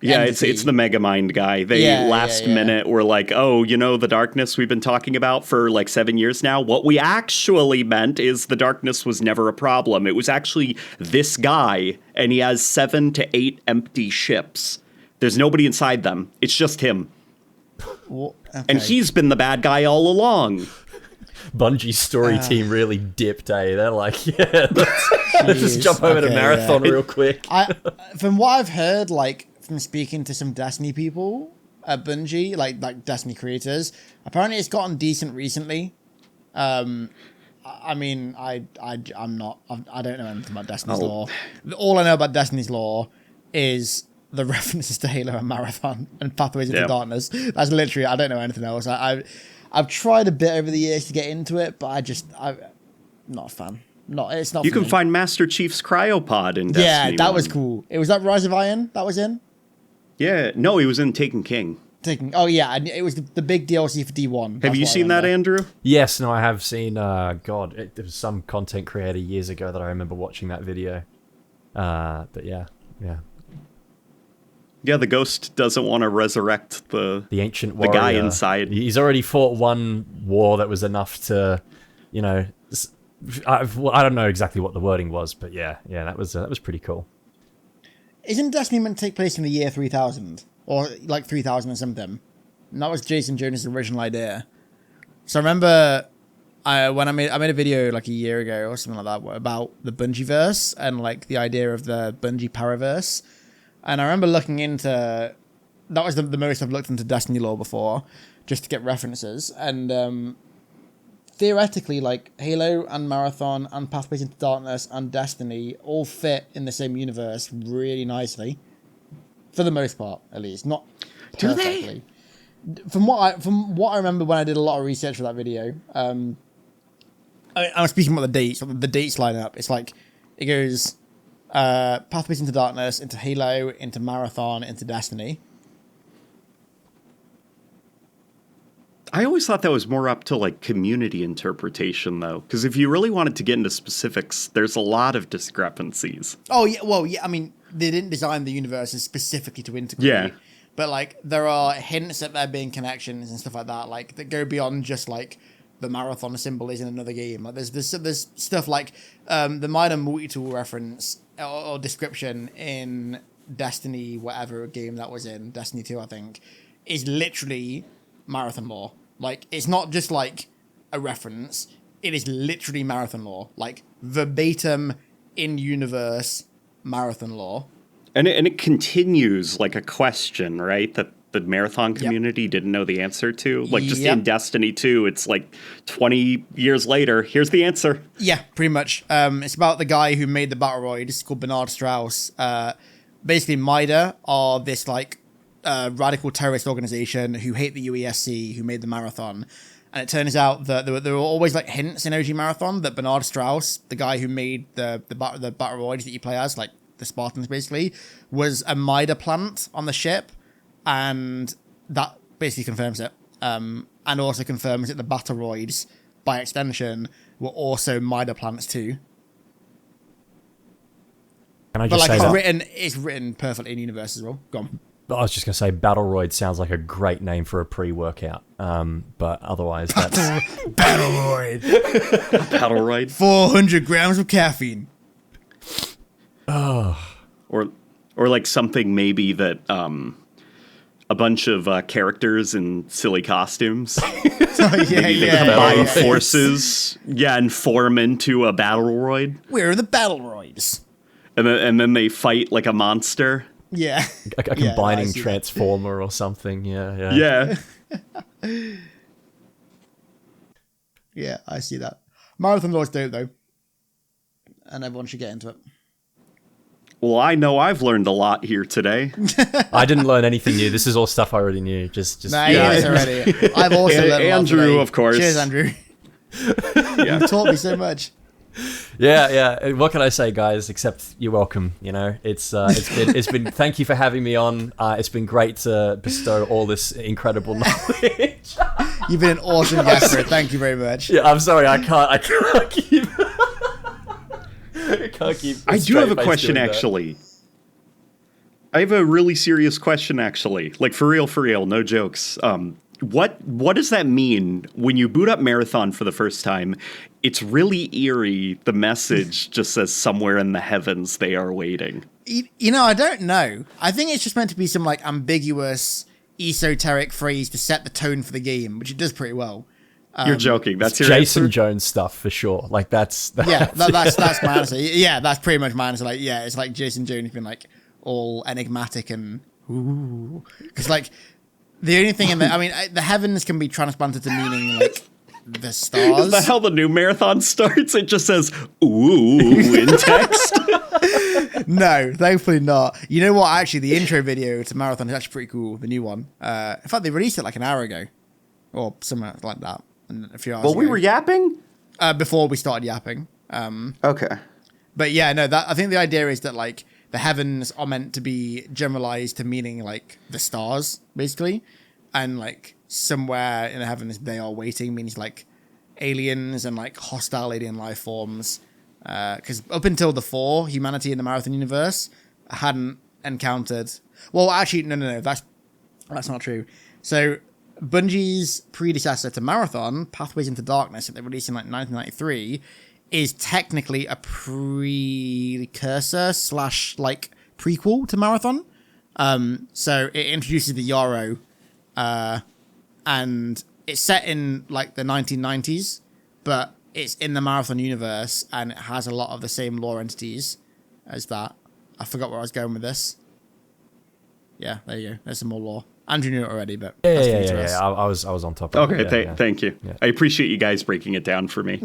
Yeah, entity? it's the Megamind guy. They last minute were like, oh, the darkness we've been talking about for like 7 years now. What we actually meant is the darkness was never a problem. It was actually this guy, and he has 7 to 8 empty ships. There's nobody inside them. It's just him. Well, okay. And he's been the bad guy all along. Bungie's story team really dipped, eh? They're like, yeah, let's just jump over to Marathon real quick. From what I've heard, like from speaking to some Destiny people at Bungie, like Destiny creators, apparently it's gotten decent recently. I mean, I don't know anything about Destiny's lore. All I know about Destiny's lore is the references to Halo and Marathon and Pathways into Darkness. That's literally, I don't know anything else. I've tried a bit over the years to get into it, but I'm not a fan. It's not. You can find Master Chief's cryopod in Destiny. Yeah, that 1. was cool. It was that Rise of Iron that was in. Yeah, no, he was in Taken King. Oh yeah, and it was the big DLC for D1. Have you seen that, Andrew? Yes, no, I have seen. There was some content creator years ago that I remember watching that video. But yeah. Yeah, the ghost doesn't want to resurrect the ancient warrior. The guy inside. He's already fought one war that was enough to, I don't know exactly what the wording was, but yeah, that was pretty cool. Isn't Destiny meant to take place in the year 3000 or like 3000 or something? And that was Jason Jones' original idea. So I remember when I made a video like a year ago or something like that about the Bungieverse and like the idea of the Bungie Paraverse. And I remember looking into, that was the most I've looked into Destiny lore before, just to get references. And theoretically, like Halo and Marathon and Pathways into Darkness and Destiny all fit in the same universe really nicely, for the most part, at least. Not perfectly. Do they? From what I remember when I did a lot of research for that video, I'm speaking about the dates. The dates line up. It's like it goes. Pathways into Darkness, into Halo, into Marathon, into Destiny. I always thought that was more up to like community interpretation, though, because if you really wanted to get into specifics, there's a lot of discrepancies. Oh yeah, well yeah. I mean, they didn't design the universes specifically to integrate. Yeah. But like, there are hints at there being connections and stuff like that, like that go beyond just like the Marathon symbol is in another game. Like there's stuff like the minor multi-tool reference or description in Destiny, whatever game that was in, Destiny 2, I think, is literally Marathon lore. Like, it's not just like a reference, it is literally Marathon lore. Like, verbatim, in-universe Marathon lore. And it continues like a question, right? That the marathon community didn't know the answer to. Like, just Yep. in Destiny 2, it's like 20 years later, here's the answer. Yeah, pretty much. It's about the guy who made the battle royale. It's called Bernard Strauss. Basically, MIDA are this like radical terrorist organization who hate the UESC, who made the marathon. And it turns out that there were always like hints in OG Marathon that Bernard Strauss, the guy who made the battle royals that you play as, like the Spartans basically, was a MIDA plant on the ship. And that basically confirms it. And also confirms that the Battleroids, by extension, were also MIDA plants too. Can I But just like say it's written perfectly in universe as well. Go on. I was just going to say Battleroid sounds like a great name for a pre-workout. But otherwise, that's... Battleroid. Battleroid. 400 grams of caffeine. Or like something maybe that a bunch of characters in silly costumes maybe they combine forces, and form into a Battleroid. We're the Battleroids. And then they fight like a monster. Yeah. a combining transformer or something. Yeah. Yeah, I see that. Marathon Lord's dope though. And everyone should get into it. Well, I know I've learned a lot here today. I didn't learn anything new. This is all stuff I already knew. Just Nah, yes, already. I've also learned a lot Andrew, today. of course. Cheers, Andrew. Yeah. You taught me so much. Yeah. What can I say, guys? Except you're welcome. You know, it's been. Thank you for having me on. It's been great to bestow all this incredible knowledge. You've been an awesome guest, bro. Thank you very much. Yeah, I'm sorry. I can't keep. I can't keep. I do have a question, actually. I have a really serious question, actually. Like, for real, no jokes. What does that mean when you boot up Marathon for the first time? It's really eerie. The message just says somewhere in the heavens they are waiting. You know, I don't know. I think it's just meant to be some like ambiguous, esoteric phrase to set the tone for the game, which it does pretty well. You're joking. That's your Jason answer? Jones stuff for sure. Like that's That's my answer. Yeah, that's pretty much my answer. Like, yeah, it's like Jason Jones being like all enigmatic and ooh, because like the only thing in the heavens can be transplanted to meaning like the stars. Is that how the new Marathon starts? It just says ooh in text. No, thankfully not. You know what? Actually, the intro video to Marathon is actually pretty cool. The new one. In fact, they released it like an hour ago, or something like that. A few hours ago. We were yapping before we started yapping. Okay. But yeah, no, I think the idea is that like the heavens are meant to be generalized to meaning like the stars, basically, and like somewhere in the heavens they are waiting means like aliens and like hostile alien life forms. Because up until the 4, humanity in the Marathon universe hadn't encountered. Well, actually, no, that's not true. So Bungie's predecessor to Marathon, Pathways into Darkness, that they released in like 1993, is technically a precursor / like prequel to Marathon. So it introduces the Yarrow, and it's set in like the 1990s, but it's in the Marathon universe, and it has a lot of the same lore entities as that. I forgot where I was going with this. Yeah, there you go. There's some more lore. Andrew knew it already, but yeah. I was on top of it. Okay, thank you. Yeah. I appreciate you guys breaking it down for me.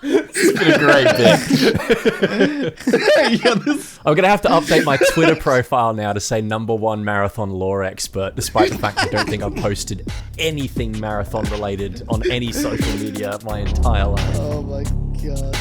It's been a great bit. I'm going to have to update my Twitter profile now to say #1 Marathon lore expert, despite the fact I don't think I've posted anything Marathon related on any social media my entire life. Oh my god.